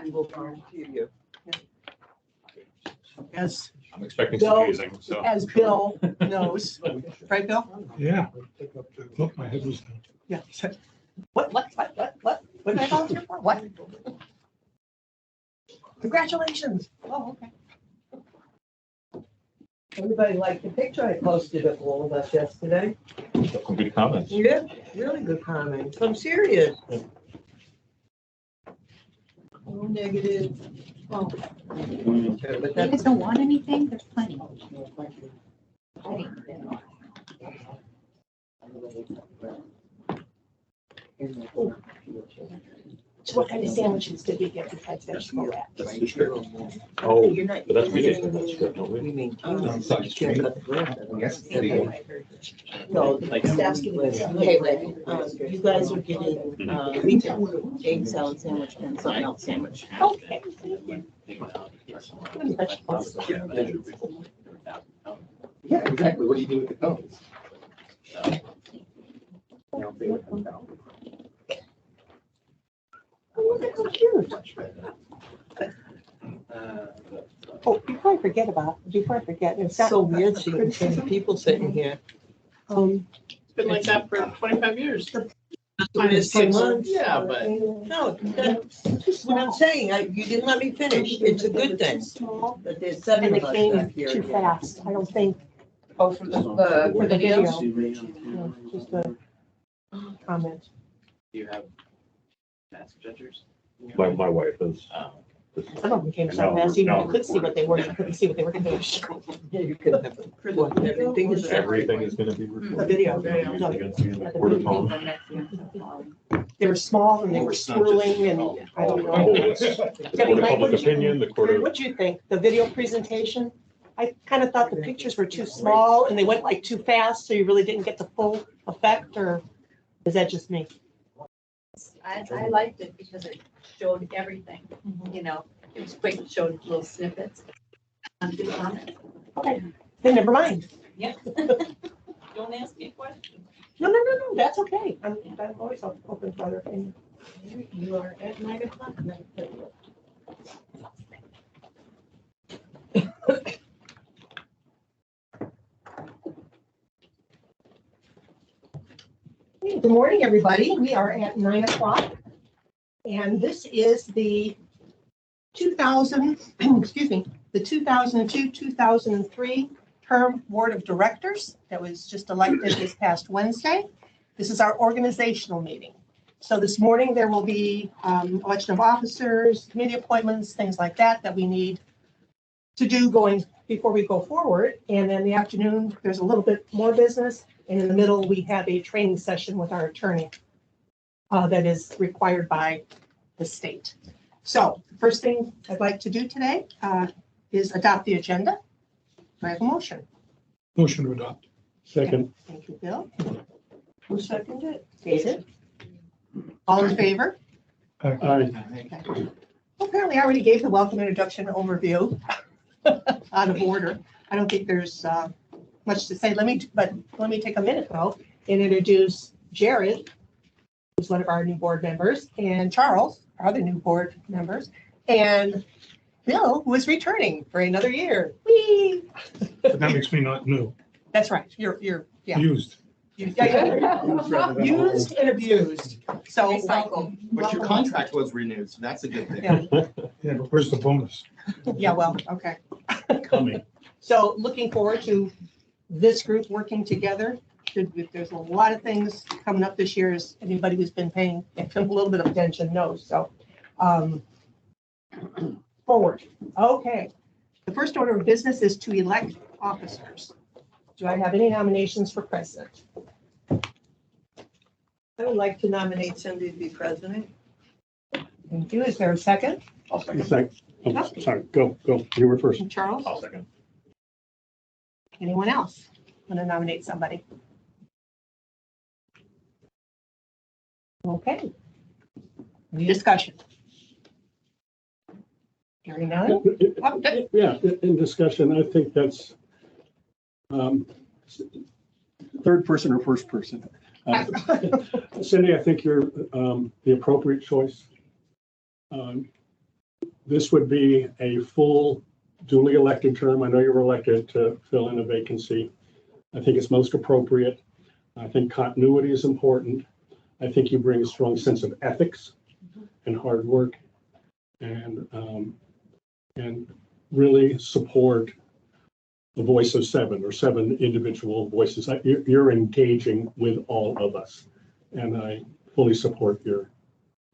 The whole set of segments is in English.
We'll guarantee you. As I'm expecting Bill- some hazing, so. as Bill knows, right, Bill? Yeah. Look, my head was down. Yeah. What did I volunteer for? What? Congratulations. Oh, okay. Everybody liked the picture I posted of all of us yesterday. Some good comments. Yeah, really good comments. I'm serious. No negative. Oh. Okay, but You that's guys don't want anything? There's plenty. Plenty. So what kind of sandwiches did we get besides vegetable wrap? That's the strip. Oh, You're not- but that's we get that strip, don't We we? mean, It's not you can't cut the bread. No, Like staff's getting it. Hey, Ray, you guys are getting, egg salad sandwich and something else sandwich. Okay. Yeah, exactly. What do you do with the cones? Oh, look how cute. Oh, before I forget, it's It's so weird seeing 10 people sitting here. It's been like that for 25 years. It's 2 months. Yeah, but No, that's what I'm saying. You didn't let me finish. It's a good thing. Small, But there's 7 and of it us came back here. too fast. I don't think, oh, for the for the video, videos. no, just a comment. Do you have mask judgers? My wife is. Some of them came so fast, even you could see what they were, you couldn't see what they were doing. Yeah, you can have everything is. Everything is gonna be The recorded. video, You're no, gonna see in the court of home. they were small and they were swirling and I don't Oh, know. it's the court of public opinion, the court of. What'd you think? The video presentation? I kind of thought the pictures were too small and they went like too fast, so you really didn't get the full effect, or is that just me? I liked it because it showed everything, you know, it was quick, it showed little snippets. Good comment. Okay, then never mind. Yeah. Don't ask me a question. No, that's okay. I'm always open for other opinions. You are at 9:00 now. Hey, good morning, everybody. We are at 9:00. And this is the 2000, excuse me, the 2002, 2003 term Board of Directors that was just elected this past Wednesday. This is our organizational meeting. So this morning, there will be election of officers, committee appointments, things like that, that we need to do going before we go forward. And in the afternoon, there's a little bit more business. And in the middle, we have a training session with our attorney that is required by the state. So the first thing I'd like to do today is adopt the agenda. Do I have a motion? Motion to adopt. Second. Thank you, Bill. Who seconded it? David? All in favor? Aye. Okay. Apparently, I already gave the welcome introduction overview out of order. I don't think there's much to say. Let me take a minute though and introduce Jared, who's one of our new board members, and Charles, our other new board members, and Bill, who is returning for another year. Whee! But that makes me not new. That's right. You're yeah. Used. Used and abused. So Recycle. But your contract was renewed, so that's a good thing. Yeah. Yeah, but where's the bonus? Yeah, well, okay. Coming. So looking forward to this group working together. There's a lot of things coming up this year, as anybody who's been paying a little bit of attention knows. So forward. Okay. The first order of business is to elect officers. Do I have any nominations for president? I would like to nominate Cindy to be president. Thank you. Is there a second? Thanks. Oh, sorry, go. You were first. And Charles? I'll second. Anyone else want to nominate somebody? Okay. Any discussion? Hearing none? Oh, good. Yeah, in discussion, I think that's third person or first person. Cindy, I think you're the appropriate choice. this would be a full duly elected term. I know you were elected to fill in a vacancy. I think it's most appropriate. I think continuity is important. I think you bring a strong sense of ethics and hard work and really support the voice of seven or seven individual voices. You're engaging with all of us. And I fully support your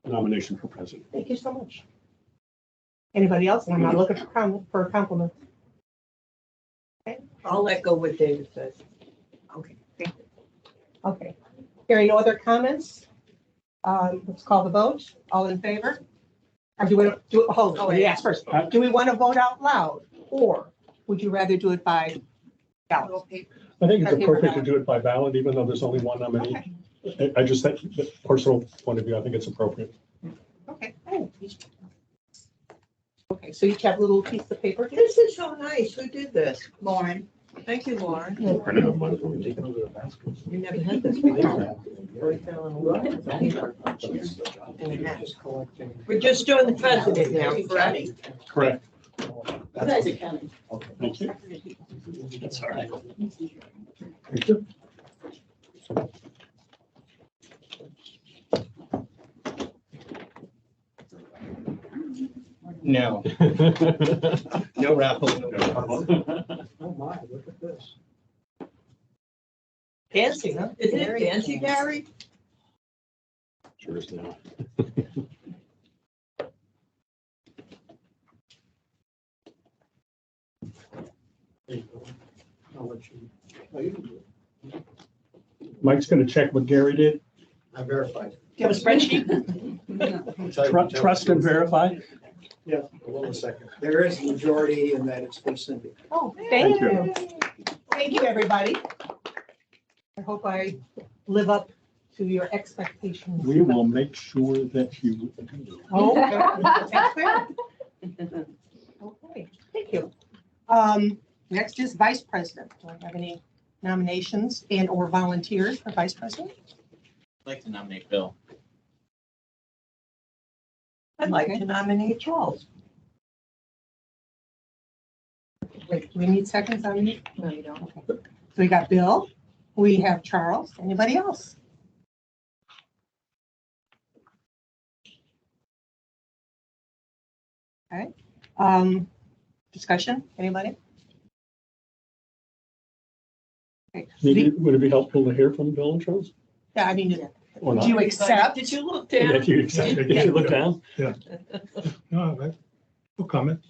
nomination for president. Thank you so much. Anybody else? I'm not looking for a compliment. I'll let go what David says. Okay, thank you. Okay. Hearing no other comments, let's call the vote. All in favor? Or do we want to do it? Yes, first. Do we want to vote out loud, or would you rather do it by ballot? I think it's appropriate to do it by ballot, even though there's only one nominee. Okay. I just think, personal point of view, I think it's appropriate. Okay. Okay, so you each have a little piece of paper. This is so nice. Who did this? Lauren. Thank you, Lauren. Printed on mine. You never had this before. We're just doing the president now, correct? Correct. You guys are counting. Thank you. That's all right. Thank you. No, no raffle. Oh my, look at this. Fancy, huh? Isn't it fancy, Gary? Sure is now. I'll let you. Oh, you can do it. Mike's going to check what Gary did. I verified. Do you have a spreadsheet? Trust and verify. Yeah, hold on a second. There is a majority in that it's for Cindy. Oh, Thank thank you. Thank you, everybody. I hope I live up to your expectations. We will make sure that you do. Oh, okay. That's fair. Okay, thank you. Next is vice president. Do I have any nominations and or volunteers for vice president? I'd like to nominate Bill. I'd like to nominate Charles. Wait, do we need seconds on these? No, you don't. Okay. So we got Bill, we have Charles. Anybody else? Okay. Discussion, anybody? Okay. Would it be helpful to hear from Bill and Charles? Yeah, I mean, Or do not? you accept? Did you look Yeah, down? If you accept, if you look down. No, no comment.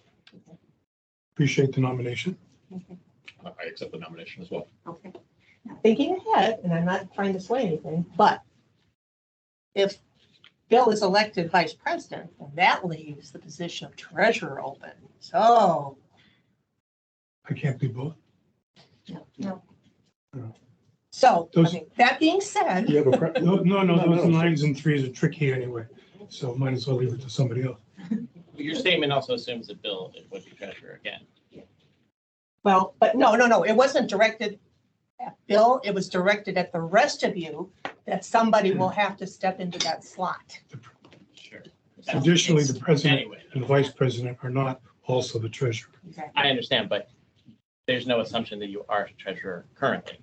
Appreciate the nomination. I accept the nomination as well. Okay. Now, thinking ahead, and I'm not trying to sway anything, but if Bill is elected vice president, then that leaves the position of treasurer open. So, I can't be both. so I Those- mean, that being said, Do you have a, No, No, those no. nines and threes are tricky anyway, so might as well leave it to somebody else. Your statement also assumes that Bill would be treasurer again. well, but no, it wasn't directed at Bill. It was directed at the rest of you that somebody will have to step into that slot. Sure. Traditionally, the president Anyway, and the vice president are not also the treasurer. I understand, but there's no assumption that you are treasurer currently.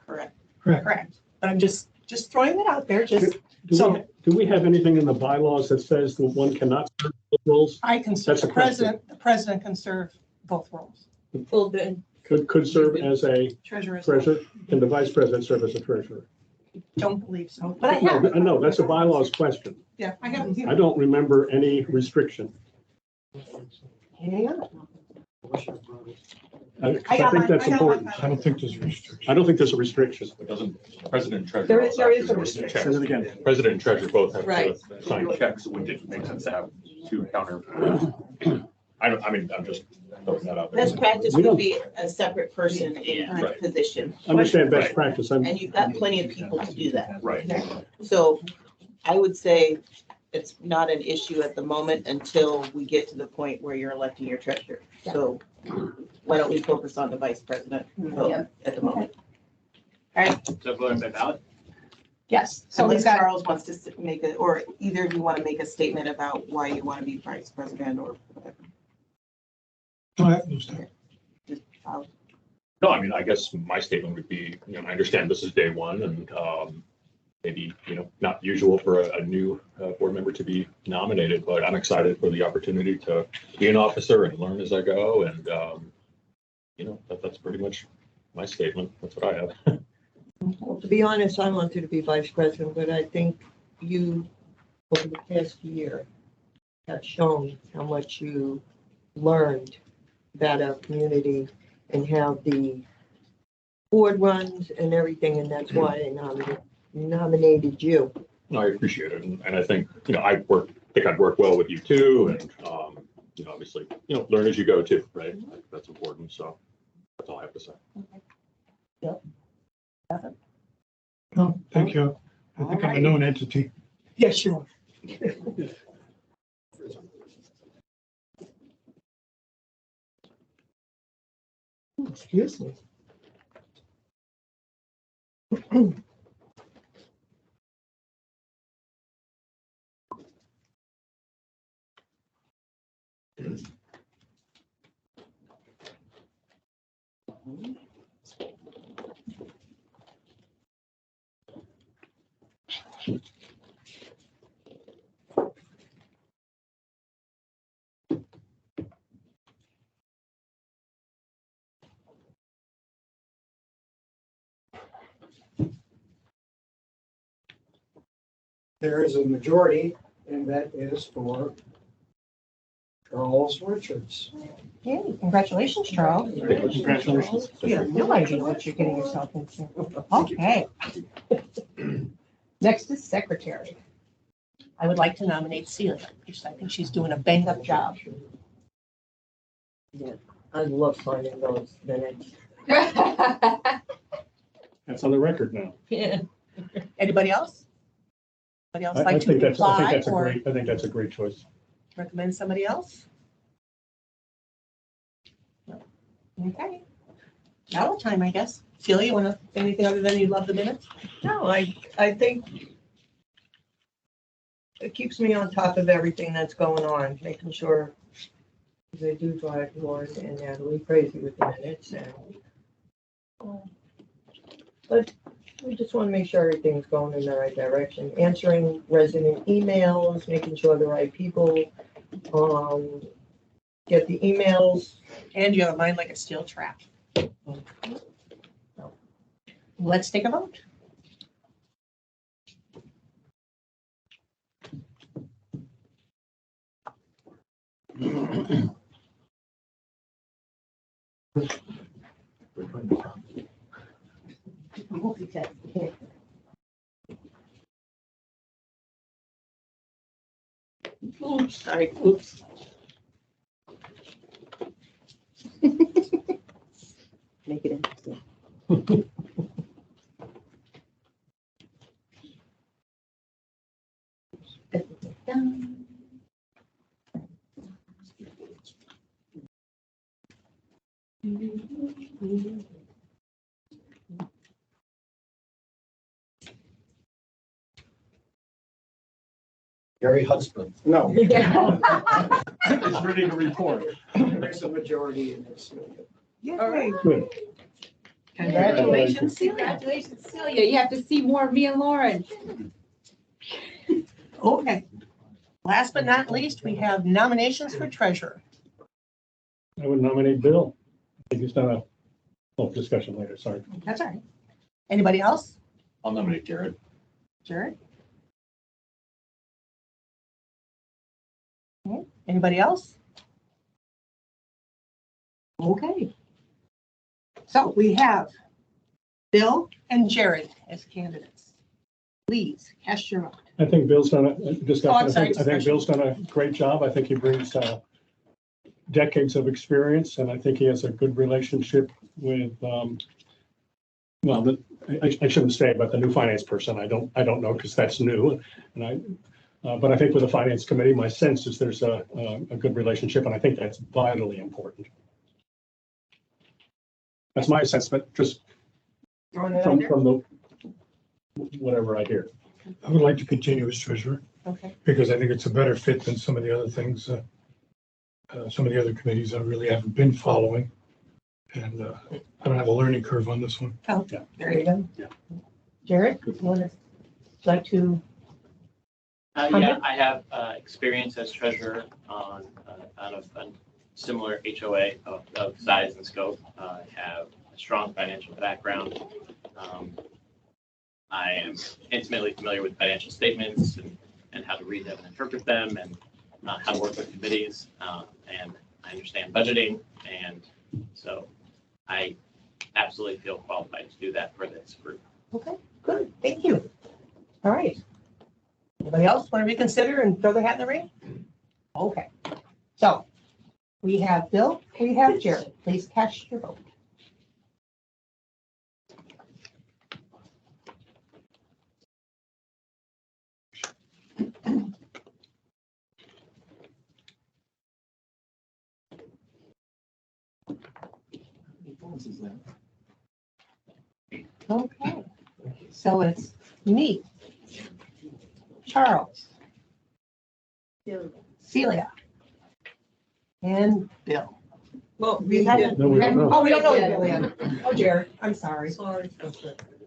Correct. Correct. Correct. But I'm just throwing that out there, just do we have anything in the bylaws that says that one cannot serve both roles? I can serve, That's a the president can serve both roles. Well, then, Could serve as a Treasurer as well. treasurer? Can the vice president serve as a treasurer? Don't believe so, but I have. No, that's a bylaws question. Yeah, I have them I here. don't remember any restriction. Hang on. I I got think my- that's I got my important. I don't think there's a restriction. I don't think there's a restriction. It doesn't, president and treasurer. There is a also have to restriction. check. Say it again. President and treasurer both have Right. to sign checks. It wouldn't make sense to have two counter. I'm just throwing that out there. Best practice We don't- would be a separate person in Right. each position, Understand best Right. practice. and you've got plenty of people to do that. Right. So I would say it's not an issue at the moment until we get to the point where you're electing your treasurer. So why don't we focus on the vice president vote at the moment? So voting by ballot? Yes, so we've Unless got, Charles wants to make a, or either of you want to make a statement about why you want to be vice president or whatever. Go ahead, no, stop. Just, No, I mean, I guess my statement would be, I understand this is day one and maybe, not usual for a new board member to be nominated, but I'm excited for the opportunity to be an officer and learn as I go. And, that's pretty much my statement. That's what I have. Well, to be honest, I wanted to be vice president, but I think you, over the past year, have shown how much you learned about our community and how the board runs and everything, and that's why I nominated you. No, I appreciate it. And I think, I've worked well with you too. And, obviously, learn as you go too, right? That's important. So that's all I have to say. No, thank you. I think I'm a known entity. yes, you are. Excuse me. There is a majority, and that is for Charles Richards. Okay, congratulations, Charles. Congratulations. You have no idea what you're getting yourself into. Okay. Next is secretary. I would like to nominate Celia, because I think she's doing a bang-up job. Yeah, I love signing those minutes. That's on the record now. Anybody else? Anybody else I like to think that's, apply or I think that's a great choice. recommend somebody else? No. Okay. Now time, I guess. Celia, you want to say anything other than you love the minutes? No, I think it keeps me on top of everything that's going on, making sure they do drive Lauren and Natalie crazy with the minutes and but we just want to make sure everything's going in the right direction, answering resident emails, making sure the right people get the emails. And you have a mind like a steel trap. Let's take a vote. oops, sorry, oops. Make it interesting. Gary Hudson. No, It's ready to report. there's a majority in this. All right. Good. Congratulations, Celia. Congratulations, Celia. You have to see more of me and Lauren. Okay. Last but not least, we have nominations for treasurer. I would nominate Bill. I think he's done discussion later, sorry. That's all right. Anybody else? I'll nominate Jared. Jared? Okay. Anybody else? Okay. So we have Bill and Jared as candidates. Please cast your vote. I think Bill's done a discussion. Oh, I'm sorry, I think discussion. Bill's done a great job. I think he brings decades of experience, and I think he has a good relationship with, I shouldn't say, but the new finance person. I don't know because that's new, but I think with the finance committee, my sense is there's a good relationship, and I think that's vitally important. That's my assessment, just Throwing it out from there. the whatever I hear. I would like to continue as treasurer Okay. because I think it's a better fit than some of the other things, some of the other committees I really haven't been following. And I don't have a learning curve on this one. Oh, there you go. Yeah. Jared, you want to, like to, Yeah, Comment? I have experience as treasurer on a similar HOA of size and scope. I have a strong financial background. I am intimately familiar with financial statements and how to read them and interpret them and how to work with committees. And I understand budgeting. And so I absolutely feel qualified to do that for this group. okay, good, thank you. All right. Anybody else want to reconsider and throw their hat in the ring? Okay, so we have Bill, we have Jared. Please cast your vote. Okay, so it's me, Charles, Celia, and Bill. Well, We we haven't, did. No, we don't know. oh, we don't know yet, Bill yet. Oh, Jared, I'm sorry, Sorry.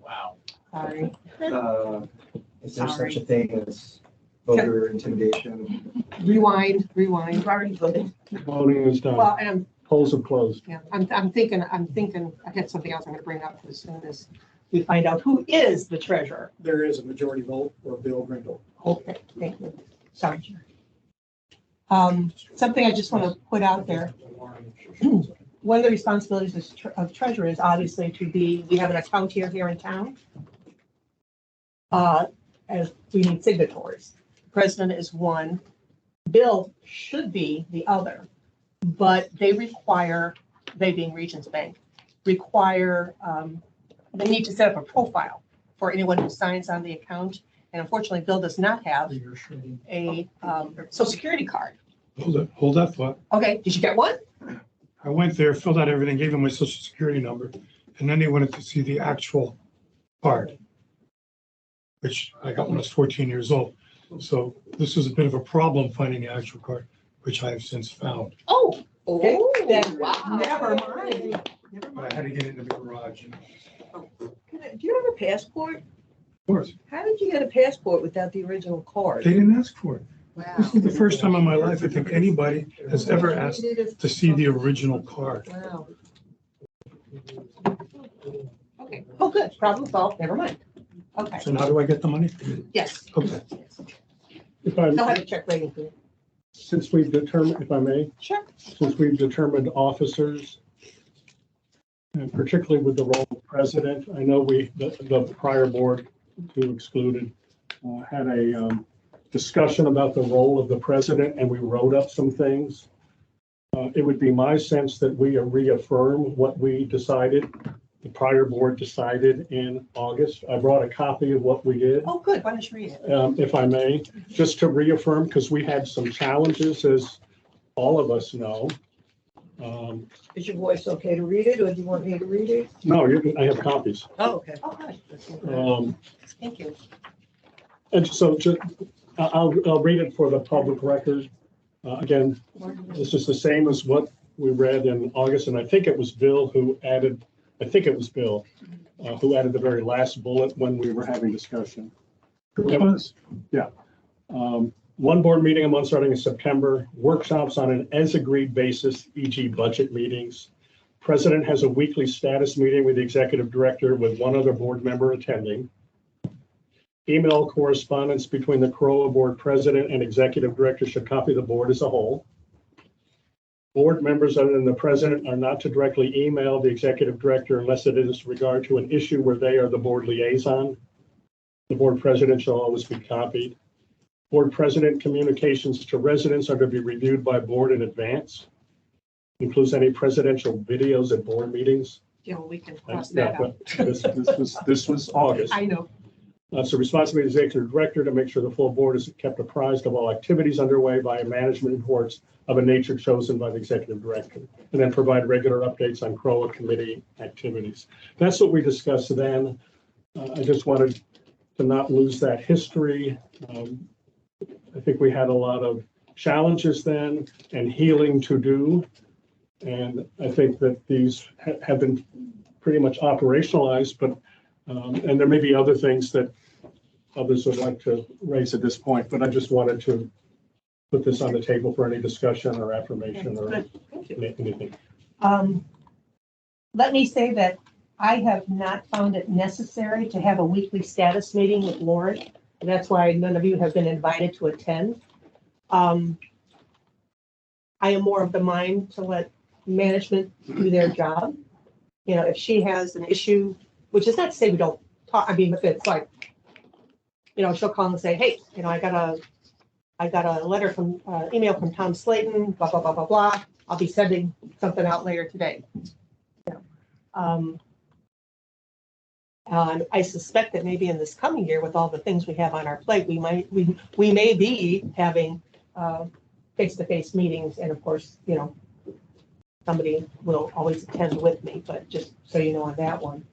Wow. sorry. Is there Sorry. such a thing as voter intimidation? Rewind, rewind. You've already voted. Voting is done. Well, and Polls have closed. yeah, I'm thinking, I had something else I'm gonna bring up as soon as we find out who is the treasurer. There is a majority vote for Bill Grindle. Okay, thank you. Sorry, Jared. Something I just want to put out there. One of the responsibilities of treasurer is obviously to be, we have an account here in town. As we need signatories. President is one. Bill should be the other, but they require, they being Regions Bank, require, they need to set up a profile for anyone who signs on the account. And unfortunately, Bill does not have a social security card. Hold that thought. Okay, did you get one? I went there, filled out everything, gave them my social security number, and then they wanted to see the actual card, which I got when I was 14 years old. So this was a bit of a problem finding the actual card, which I have since found. Oh, okay, then wow. never mind. Never But I mind. had to get into the garage. And Do you have a passport? of course, How did you get a passport without the original card? they didn't ask for it. Wow. This is the first time in my life I think anybody has ever asked to see the original card. Wow. Okay, oh, good, problem solved, never mind. Okay, So now do I get the money? yes, Okay. If I, they'll have a check waiting for you. since we've determined, if I may, Sure. since we've determined officers, and particularly with the role of president, I know the prior board, who excluded, had a discussion about the role of the president, and we wrote up some things. It would be my sense that we reaffirm what we decided, the prior board decided in August. I brought a copy of what we did. Oh, good, why don't you read it? If I may, just to reaffirm, because we had some challenges, as all of us know. Is your voice okay to read it, or do you want me to read it? No, I have copies. Oh, okay. Oh, good, thank you. And so I'll read it for the public record. Again, this is the same as what we read in August, and I think it was Bill who added, who added the very last bullet when we were having discussion. It was. One board meeting a month starting in September, workshops on an as-agreed basis, e.g. budget meetings. President has a weekly status meeting with the executive director with one other board member attending. Email correspondence between the CROA board president and executive director should copy the board as a whole. Board members other than the president are not to directly email the executive director unless it is regard to an issue where they are the board liaison. The board president shall always be copied. Board president communications to residents are to be reviewed by board in advance. Includes any presidential videos at board meetings. Yeah, we can cross that out. This was August. I know. It's the responsibility of the executive director to make sure the full board is kept apprised of all activities underway via management reports of a nature chosen by the executive director, and then provide regular updates on CROA committee activities. That's what we discussed then. I just wanted not lose that history. I think we had a lot of challenges then and healing to do. And I think that these have been pretty much operationalized, but, and there may be other things that others would like to raise at this point, but I just wanted to put this on the table for any discussion or affirmation or anything. Let me say that I have not found it necessary to have a weekly status meeting with Lauren. And that's why none of you have been invited to attend. I am more of the mind to let management do their job. You know, if she has an issue, which is not to say we don't talk, I mean, if it's like, you know, she'll call and say, hey, you know, I got a letter from, email from Tom Slayton, blah, blah, blah, blah, blah. I'll be sending something out later today. I suspect that maybe in this coming year, with all the things we have on our plate, we may be having face-to-face meetings, and of course, you know, somebody will always attend with me, but just so you know on that one.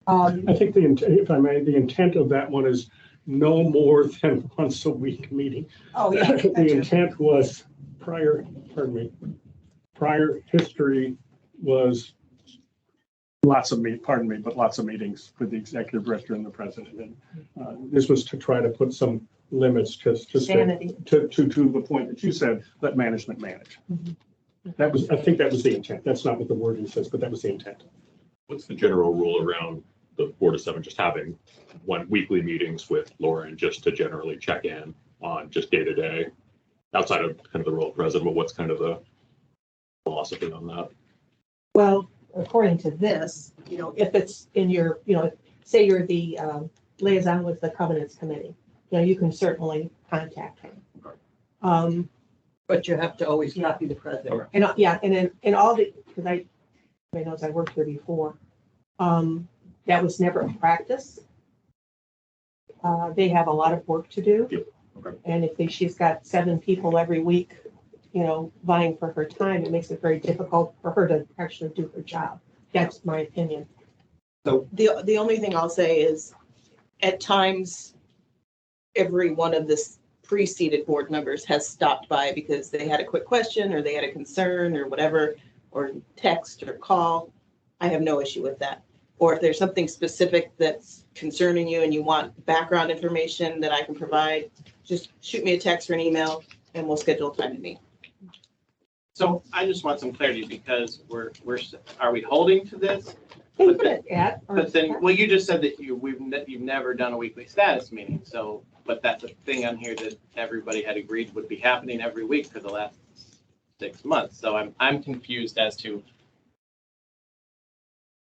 I think if I may, the intent of that one is no more than once a week meeting. Oh, yeah. The intent was prior history was lots of meetings with the executive director and the president. And this was to try to put some limits to the point that you said, let management manage. I think that was the intent. That's not what the wording says, but that was the intent. What's the general rule around the 4 to 7, just having weekly meetings with Lauren just to generally check in on just day to day outside of kind of the role of president, but what's kind of the philosophy on that? Well, according to this, you know, if it's in your, you know, say you're the liaison with the covenants committee, you know, you can certainly contact him. But you have to always copy the president. And yeah, and in all the, because I know I worked here before, that was never a practice. They have a lot of work to do. Yep. Okay. And if she's got 7 people every week, you know, vying for her time, it makes it very difficult for her to actually do her job. That's my opinion. So the only thing I'll say is, at times, every one of the preceded board members has stopped by because they had a quick question or they had a concern or whatever, or text or call. I have no issue with that. Or if there's something specific that's concerning you and you want background information that I can provide, just shoot me a text or an email and we'll schedule a time to meet. So I just want some clarity, because are we holding to this? But then, Well, you just said that you've never done a weekly status meeting. So, but that's a thing on here that everybody had agreed would be happening every week for the last 6 months. So I'm confused as to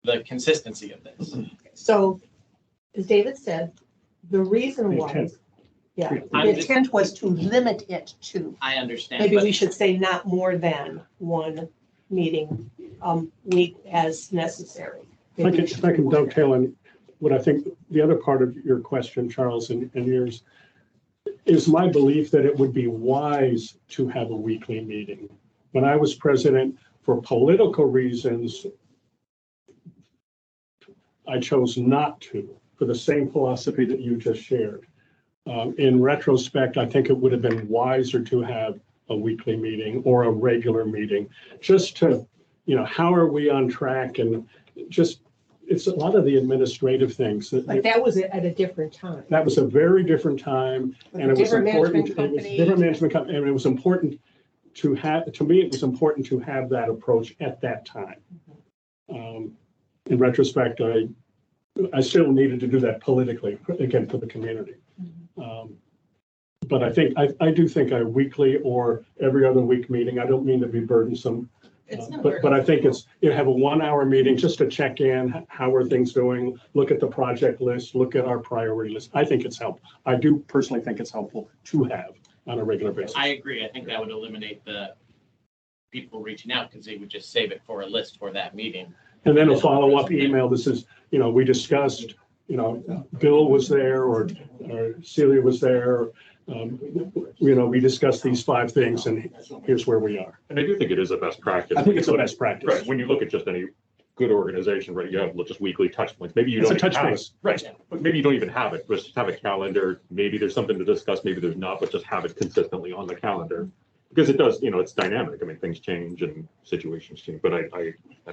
the consistency of this. So, as David said, the reason was, yeah, the intent was to limit it to. I understand. Maybe we should say not more than 1 meeting week as necessary. If I can dovetail on what I think the other part of your question, Charles, and yours, is my belief that it would be wise to have a weekly meeting. When I was president, for political reasons, I chose not to, for the same philosophy that you just shared. In retrospect, I think it would have been wiser to have a weekly meeting or a regular meeting, just to, you know, how are we on track, and just, it's a lot of the administrative things. But that was at a different time. That was a very different time, and it was important. It was different management company, and it was important to have. To me, it was important to have that approach at that time. In retrospect, I still needed to do that politically, again, for the community. But I do think a weekly or every other week meeting. I don't mean to be burdensome. But I think it's, you have a 1-hour meeting just to check in, how are things doing, look at the project list, look at our priority list. I think it's helpful. I do personally think it's helpful to have on a regular basis. I agree. I think that would eliminate the people reaching out, because they would just save it for a list for that meeting. And then a follow-up email. This is, you know, we discussed, you know, Bill was there or Celia was there. You know, we discussed these 5 things and here's where we are. And I do think it is a best practice. I think it's a best practice. Right. When you look at just any good organization, right? You have just weekly touch points. Maybe you It's a don't even touch have base. it. Right. But maybe you don't even have it. Just have a calendar. Maybe there's something to discuss, maybe there's not, but just have it consistently on the calendar. Because it does, it's dynamic. I mean, things change and situations change, but I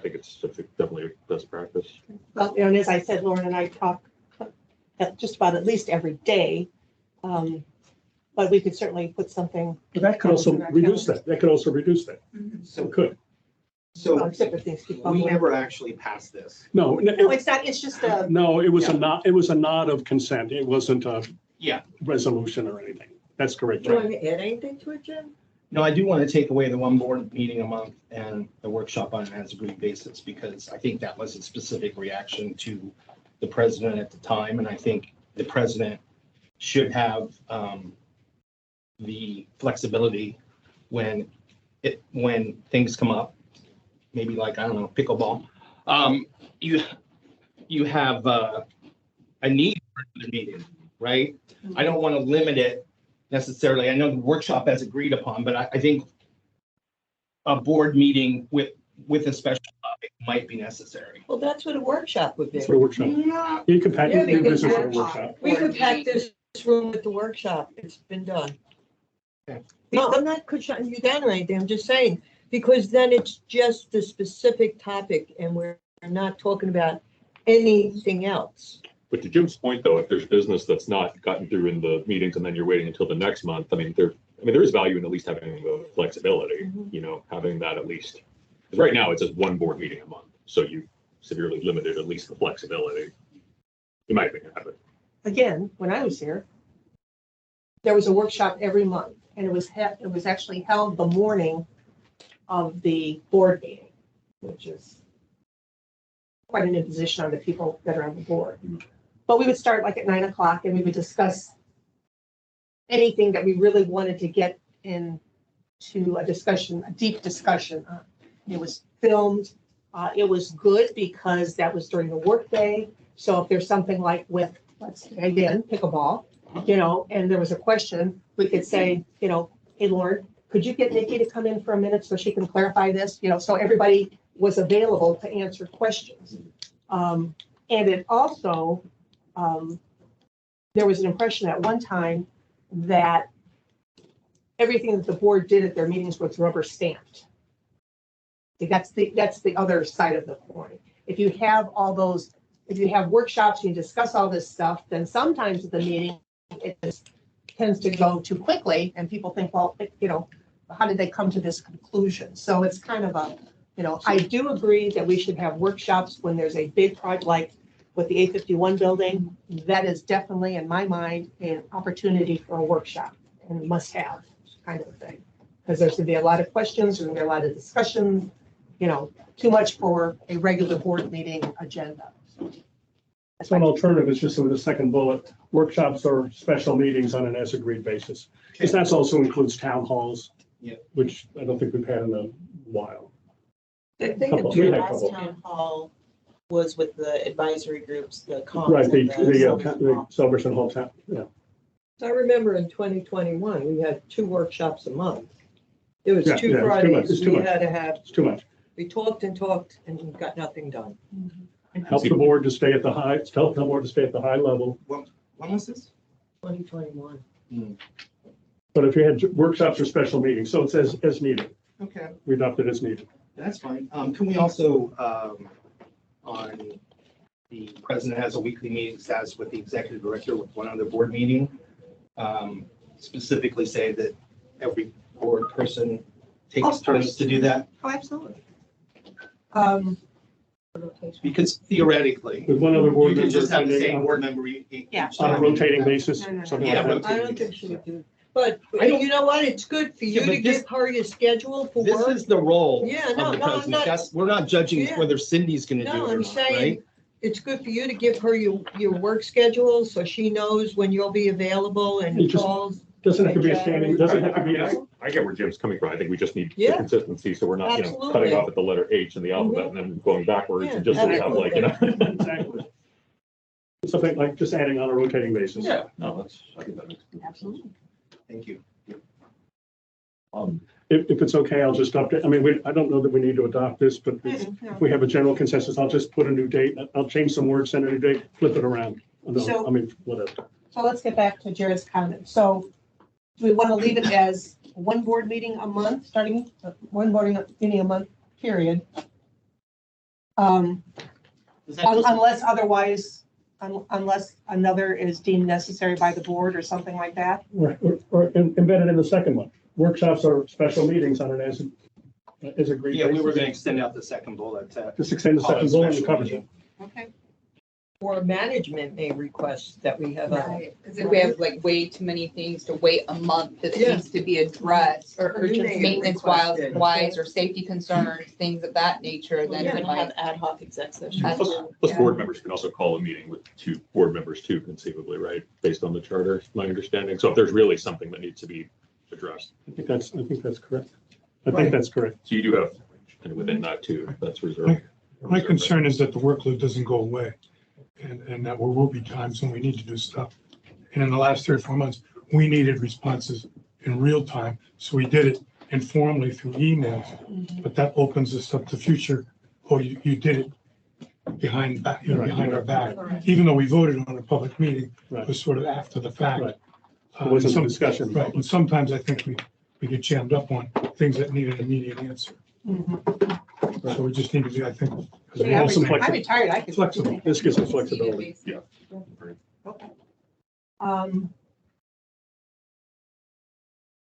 think it's definitely a best practice. Well, and as I said, Lauren and I talk just about at least every day. But we could certainly put something. But that could also reduce that. That could also reduce that. So it could. So Different things keep we bubbling. never actually passed this. No, No, it's not, it's just a, no, it was a nod of consent. It wasn't a Yeah. resolution or anything. That's correct. Do you want me to add anything to it, Jim? No, I do want to take away the one board meeting a month and the workshop on an as-agreed basis, because I think that was a specific reaction to the president at the time, and I think the president should have the flexibility when things come up, maybe like, I don't know, pickleball. You have a need for another meeting, right? I don't want to limit it necessarily. I know the workshop as agreed upon, but I think a board meeting with a special topic might be necessary. Well, that's what a workshop would be. For a workshop. You could pack, Yeah, you because visit for a workshop. We could pack this room with the workshop. It's been done. Okay. No, I'm not shutting you down or anything. I'm just saying, because then it's just the specific topic and we're not talking about anything else. But to Jim's point, though, if there's business that's not gotten through in the meetings and then you're waiting until the next month, I mean, there is value in at least having the flexibility, having that at least. 'Cause right now, it's just one board meeting a month, so you severely limited at least the flexibility. You might have it. again, when I was here, there was a workshop every month, and it was actually held the morning of the board meeting, which is quite an imposition on the people that are on the board. But we would start like at 9 o'clock, and we would discuss anything that we really wanted to get into a discussion, a deep discussion on. It was filmed. It was good because that was during the workday. So if there's something like with, let's say again, pickleball, and there was a question, we could say, hey, Lauren, could you get Nikki to come in for a minute so she can clarify this? So everybody was available to answer questions. And it also, there was an impression at one time that everything that the board did at their meetings was rubber stamped. That's the other side of the coin. If you have workshops, you discuss all this stuff, then sometimes at the meeting, it just tends to go too quickly and people think, well, how did they come to this conclusion? So it's kind of I do agree that we should have workshops when there's a big project like with the 851 building. That is definitely, in my mind, an opportunity for a workshop and must have kind of thing. Because there's going to be a lot of questions, there's going to be a lot of discussion, too much for a regular board meeting agenda. So an alternative is just with the second bullet, workshops or special meetings on an as agreed basis. Because that also includes town halls, which I don't think we've had in a while. I think Couple. the We had a last couple. town hall was with the advisory groups, the comms. Right, and the Silverton Hall town, yeah. I remember in 2021, we had 2 workshops a month. There was Yeah, 2 yeah, it's too much, Fridays it's too we much. had to have, It's too much. we talked and talked and got nothing done. Help the board to stay at the high, help the board to stay at the high level. When was this? 2021. But if you had workshops or special meetings, so it says as needed, Okay, we adopt it as needed. that's fine. Can we also, on the president has a weekly meeting status with the executive director with one other board meeting, specifically say that every board person takes turns to do that? Oh, absolutely. Because theoretically, With one other board you can member. just have the same on board member each Yeah. a time. rotating basis, No. something Yeah, like that. I don't think she would do, but I don't- you know what? It's good for you Yeah, but to this- give her your schedule for This work. is the role Yeah, of no, the no, I'm president. not, That's, we're not judging Yeah. whether Cindy's gonna do no, it or I'm not, saying, right? it's good for you to give her your work schedule so she knows when you'll be available and You just- calls. Doesn't have to be a standing, doesn't have to be, I get where Jim's coming from. I think we just need the Yeah. consistency, so we're not, cutting Absolutely. off at the letter H in the alphabet and then going backwards Yeah, and just so we have like, exactly. Something like just adding on a rotating basis. Yeah, no, that's, I think that makes. Absolutely. Thank you. if it's okay, I'll just update. I mean, I don't know that we need to adopt this, but if we have a general consensus, I'll just put a new date. I'll change some words, send a new date, flip it around. No, So- I mean, whatever. So let's get back to Jared's comment. So do we want to leave it as one board meeting a month, starting one board meeting a month, period? Unless otherwise, unless another is deemed necessary by the board or something like that? Or embedded in the second one. Workshops are special meetings on it as agreed. Yeah, we were basis. gonna extend out the second bullet. Just extend the Call it second bullet and special covers it. meeting. Okay. Or management may request that we have a, Right. Because if we have like way too many things to wait a month that Yeah. needs to be addressed, or urgent maintenance wise or safety concerns, things of that nature, then Yeah, it we'll might. have ad hoc exec sessions. Plus board members can also call a meeting with two board members too, conceivably, right? Based on the charter, my understanding. So if there's really something that needs to be addressed, I think that's correct. I Right. think that's correct. so you do have, and within that too, that's reserved. My concern is that the workload doesn't go away and that there will be times when we need to do stuff. And in the last 3 or 4 months, we needed responses in real time. So we did it informally through emails, but that opens us up to future. Oh, you did it behind our back, even though we voted on a public meeting, it was sort of after the fact. Right. It wasn't a Some- discussion. Right, and sometimes I think we get jammed up on things that need an immediate answer. So we just need to be, I think. as we Yeah, all some say, flexibility. I'm retired, I can. Flexible. This gives us flexibility. Yeah. Okay.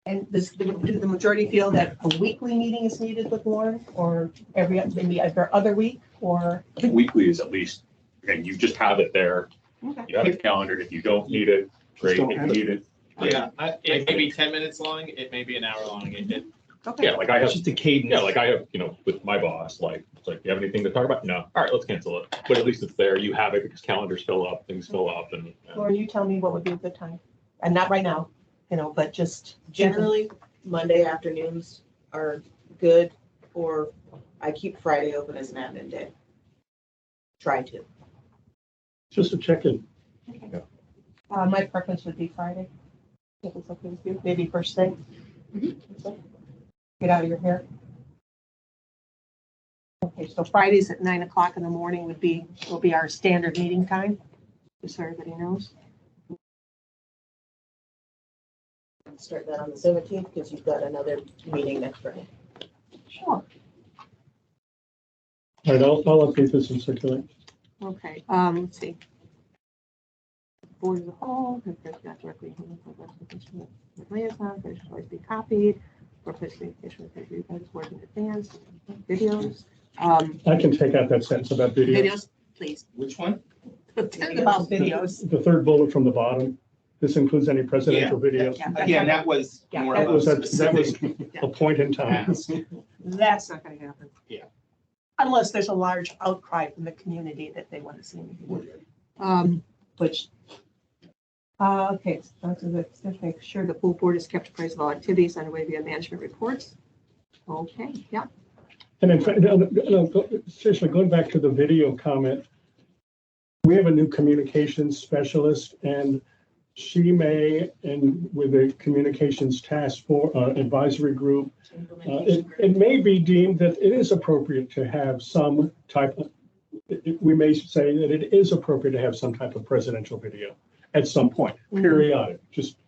And do the majority feel that a weekly meeting is needed with Lauren, or maybe every other week, or? I think weekly is at least, again, you just have it there. Okay. You have it calendared. If you don't need it, great. don't If you have it. need it, great. Yeah, it may be 10 minutes long, it may be an hour long. Okay. Yeah, like I have, It's just a cadence. yeah, like I have, with my boss, like, it's like, you have anything to talk about? No. All right, let's cancel it. But at least it's there. You have it because calendars fill up, things fill up and. Lauren, you tell me what would be a good time, and not right now, but just. Generally, Monday afternoons are good, or I keep Friday open as an admin day. Try to. Just a check-in. My preference would be Friday. If it's okay with you, maybe first thing. Get out of your hair. Okay, so Fridays at 9 o'clock in the morning will be our standard meeting time, just so everybody knows. Start that on the 17th because you've got another meeting next Friday. Sure. All right, I'll update this and circulate. Okay, let's see. Board as a whole, not directly. Liaison, they should always be copied. For communication with everybody's working in advance, videos. I can take out that sentence about video. Videos, please. Which one? About videos. The third bullet from the bottom. This includes any presidential videos. Yeah, Again, that was Yeah, more That of was, a that was specific a point in time. task. That's not gonna happen. Yeah. Unless there's a large outcry from the community that they want to see anything. Which, okay, so let's make sure the full board is kept apprised of all activities underway via management reports. Okay, yeah. And in fact, seriously, going back to the video comment, we have a new communications specialist and she may, and with a communications task for advisory group, it may be deemed that it is appropriate to have some type of, we may say that it is appropriate to have some type of presidential video at some point, periodic, just,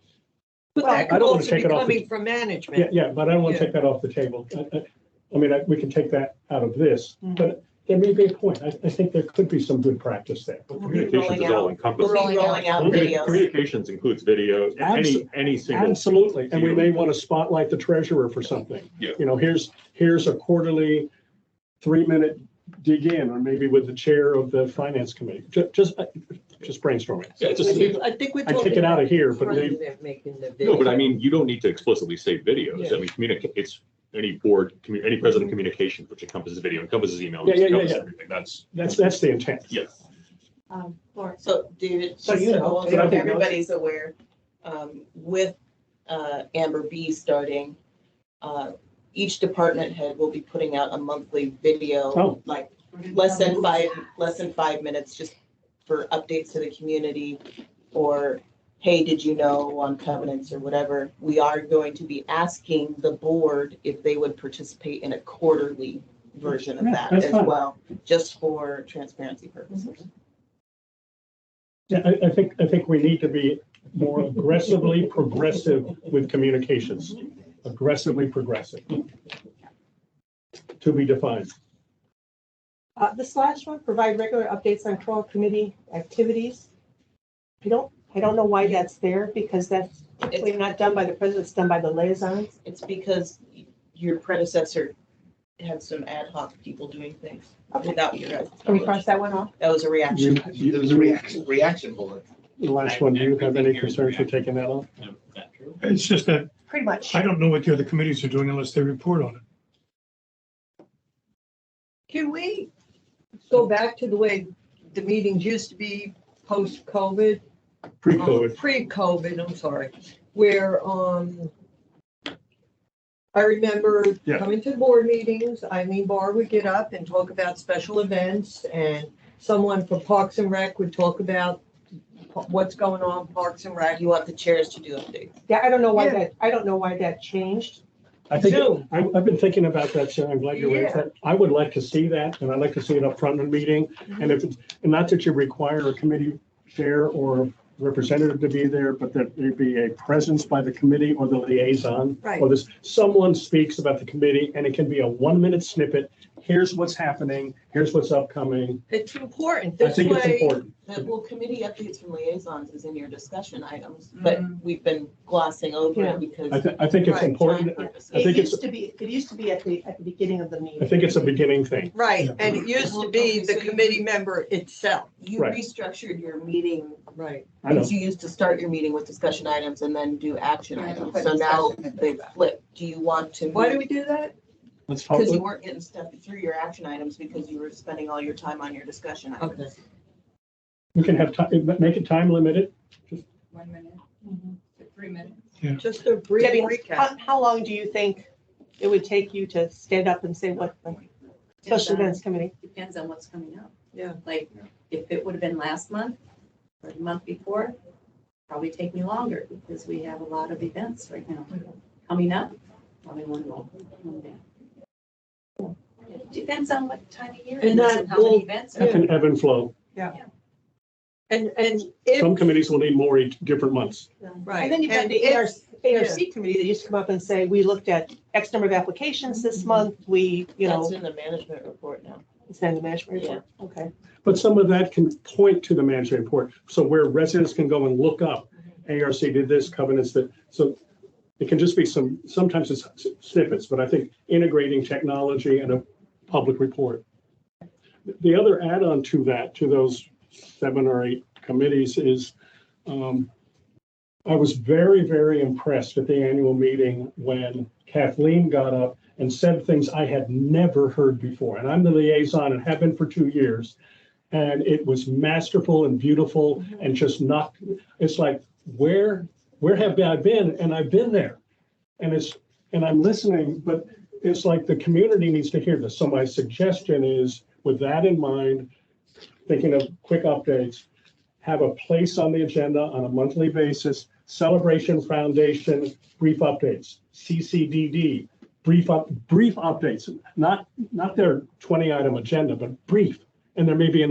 but that I could don't wanna also take be it off coming from management. yeah, but I don't want to Yeah. take that off the table. I mean, we can take that out of this, Mhm. but there may be a point. I think there could be some good practice there. Communications is all We'll encompassing. be rolling out Okay. videos. Communications includes video, any single. Absolutely, and we may want to spotlight the treasurer for something. Yeah. Here's a quarterly 3-minute dig in, or maybe with the chair of the finance committee, just brainstorming. Yeah, it's just, I think we're I talking. take it out of here, but leave, president making the video. no, but I mean, you don't need to explicitly say videos. Yeah. I mean, communicate, it's any board, any president communication, which encompasses video, encompasses email, Yeah, yeah, encompasses yeah. everything. That's, that's the intent. yes. Lauren. So David, So just you so know, also everybody knows. everybody's aware, with Amber B starting, each department head will be putting out a monthly video, Oh. like less than 5 minutes, just for updates to the community, or hey, did you know on covenants or whatever, we are going to be asking the board if they would participate in a quarterly version of Yeah, that that's as fine. well, just for transparency purposes. Yeah, I think we need to be more aggressively progressive with communications. Aggressively progressive. To be defined. This last one, provide regular updates on CROA committee activities. I don't know why that's there, because that's typically not done by the president, it's done by the liaisons. It's because your predecessor had some ad hoc people doing things without your guys' Can we knowledge. cross that one off? That was a reaction. There was a reaction bullet. The last one, do you have any concerns for taking that off? Is that true? It's just that Pretty much. I don't know what the other committees are doing unless they report on it. Can we go back to the way the meetings used to be post-COVID? Pre-COVID. Pre-COVID, I'm sorry, where, I remember Yeah. coming to board meetings, Eileen Barr would get up and talk about special events, and someone from Parks and Rec would talk about what's going on in Parks and Rec. You want the chairs to do updates. Yeah, I don't know why Yeah. that changed. I think, Zoom. I've been thinking about that, Sarah. I'm glad you raised that. I would like to see that, and I'd like to see it up front in the meeting. And if, and not that you require a committee chair or representative to be there, but that there be a presence by the committee or the liaison. Right. Or this, someone speaks about the committee, and it can be a 1-minute snippet. Here's what's happening, here's what's upcoming. It's important. I This think it's way, important. Well, committee updates from liaisons is in your discussion items, but we've been glossing over Yeah. it because. I think it's Right. important. time purposes. I think it's, It used to be at the beginning of the I meeting. think it's a beginning thing. right, and it used to be the committee member itself. You Right. restructured your meeting, Right. I know. because you used to start your meeting with discussion items and then do action Yeah, items. put So now discussion they flip. Do you want to? Why do we do that? Let's talk. Because you weren't getting stuff through your action items because you were spending all your time on your discussion Okay. items. We can have time, make it time limited. 1 minute, Mhm. 3 minutes. Just a brief Debbie, recap. how long do you think it would take you to stand up and say what the special events committee? Depends on what's coming up. Yeah. Like, if it would have been last month or the month before, probably take me longer because we have a lot of events right now coming up. Probably one more. It depends on what time of year it And is that and how many will- events. That can ebb and flow. And Some if, committees will need more each different months. right. And then you've got and the if- ARC committee that used to come up and say, we looked at X number of applications this month, we, That's in the management report now. it's in the management report. Okay. But some of that can point to the management report. So where residents can go and look up, ARC did this, covenants that, so it can just be sometimes it's snippets, but I think integrating technology and a public report. The other add-on to that, to those 7 or 8 committees is, I was very, very impressed at the annual meeting when Kathleen got up and said things I had never heard before. And I'm the liaison and have been for 2 years. And it was masterful and beautiful and just not, it's like, where have I been? And I've been there. And I'm listening, but it's like the community needs to hear this. So my suggestion is, with that in mind, thinking of quick updates, have a place on the agenda on a monthly basis, Celebration Foundation, brief updates, CCDD, brief updates, not their 20-item agenda, but brief. And there may be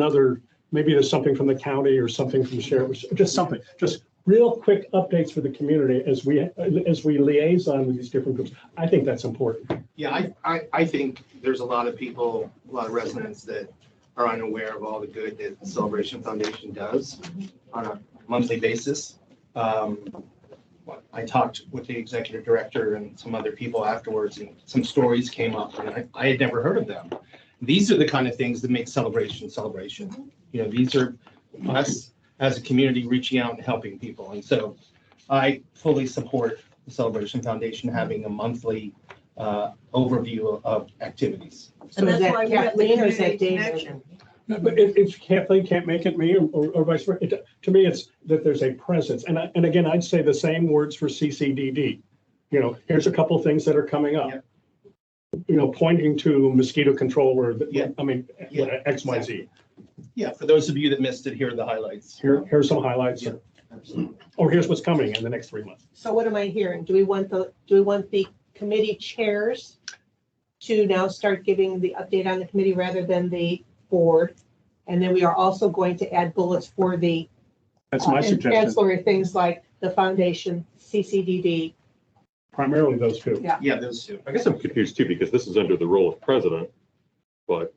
maybe there's something from the county or something from the sheriff, just something, just real quick updates for the community as we liaison with these different groups. I think that's important. Yeah, I think there's a lot of people, a lot of residents that are unaware of all the good that the Celebration Foundation does on a monthly basis. I talked with the executive director and some other people afterwards, and some stories came up, and I had never heard of them. These are the kind of things that make celebration. You know, these are us as a community reaching out and helping people. And so I fully support the Celebration Foundation having a monthly overview of activities. So And is that's that why we have the Kathleen or is that community David? connection. But if Kathleen can't make it, me or vice versa, to me, it's that there's a presence. And again, I'd say the same words for CCDD. You know, here's a couple of things that are coming up. Yeah. You know, pointing to mosquito control or, Yeah. I mean, Yeah, X, Y, Z. Yeah, for those of you that missed it, here are the highlights. Here's some highlights. Yeah. Or here's what's coming in the next 3 months. So what am I hearing? Do we want the committee chairs to now start giving the update on the committee rather than the board? And then we are also going to add bullets for the That's my suggestion. ancillary things like the foundation, CCDD. Primarily those two. Yeah, those two. I guess I'm confused too, because this is under the role of president, but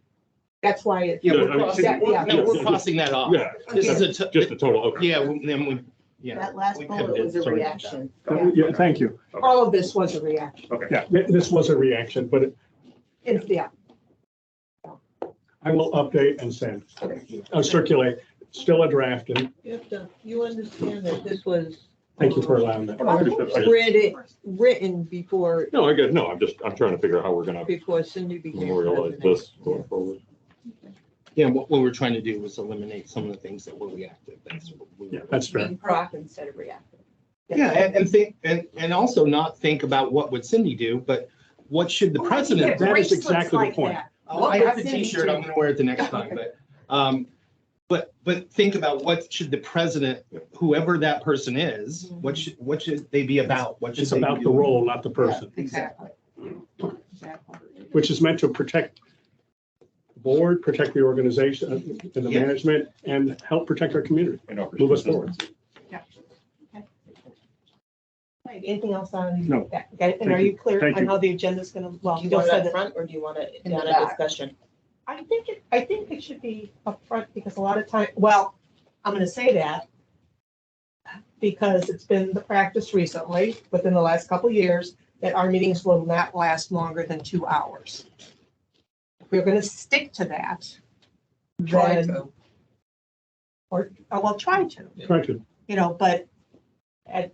That's why it. Yeah, Yeah, we're I mean, crossing, yeah, no, we're yeah. crossing that off. yeah, This is a, just a total, okay. yeah, then we, yeah. That last we bullet pivoted. was a Sorry about reaction. Yeah, thank you. All of this was a reaction. Yeah, this was a reaction, but Yeah, I will update and send, circulate, still a draft, and You understand that this was thank you for allowing that. written before, No, I'm trying to figure out how we're gonna before Cindy became memorialize president. this going forward. Yeah, what we're trying to do was eliminate some of the things that were reactive. That's what we Yeah, that's fair. Being proactive instead of reactive. Yeah, and think, and also not think about what would Cindy do, but what should the president? That is exactly the point. Oh, I have a T-shirt, I'm gonna wear it the next time, but think about what should the president, whoever that person is, what should they be about? What should It's they be about the doing? role, not the person, exactly. which is meant to protect the board, protect the organization and the Yeah. management, and help protect our community, And our move us forward. Right, anything else on? No. that? Okay, and Thank are you. you clear Thank on you. how the agenda's gonna, well, Do you you'll want it send up it. front or do you want it In the down a back. discussion? I think it should be upfront because a lot of time, well, I'm gonna say that because it's been the practice recently, within the last couple of years, that our meetings will not last longer than 2 hours. If we're gonna stick to that, Try then, to. or, well, try to, Try to. but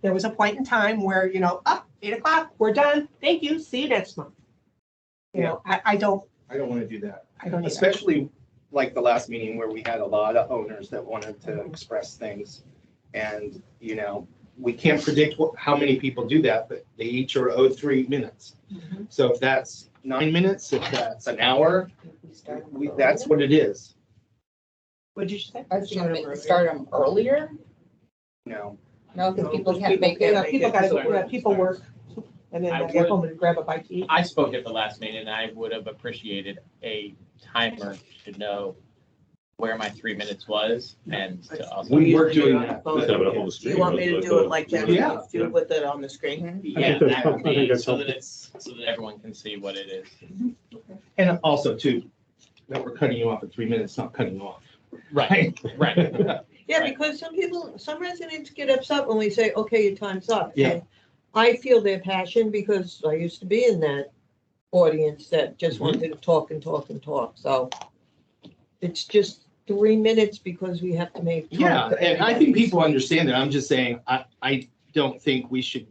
there was a point in time where, 8:00, we're done, thank you, see you next month. I don't want to do that, either. especially like the last meeting where we had a lot of owners that wanted to express things. And, we can't predict how many people do that, but they each are owed 3 minutes. Mhm. So if that's 9 minutes, if that's an hour, that's what it is. What'd you say? I was thinking start them earlier. No, No, because people can't make it. People gotta go, people work, and then I they get would- home and grab a bite to eat. I spoke at the last meeting and I would have appreciated a timer to know where my 3 minutes was and to also. we were doing that. Just have it up on the Do screen. you want me to do it like that? Yeah. Do with it on the screen? Yeah, that's that helpful. would I think be, that's so that helpful. so that everyone can see what it is. And also too, that we're cutting you off at 3 minutes, not cutting you off. Right, right. Yeah, Right. because some residents get upset when we say, okay, your time's up. Yeah. And I feel their passion because I used to be in that audience that just Mm-hmm. wanted to talk and talk and talk. So it's just 3 minutes because we have to make. time Yeah, for and I think everybody. people understand that. I'm just saying, I don't think we should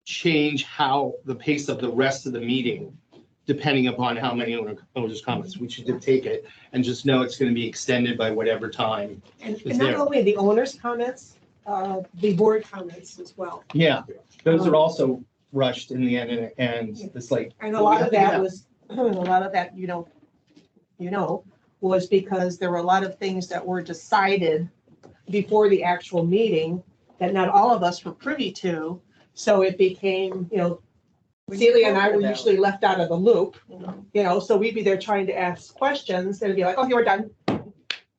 change how the pace of the rest of the meeting, depending upon how many owners' comments. We should just take it and just know it's going to be extended by whatever time. And Is and not there. only the owner's comments, the board comments as well. Yeah, those are also rushed in the end, and it's like. And a lot of that was, was because there were a lot of things that were decided before the actual meeting that not all of us were privy to. So it became, Celia and I were usually left out of the loop, so we'd be there trying to ask questions. They'd be like, oh, you're done.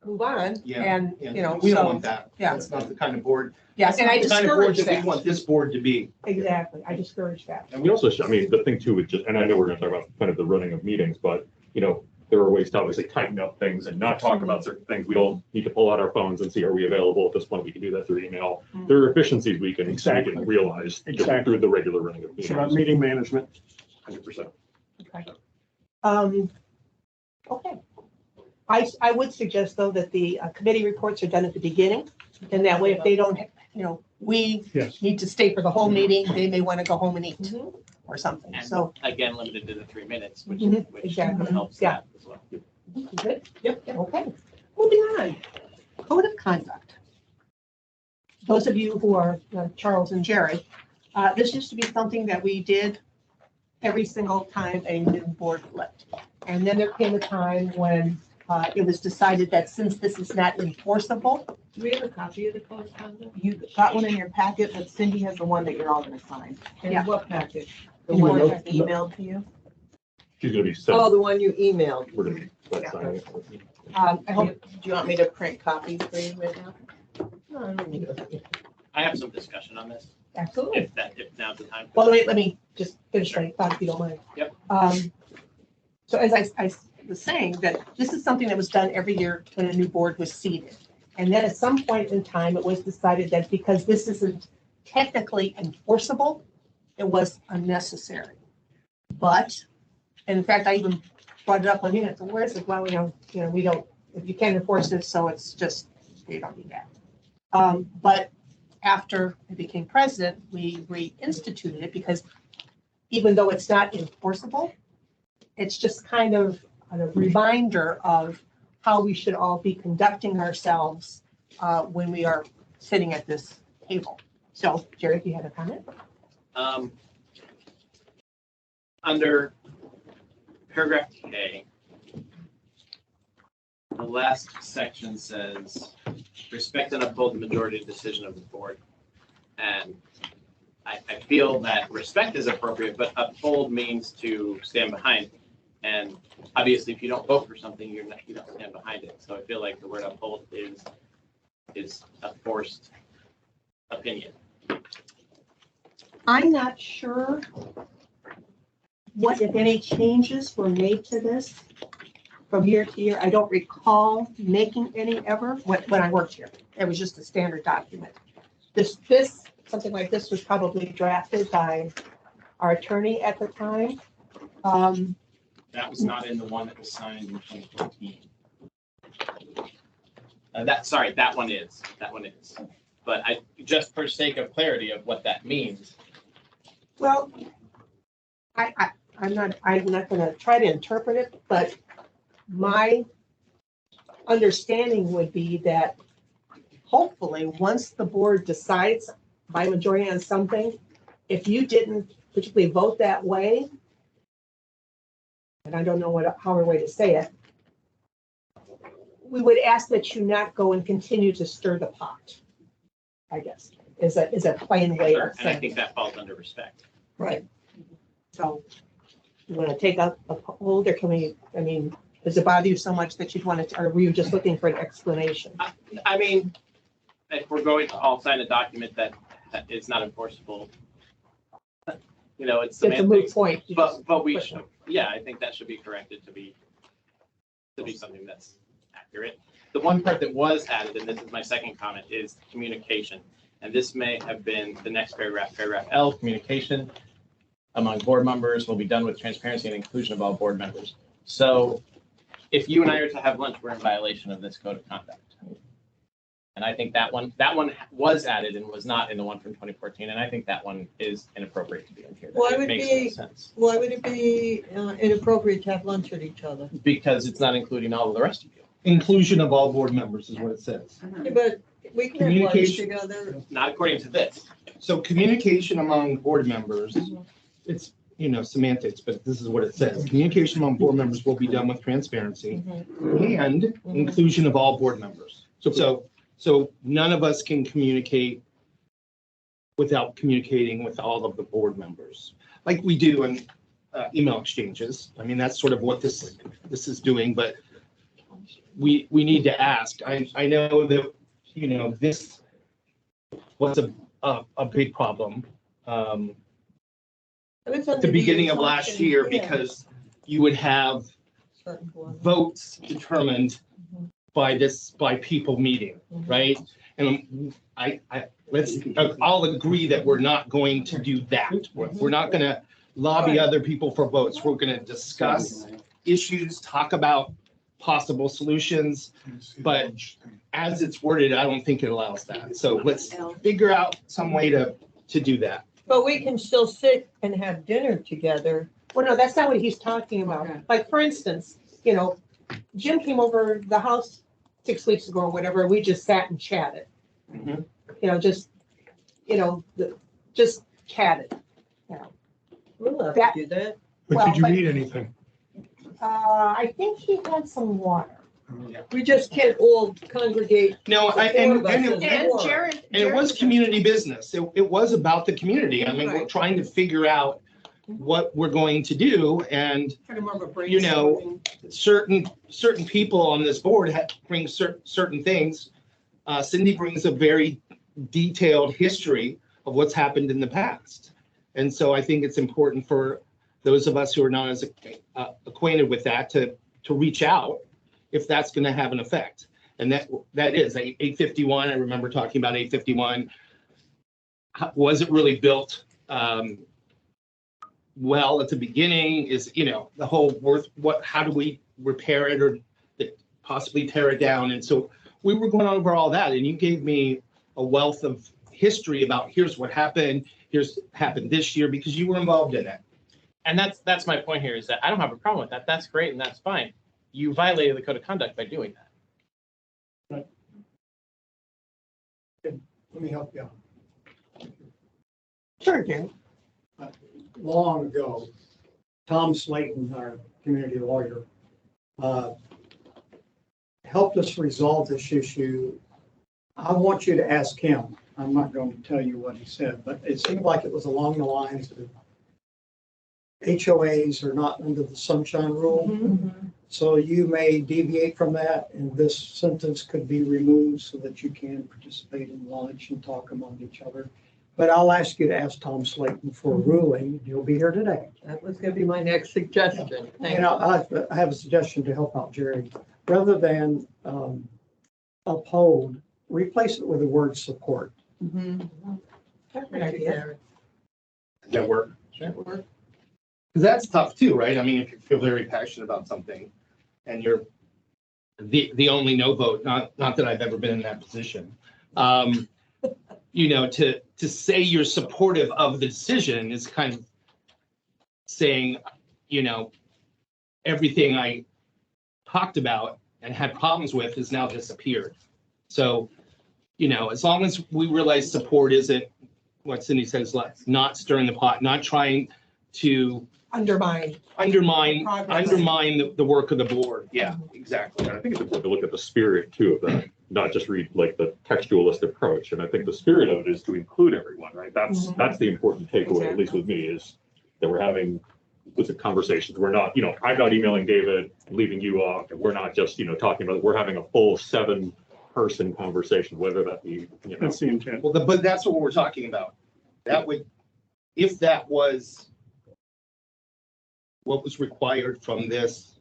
Move on. Yeah, And, Yeah, you know, We don't so, want that. yeah. That's not the kind of board. yes, and I that's not the kind of board discourage that that. we want this board to be. Exactly. I discourage that. And we also, the thing too, with just, and I know we're gonna talk about kind of the running of meetings, but, there are ways to obviously tighten up things and not talk about certain things. We don't need to pull out our phones and see, are we available at this point? We can do that through email. There are efficiencies we can Exactly. realize just Exactly. through the regular running of It's about meetings. meeting management. 100%. Okay. I would suggest, though, that the committee reports are done at the beginning, and that way, if they don't, we Yes. need to stay for the whole meeting, they may want to go home and eat or something, And so. again, limited to the 3 minutes, which Exactly. helps Yeah. that as well. Good? Yep. Okay, moving on. Code of conduct. Those of you who are Charles and Jerry, this used to be something that we did every single time a new board flipped. And then there came a time when it was decided that since this is not enforceable, Do we have a copy of the code of conduct? You got one in your packet, but Cindy has the one that you're all gonna sign. And what package? The Yeah, one no- that's emailed to you. She's gonna be Oh, sent. the one you emailed. We're gonna start signing it. I hope, Do you want me to print copies for you right now? No, I don't need it. I have some discussion on this, absolutely. if now's the time. Well, let me just finish my thought, if you don't mind. Yep. So as I was saying, that this is something that was done every year when a new board was seated. And then at some point in time, it was decided that because this isn't technically enforceable, it was unnecessary. But, and in fact, I even brought it up on here, so where's it, well, we don't, if you can't enforce this, so it's just, you don't need that. But after I became president, we reinstituted it because even though it's not enforceable, it's just kind of a reminder of how we should all be conducting ourselves when we are sitting at this table. So, Jerry, if you had a comment? Under paragraph K, the last section says, respect and uphold the majority decision of the board. And I feel that respect is appropriate, but uphold means to stand behind. And obviously, if you don't vote for something, you don't stand behind it. So I feel like the word uphold is a forced opinion. I'm not sure what, if any, changes were made to this from year to year. I don't recall making any ever when I worked here. It was just a standard document. This, something like this was probably drafted by our attorney at the time. That was not in the one that was signed in 2014. That one is. But just for sake of clarity of what that means, Well, I'm not gonna try to interpret it, but my understanding would be that hopefully, once the board decides by majority on something, if you didn't particularly vote that way, and I don't know how a way to say it, we would ask that you not go and continue to stir the pot, I guess, is a plain way sure, of and I saying think it. that falls under respect. Right. So, you want to take up a hold, or can we, I mean, does it bother you so much that you'd want to, or were you just looking for an explanation? I mean, if we're going to all sign a document that is not enforceable, it's It's a moot semantics. point. You just- But we should, yeah, I think that should be corrected to be something that's accurate. The one part that was added, and this is my second comment, is communication. And this may have been the next paragraph, paragraph L, communication among board members will be done with transparency and inclusion of all board members. So if you and I are to have lunch, we're in violation of this code of conduct. And I think that one was added and was not in the one from 2014. And I think that one is inappropriate to be in here. Why It would makes be- no sense. Why would it be inappropriate to have lunch with each other? Because it's not including all of the rest of you. Inclusion of all board members is what it says. Yeah, but we can have lunch Communication. together. Not according to this. So communication among board members, it's, semantics, but this is what it says. Communication among board members will be done with transparency and inclusion of all board members. So none of us can communicate without communicating with all of the board members, like we do in email exchanges. I mean, that's sort of what this is doing, but we need to ask. I know that, this was a big problem at the beginning of last year, because you would have votes determined by people meeting, right? And let's all agree that we're not going to do that. We're not going to lobby other people for votes. We're going to discuss issues, talk about possible solutions, but as it's worded, I don't think it allows that. So let's figure out some way to do that. But we can still sit and have dinner together. Well, no, that's not what he's talking about. Okay. Like, for instance, Jim came over the house 6 weeks ago or whatever, we just sat and chatted. Mhm. Just chatted. We'll have to do that. But Well, did you but- read anything? I think he had some water. We just can't all congregate. No, The four of us and is it, more. Jared. and it was community business. It was about the community. I mean, we're trying to figure out what we're going to do, and Kind of more of a you know, brainstorming. certain people on this board bring certain things. Cindy brings a very detailed history of what's happened in the past. And so I think it's important for those of us who are not as acquainted with that to reach out if that's going to have an effect. And that is 851. I remember talking about 851. Was it really built well at the beginning? Is, you know, the whole how do we repair it or possibly tear it down? And so we were going over all that, and you gave me a wealth of history about here's what happened, here's happened this year, because you were involved in it. And that's my point here, is that I don't have a problem with that. That's great and that's fine. You violated the code of conduct by doing that. Let me help you out. Sure, Jared. Long ago, Tom Slayton, our community lawyer, helped us resolve this issue. I want you to ask him. I'm not going to tell you what he said, but it seemed like it was along the lines of HOAs are not under the sunshine rule. So you may deviate from that, and this sentence could be removed so that you can participate in lunch and talk among each other. But I'll ask you to ask Tom Slayton for a ruling. He'll be here today. That was gonna be my next suggestion. Thank And I have a suggestion to help out Jerry. Rather than uphold, replace it with the word support. you. Good idea. Does that work? That work? Because that's tough too, right? I mean, if you feel very passionate about something and you're the only no vote, not that I've ever been in that position. You know, to say you're supportive of the decision is kind of saying, you know, everything I talked about and had problems with has now disappeared. So, you know, as long as we realize support isn't what Cindy says, not stirring the pot, not trying to Undermine. undermine Progress. the work of the board. Yeah, exactly. And I think it's important to look at the spirit too of that, not just read like the textualist approach. And I think the spirit of it is to include everyone, right? That's the important takeaway, at least with me, is that we're having conversations. We're not, you know, I'm not emailing David, leaving you off, and we're not just, you know, talking about it. We're having a full 7-person conversation, whether that be, you know. That's the intent. Well, but that's what we're talking about. That would, if that was what was required from this.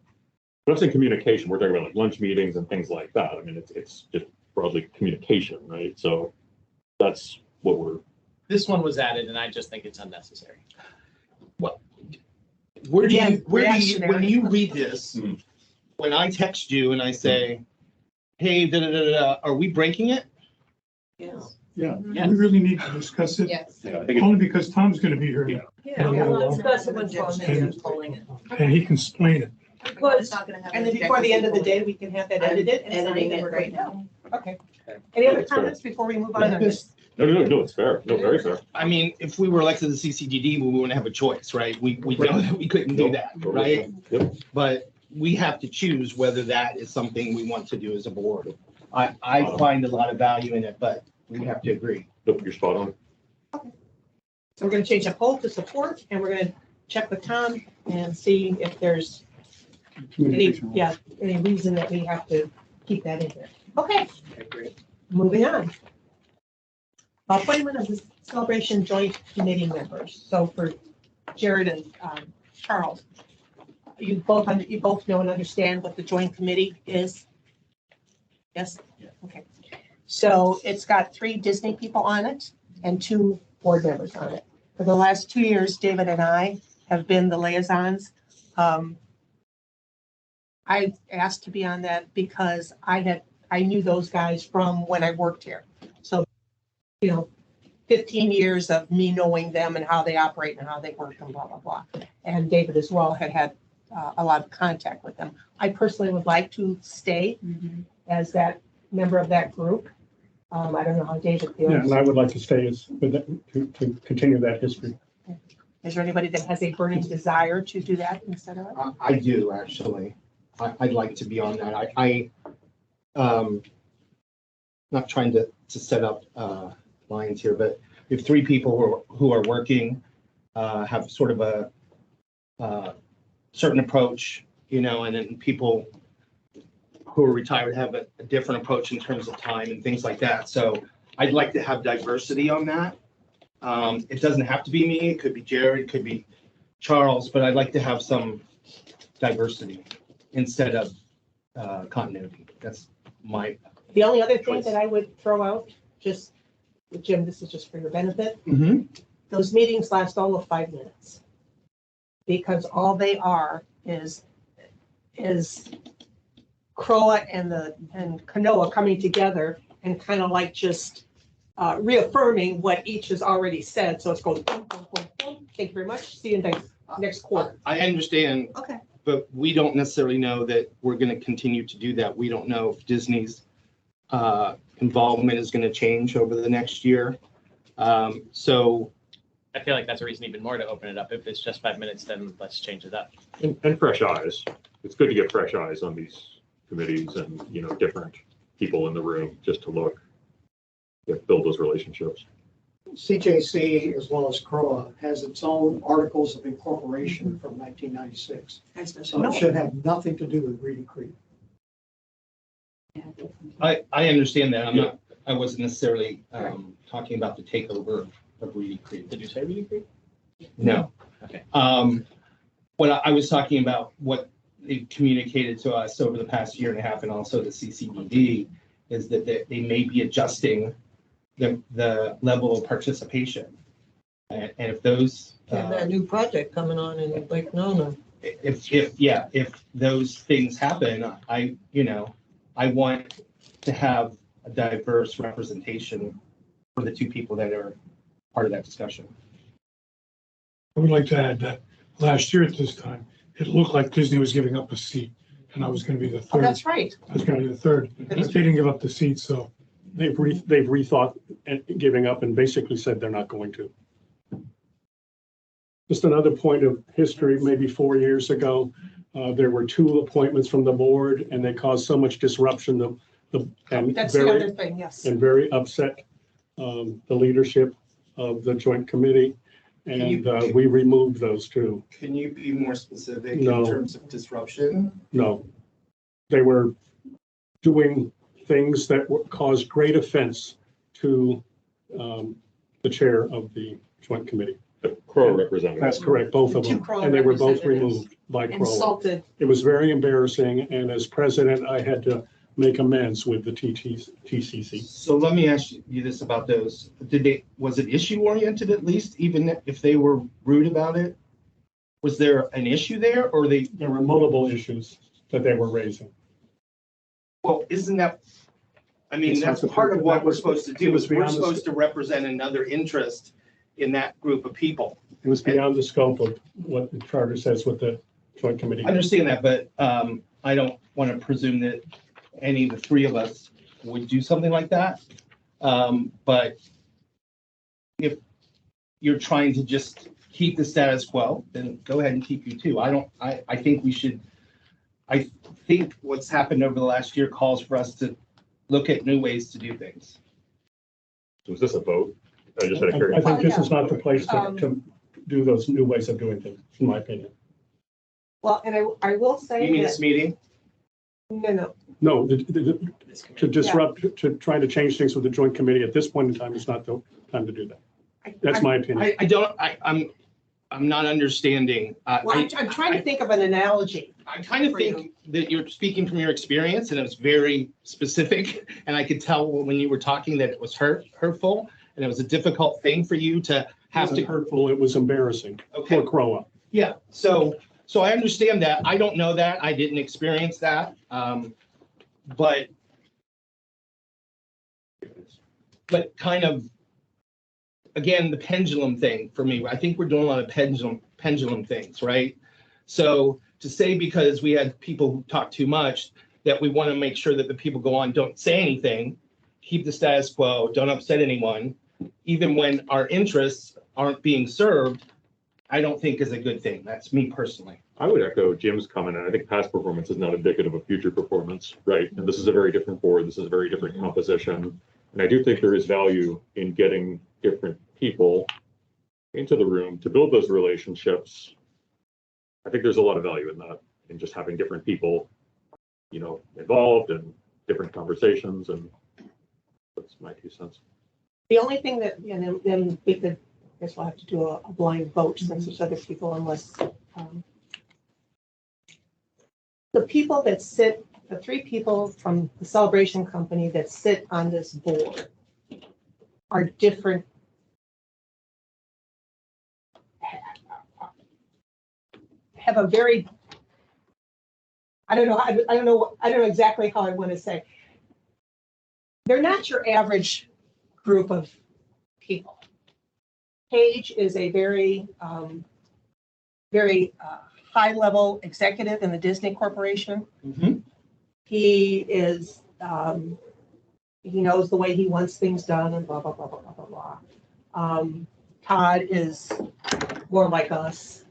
But I'm saying communication, we're talking about like lunch meetings and things like that. I mean, it's just broadly communication, right? So that's what we're. This one was added and I just think it's unnecessary. When Reactionary. you read this, Mhm. when I text you and I say, hey, are we breaking it? Yes. Yeah. Yes. We really need to discuss it, Yes. Yeah, I think only because Tom's going to be here Yeah. Yeah, we'll discuss it when Tom's here. and he can explain it. Because And then before the end of the day, we can have that edited. and signed, Editing and it we're right good. now. Okay. Any other That's fair. comments before we move on? to this? No, it's fair. No, very fair. I mean, if we were elected to the CCDD, we wouldn't have a choice, right? We know that we couldn't do that, right? Yep. But we have to choose whether that is something we want to do as a board. I find a lot of value in it, but we have to agree. Nope, you're spot on. So we're going to change the poll to support, and we're going to check with Tom and see if there's any, any reason that we have to keep that in there. Okay, Okay, great. moving on. Appointment of the celebration joint committee members. So for Jared and Charles, you both know and understand what the joint committee is? Yes? Okay. So it's got 3 Disney people on it and 2 board members on it. For the last 2 years, David and I have been the liaisons. I asked to be on that because I knew those guys from when I worked here. So, 15 years of me knowing them and how they operate and how they work and blah, blah, blah. And David as well had a lot of contact with them. I personally would like to stay as that member of that group. I don't know how David Yeah, and feels. I would like to stay to continue that history. Is there anybody that has a burning desire to do that instead of it? I do, actually. I'd like to be on that. not trying to set up lines here, but we have three people who are working, have sort of a certain approach, you know, and then people who are retired have a different approach in terms of time and things like that. So I'd like to have diversity on that. It doesn't have to be me. It could be Jared, it could be Charles, but I'd like to have some diversity instead of continuity. That's my. The only other thing that I would throw out, just, Jim, this is just for your benefit. Those meetings last all of 5 minutes. Because all they are is CROA and CANOA coming together and kind of like just reaffirming what each has already said. So it's going, boom, boom, boom, boom. Thank you very much. See you next quarter. I understand. Okay. But we don't necessarily know that we're going to continue to do that. We don't know if Disney's involvement is going to change over the next year. So I feel like that's a reason even more to open it up. If it's just 5 minutes, then let's change it up. And fresh eyes. It's good to get fresh eyes on these committees and, you know, different people in the room just to look, build those relationships. CJC, as well as CROA, has its own articles of incorporation from 1996. So it should have nothing to do with Reedy Creek. I understand that. I wasn't necessarily talking about the takeover of Reedy Creek. Did you say Reedy Creek? No. Okay. What I was talking about, what they communicated to us over the past year and a half, and also the CCBD, is that they may be adjusting the level of participation. And if those And that new project coming on in Lake Nona. if those things happen, I want to have a diverse representation for the two people that are part of that discussion. I would like to add that last year at this time, it looked like Disney was giving up a seat and I was going to be the Oh, third. that's right. I was going to be the third. They didn't give up the seat, so. They've rethought and giving up and basically said they're not going to. Just another point of history, maybe 4 years ago, there were 2 appointments from the board and they caused so much disruption and That's the other thing, yes. very upset the leadership of the joint committee. And we removed those 2. Can you be more specific No. in terms of disruption? No, they were doing things that caused great offense to the chair of the joint committee. The CROA representative. That's correct, both of The two them. CROA And they were both representatives removed by CROA. Insulted. It was very embarrassing. And as president, I had to make amends with the TCC. So let me ask you this about those. Was it issue oriented at least, even if they were rude about it? Was there an issue there or There were multiple issues that they were raising. well, isn't that, I mean, It's that's not part of what we're supposed to it do. was Is we're beyond the- supposed to represent another interest in that group of people. It was beyond the scope of what the charter says with the joint committee. I understand that, but I don't want to presume that any of the 3 of us would do something like that. But if you're trying to just keep the status quo, then go ahead and keep you 2. I think we should, I think what's happened over the last year calls for us to look at new ways to do things. Was this a vote? I just had a I curious. think this is not the place Um, to do those new ways of doing things, in my opinion. Well, and I will say You mean that, this meeting? no. No, to disrupt, to try to change things with the joint committee at this point in time is not the time to do that. That's my opinion. I'm not understanding. Well, I'm trying to think of an analogy. I kind of think that you're speaking from your experience and it was very specific. And I could tell when you were talking that it was hurtful and it was a difficult thing for you to It have wasn't to. hurtful, it was embarrassing Okay, for CROA. yeah. So I understand that. I don't know that. I didn't experience that. But kind of, again, the pendulum thing for me, I think we're doing a lot of pendulum things, right? So to say because we had people who talk too much, that we want to make sure that the people go on, don't say anything, keep the status quo, don't upset anyone, even when our interests aren't being served, I don't think is a good thing. That's me personally. I would echo Jim's comment, and I think past performance is not indicative of future performance, right? And this is a very different board, this is a very different composition. And I do think there is value in getting different people into the room to build those relationships. I think there's a lot of value in that, in just having different people, you know, involved and different conversations, and that's my 2 cents. The only thing that, and then we could, I guess we'll have to do a blind vote since there's other people unless, the people that sit, the 3 people from the celebration company that sit on this board are different. Have a very, I don't know exactly how I want to say. They're not your average group of people. Paige is a very, high-level executive in the Disney Corporation. Mhm. He is, he knows the way he wants things done and blah, blah, blah, blah, blah, blah, blah. Todd is more like us.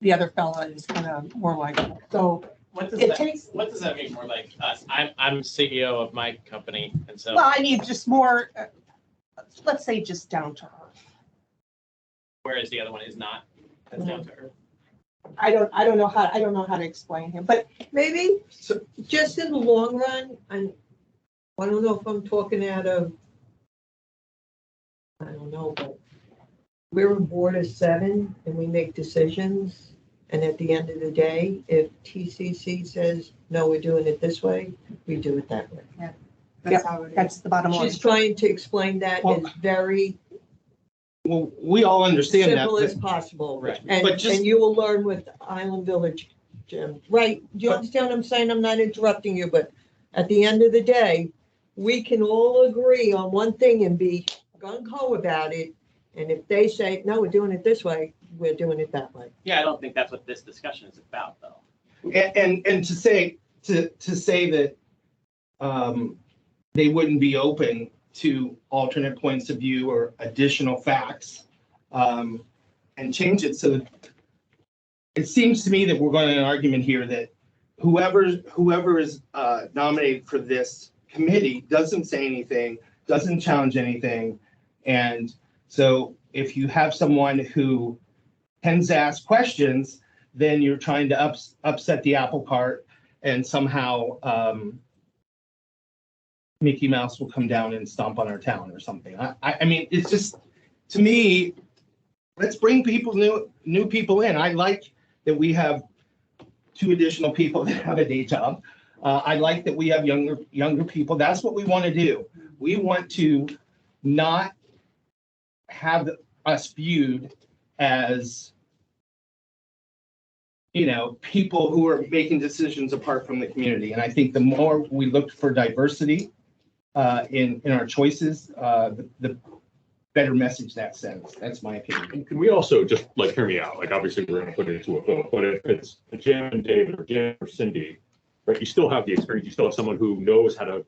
The other fella is kind of more like us. So What does it that, takes, what does that mean, more like us? I'm CEO of my company, and so. well, I need just more, let's say just down to earth. Whereas the other one is not, that's down to earth. I don't know how to explain him, but Maybe just in the long run, I don't know if I'm talking out of, I don't know, but we're a board of 7 and we make decisions. And at the end of the day, if TCC says, no, we're doing it this way, we do it that way. That's how it is. That's the bottom line. She's trying to explain that Well, as very Well, we all understand that. simple as but- possible. Right. And, But just- and you will learn with Island Village, Jim. Right? Do you understand what I'm saying? I'm not interrupting you, but at the end of the day, we can all agree on one thing and be gung-ho about it. And if they say, no, we're doing it this way, we're doing it that way. Yeah, I don't think that's what this discussion is about, though. And to say that they wouldn't be open to alternate points of view or additional facts and change it. So it seems to me that we're going to an argument here that whoever is nominated for this committee doesn't say anything, doesn't challenge anything. And so if you have someone who tends to ask questions, then you're trying to upset the apple cart, and somehow Mickey Mouse will come down and stomp on our town or something. I mean, it's just, to me, let's bring new people in. I like that we have 2 additional people that have a day job. I like that we have younger people. That's what we want to do. We want to not have us viewed as, people who are making decisions apart from the community. And I think the more we look for diversity in our choices, the better message that sends. That's my opinion. And can we also just hear me out? Obviously we're going to put it into a vote, but if it's Jim and David or Jim or Cindy, right, you still have the experience, you still have someone who knows how to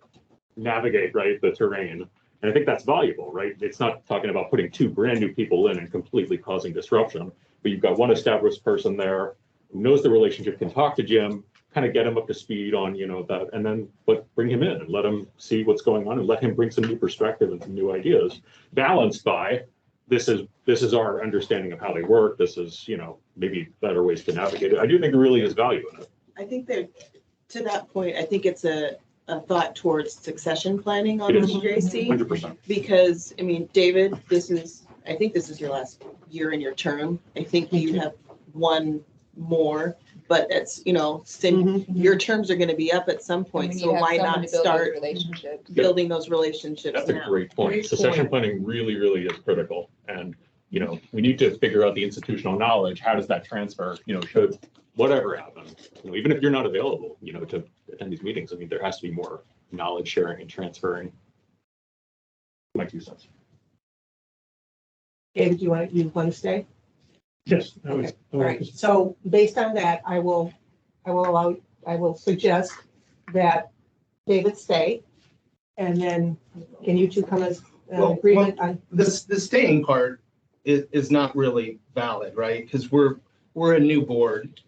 navigate, right, the terrain. And I think that's valuable, right? It's not talking about putting 2 brand new people in and completely causing disruption, but you've got one established person there who knows the relationship, can talk to Jim, kind of get him up to speed on, that, and then bring him in and let him see what's going on and let him bring some new perspective and some new ideas, balanced by this is our understanding of how they work. This is, maybe better ways to navigate it. I do think there really is value in it. I think that, to that point, I think it's a thought towards succession planning on It the is. GJC. 100%. Because, David, I think this is your last year in your term. I think you have one more, but it's, your terms are going to be up at some And point. we need So to have why someone not to build those start relationships. building those relationships That's a now? great point. Great Succession point. planning really, really is critical. And, we need to figure out the institutional knowledge. How does that transfer, should whatever happen, even if you're not available, to attend these meetings. There has to be more knowledge sharing and transferring. My 2 cents. David, you want to stay? Yes. Okay, all right. So based on that, I will suggest that David stay. And then can you 2 come as an Well, agreement on? The staying part, is not really valid, right? Because we're a new board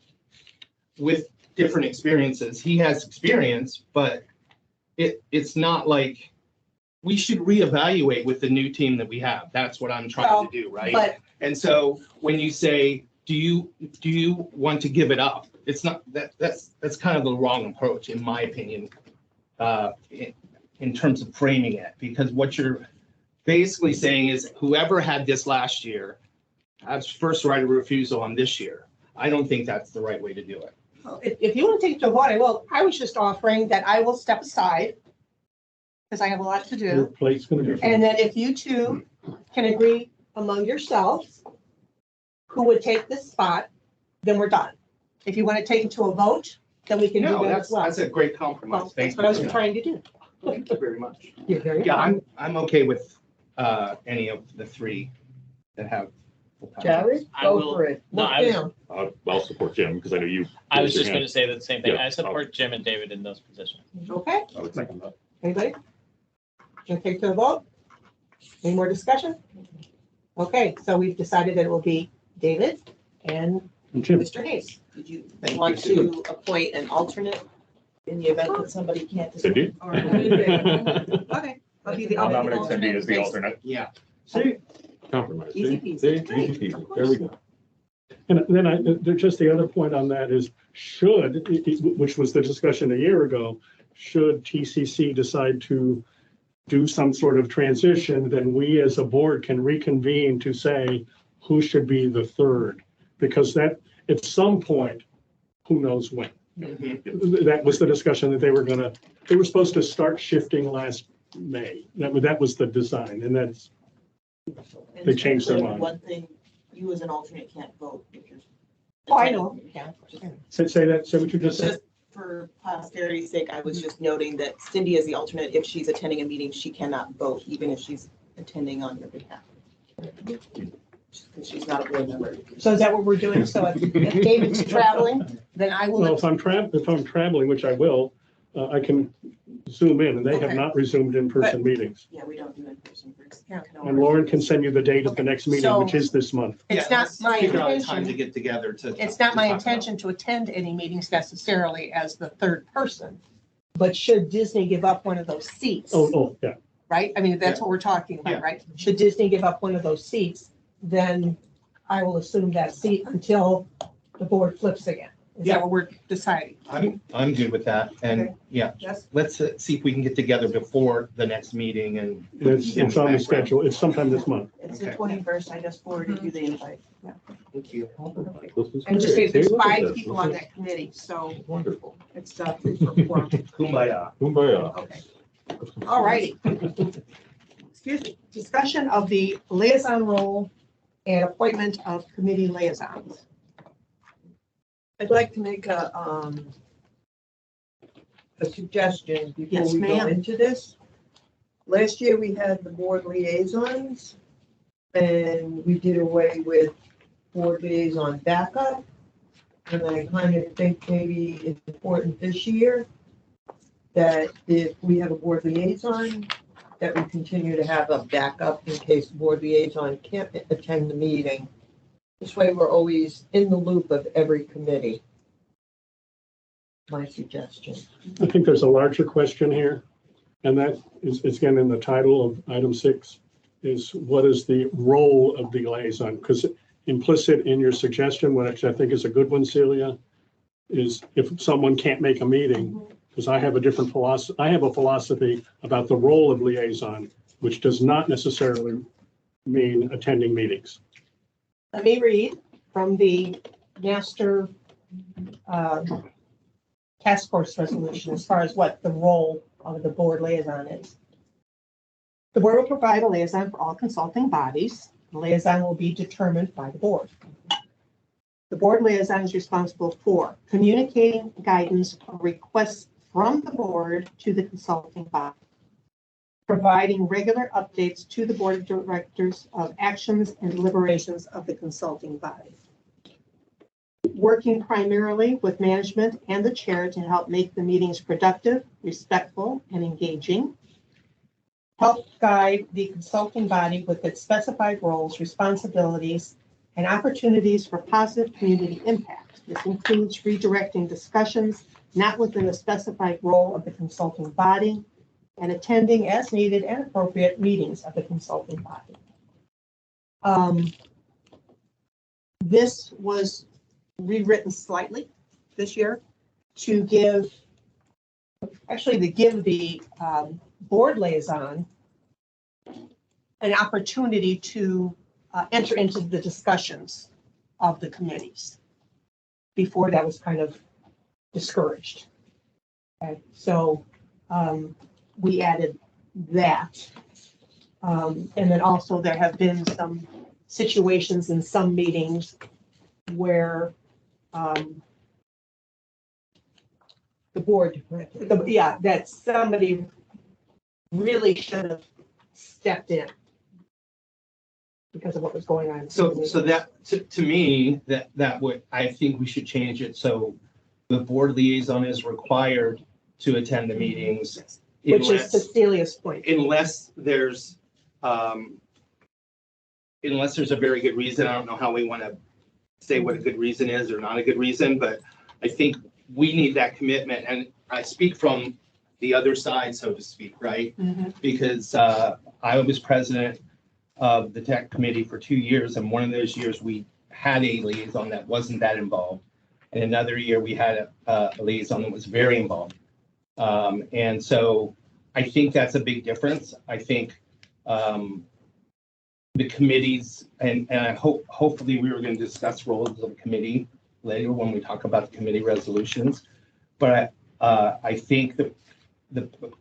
with different experiences. He has experience, but it's not like we should reevaluate with the new team that we have. That's what I'm trying to do, right? But And so when you say, do you want to give it up? It's not that's kind of the wrong approach, in my opinion, in terms of framing it, because what you're basically saying is whoever had this last year has first right of refusal on this year. I don't think that's the right way to do it. if you want to take it to a vote, I will. I was just offering that I will step aside because I have a lot to Your do. plate's gonna be. And then if you two can agree among yourselves who would take this spot, then we're done. If you want to take it to a vote, then we can do No, that as well. that's a great Well, compromise. that's Thank what I was you. trying to do. Thank you very much. You're very Yeah, I'm okay with any of the three that have. full-time Jared, I go will- for it. no, Look I was- down. I'll support Jim because I know you. I was raised your just hand. going to say the same thing. Yeah, I support Jim and David in those positions. Okay, I would second that. anybody? Can I take it to a vote? Any more discussion? Okay, so we've decided that it will be David and Jim, Mr. Hayes. Did you Thank you, want Sue. to appoint an alternate in the event that somebody can't? Cindy? Or- Okay. I'll be the I'll alternate. nominate Cindy as the alternate. Yeah. see, Compromise. Easy See? peasy. See? Great. Easy Of peasy. course. There we go. and then just the other point on that is should, which was the discussion a year ago, should TCC decide to do some sort of transition, then we as a board can reconvene to say who should be the third. Because that, at some point, who knows when? That was the discussion that they were supposed to start shifting last May. That was the design, and that's, And They changed their especially mind. One thing, you as an alternate can't vote because. Oh, I know. Yeah. say what you just said. Just for posterity's sake, I was just noting that Cindy is the alternate. If she's attending a meeting, she cannot vote, even if she's attending on your behalf. Because she's not a board member. So is that what we're doing? So if David's traveling, then I Well, will, if I'm traveling, which I will, I can zoom in, and they have Okay. not resumed in-person meetings. Yeah, we don't do in-person. Yeah. And Lauren can send you the date of the next meeting, So- which is this month. it's Yeah, not let's my figure out a time to intention, get together to. it's not my to talk about it. intention to attend any meetings necessarily as the third person. But should Disney give up one of those seats, Oh, yeah. right? I mean, that's what we're talking Yeah. about, right? Should Disney give up one of those seats, then I will assume that seat until the board flips again. Is Yeah. that what we're deciding? I'm good with that. And Okay. yeah, Yes? let's see if we can get together before the next meeting and. It's on the Background. schedule. It's sometime this month. It's the Okay. 21st. I just forwarded you the invite. Thank you. And just say there's See, look at 5 this. people Look on at that committee, so Wonderful. it's food for four. Kumbaya. Kumbaya. Okay. All righty. Excuse me. Discussion of the liaison role and appointment of committee liaisons. I'd like to make a suggestion before Yes, we go ma'am. into this. Last year, we had the board liaisons, and we did away with board liaison backup. And I kind of think maybe it's important this year that if we have a board liaison, that we continue to have a backup in case the board liaison can't attend the meeting. This way, we're always in the loop of every committee. My suggestion. I think there's a larger question here, and that is again in the title of item 6, is what is the role of the liaison? Because implicit in your suggestion, which I think is a good one, Celia, is if someone can't make a meeting, because I have a different philosophy, I have a philosophy about the role of liaison, which does not necessarily mean attending meetings. Let me read from the master task force resolution as far as what the role of the board liaison is. The board will provide a liaison for all consulting bodies. The liaison will be determined by the board. The board liaison is responsible for communicating guidance or requests from the board to the consulting body, providing regular updates to the board of directors of actions and deliberations of the consulting body, working primarily with management and the chair to help make the meetings productive, respectful, and engaging, help guide the consulting body with its specified roles, responsibilities, and opportunities for positive community impact. This includes redirecting discussions not within the specified role of the consulting body and attending as needed and appropriate meetings of the consulting body. This was rewritten slightly this year to give the board liaison an opportunity to enter into the discussions of the committees. Before that was kind of discouraged. Okay, so we added that. And then also there have been some situations in some meetings where the board, that somebody really should have stepped in because of what was going on. So that, to me, that would, I think we should change it so the board liaison is required to attend the meetings. Which is Cecilia's point. Unless there's a very good reason. I don't know how we want to say what a good reason is or not a good reason, but I think we need that commitment. And I speak from the other side, so to speak, right? Mhm. Because I was president of the tech committee for 2 years, and one of those years we had a liaison that wasn't that involved. And another year we had a liaison that was very involved. And so I think that's a big difference. I think the committees, and I hopefully we were going to discuss roles of the committee later when we talk about the committee resolutions. But I think the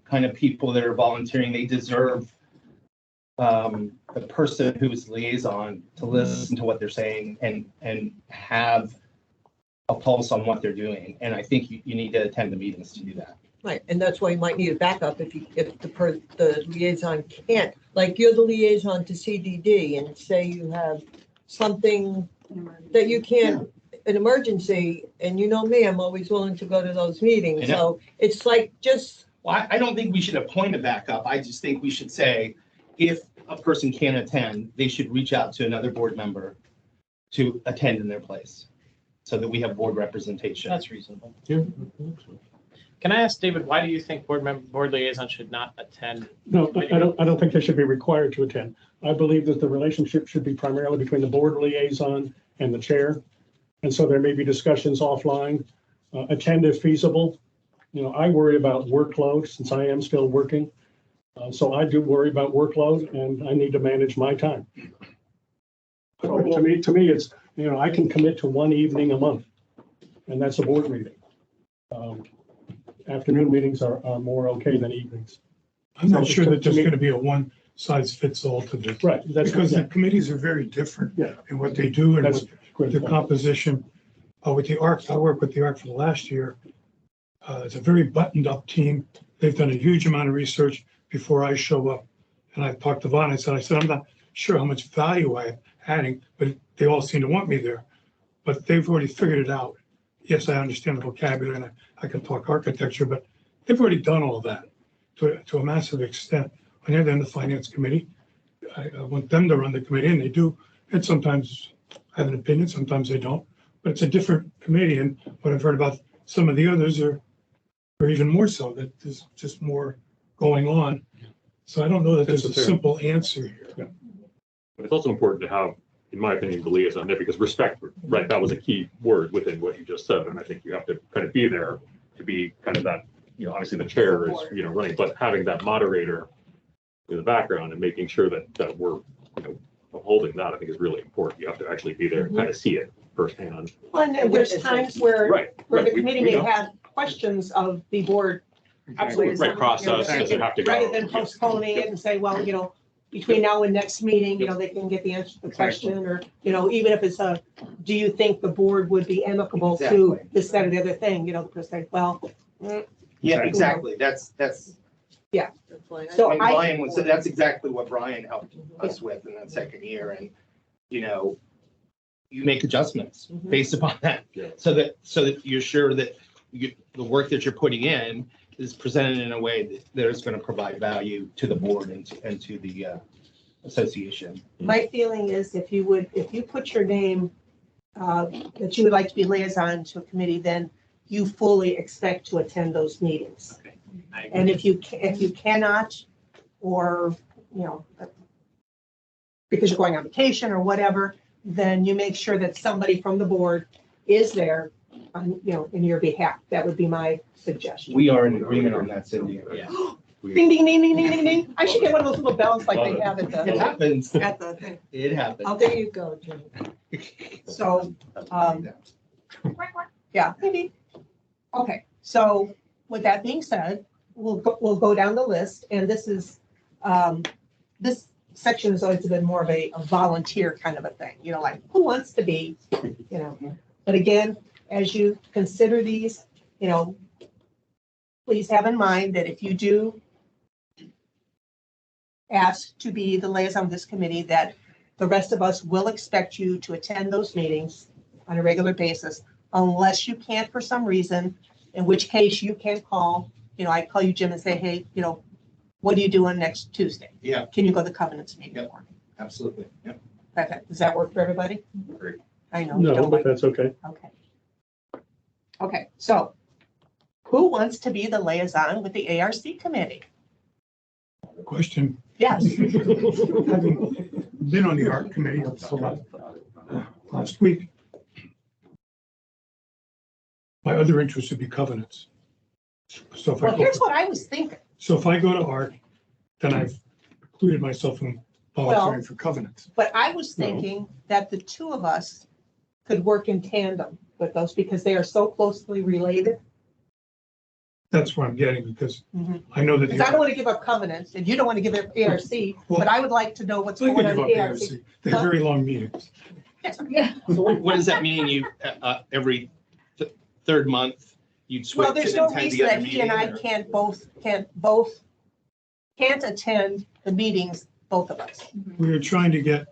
kind of people that are volunteering, they deserve the person who's liaison to listen to what they're saying and have a pulse on what they're doing. And I think you need to attend the meetings to do that. Right, and that's why you might need a backup if the liaison can't, like you're the liaison to CDD and say you have something that you can't, an emergency, and you know me, I'm always willing to go to those meetings. I know. So it's like just, Well, I don't think we should appoint a backup. I just think we should say, if a person can't attend, they should reach out to another board member to attend in their place so that we have board representation. That's reasonable. Yeah. Can I ask David, why do you think board liaison should not attend? No, I don't think they should be required to attend. I believe that the relationship should be primarily between the board liaison and the chair. And so there may be discussions offline, attend if feasible. You know, I worry about workload since I am still working. So I do worry about workload and I need to manage my time. To me, it's, you know, I can commit to one evening a month and that's a board meeting. Afternoon meetings are more okay than evenings. I'm not sure that there's To me- going to be a one size fits all to this. Right. That's Because the committees are very different Yeah. in what they do and That's what great the point. composition. With the ARC, I worked with the ARC for the last year. It's a very buttoned up team. They've done a huge amount of research before I show up. And I talked to Vaughn, I said, I'm not sure how much value I'm adding, but they all seem to want me there. But they've already figured it out. Yes, I understand the vocabulary and I can talk architecture, but they've already done all that to a massive extent. On the other end, the finance committee, I want them to run the committee and they do. And sometimes have an opinion, sometimes they don't. But it's a different committee. And what I've heard about some of the others are even more so, that there's just more going on. So I don't know that there's a That's fair. simple answer here. But it's also important to have, in my opinion, the liaison there because respect, right, that was a key word within what you just said. And I think you have to kind of be there to be kind of that, you know, obviously the chair is, you know, running, but having that moderator in the background and making sure that we're, you know, upholding that, I think is really important. You have to actually be there and kind of see it firsthand. Well, and there's times where Right. the right, committee we may know. have questions of the board. Absolutely, right, process, does it have to go? Rather than postponing it and say, well, you know, between now and next meeting, you know, they can get the answer to the question, or, you know, even if it's do you think the board would be amicable to Exactly. this, that, or the other thing, you know, the person, well, Yeah, exactly. That's that's why. So and I- Brian was, so that's exactly what Brian helped us with in that second year. And, you know, you make adjustments Mhm. based upon that. Yeah. So that you're sure that the work that you're putting in is presented in a way that is going to provide value to the board and to the association. My feeling is if you put your name, that you would like to be liaison to a committee, then you fully expect to attend those meetings. And if you cannot, or, because you're going on vacation or whatever, then you make sure that somebody from the board is there on, in your behalf. That would be my suggestion. We are in agreement on that, Cindy. Yeah. Ding, ding, ding, ding, ding, ding, ding. I should get one of those little bells like they have at It the, happens. at the thing. It happens. Oh, there you go, Jim. So, yeah, maybe. Okay, so with that being said, we'll go down the list, and this is, this section has always been more of a volunteer kind of a thing, like who wants to be, But again, as you consider these, please have in mind that if you do ask to be the liaison of this committee, that the rest of us will expect you to attend those meetings on a regular basis, unless you can't for some reason, in which case you can call, I call you, Jim, and say, hey, what are you doing next Tuesday? Yeah. Can you go to the covenants meeting Yep. for me? Absolutely. Yep. Okay, does that work for everybody? Agreed. I know. you No, don't but like- that's okay. Okay. Okay, so who wants to be the liaison with the ARC committee? Question, Yes. having been on the art committee until last week, my other interest would be covenants. So if Well, I go, here's what I was thinking. so if I go to art, then I've included myself in volunteering for covenants. But I was No. thinking that the two of us could work in tandem with those because they are so closely related. That's what I'm getting, because Mhm. I know that. Because I don't want to give up covenants and you don't want to give up ARC, but I would like to know what's I going can on give in up ARC. ARC. They have very long meetings. So what does that mean? You, every third month, you'd switch Well, and there's no attend reason the other that he and I meeting? can't attend the meetings, both of us. We are trying to get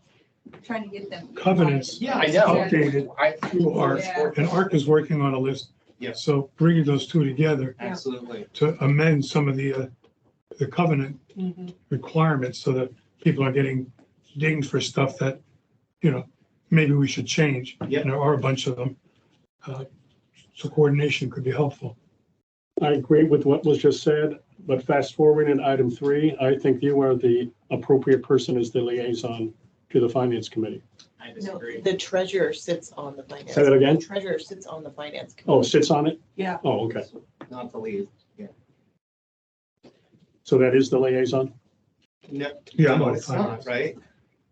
Trying to get them. covenants Yeah, I know. updated I, through ARC, Yeah. and ARC is working on a list. Yeah. So bringing those two together absolutely. to amend some of the covenant requirements so that people are getting dinged for stuff that, maybe we should change. Yep. And there are a bunch of them. So coordination could be helpful. I agree with what was just said, but fast forwarding item 3, I think you are the appropriate person as the liaison to the finance committee. I No, disagree. the treasurer sits on the finance. Say that again? The treasurer sits on the finance Oh, committee. sits on it? Yeah. Oh, okay. Not the lead. So that is the liaison? No, Yeah, I'm no, on it's finance. not, right?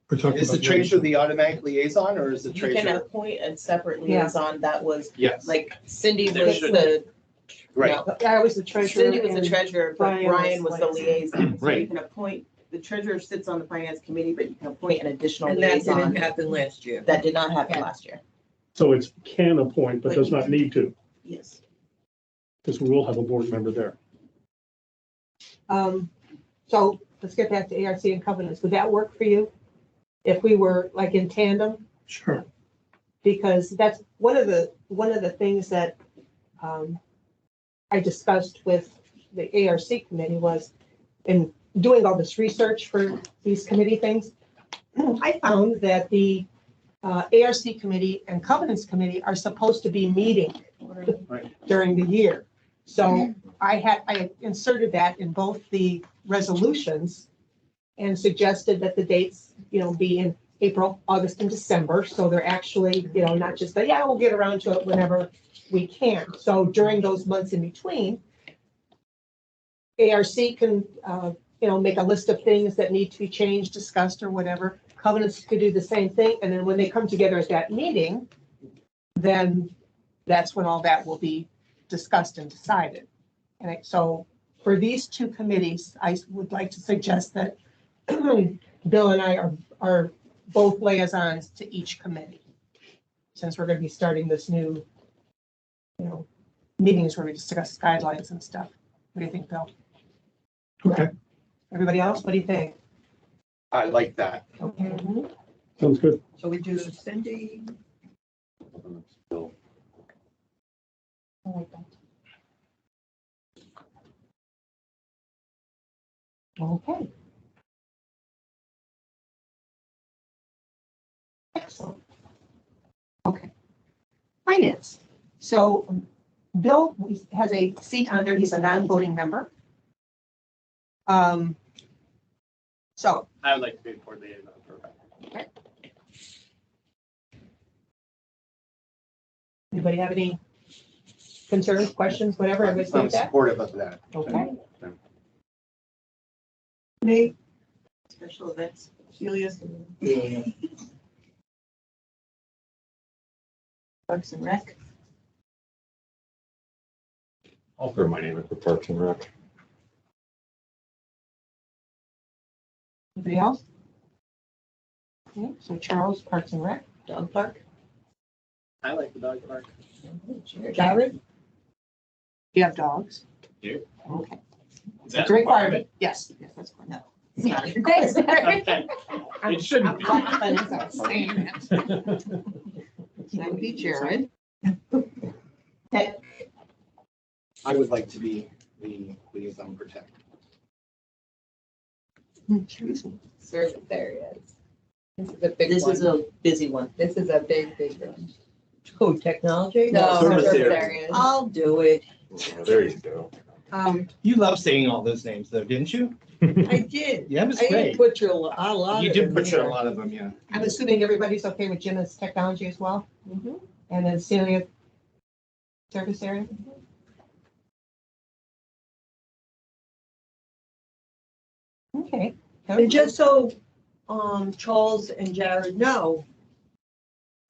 We're talking Is the about treasurer the automatic liaison or is the You can treasurer? appoint a separate Yeah. liaison. That was Yes. like Cindy There was should- the. Right. no, I was the treasurer. Cindy was the and treasurer, but Brian Brian was was the liaison. So you Right. can appoint, the treasurer sits on the finance committee, but you can appoint an additional And that didn't liaison. happen last year. That did not happen Yeah. last year. So it's can appoint, but does not need to, Yes. because we will have a board member there. So let's get back to ARC and covenants. Would that work for you? If we were like in tandem? Sure. Because that's one of the things that I discussed with the ARC committee was in doing all this research for these committee things. I found that the ARC committee and covenants committee are supposed to be meeting during the year. So I inserted that in both the resolutions and suggested that the dates, be in April, August, and December. So they're actually, not just that, we'll get around to it whenever we can. So during those months in between, ARC can, make a list of things that need to be changed, discussed, or whatever. Covenants could do the same thing. And then when they come together at that meeting, then that's when all that will be discussed and decided. And so for these two committees, I would like to suggest that Bill and I are both liaisons to each committee. Since we're going to be starting this new, meetings where we discuss guidelines and stuff. What do you think, Bill? Okay. Everybody else, what do you think? I like that. Okay. Sounds good. So we do Cindy, Okay. Excellent. Okay. Finance. So Bill has a seat on there. He's a non-voting member. So, I would like to be board liaison for. anybody have any concerns, questions, whatever? Everybody's good I'm with that? supportive of that. Okay. Nate? Special events. Celia? Parks and Rec? I'll throw my name in for Parks and Rec. Anybody else? Okay, so Charles, Parks and Rec. Dog Park? I like the dog park. Jared? You have dogs? Do. Okay. Is that It's a requirement. Yes. Yes, that's fine. No. Thanks. Okay. It shouldn't be. That would be Jared. I would like to be the liaison protector. Service areas. This is a big This is one. a busy one. This is a big, big one. Code technology? No, service service areas. areas. I'll do it. Yeah, there you go. You love saying all those names though, didn't you? I did. Yeah, it was I great. didn't butcher a lot You of did them butcher a either. lot of them, yeah. I'm assuming everybody's okay with Jim as technology as well? Mhm. And then Celia, service area? Okay. And just so, Charles and Jared know,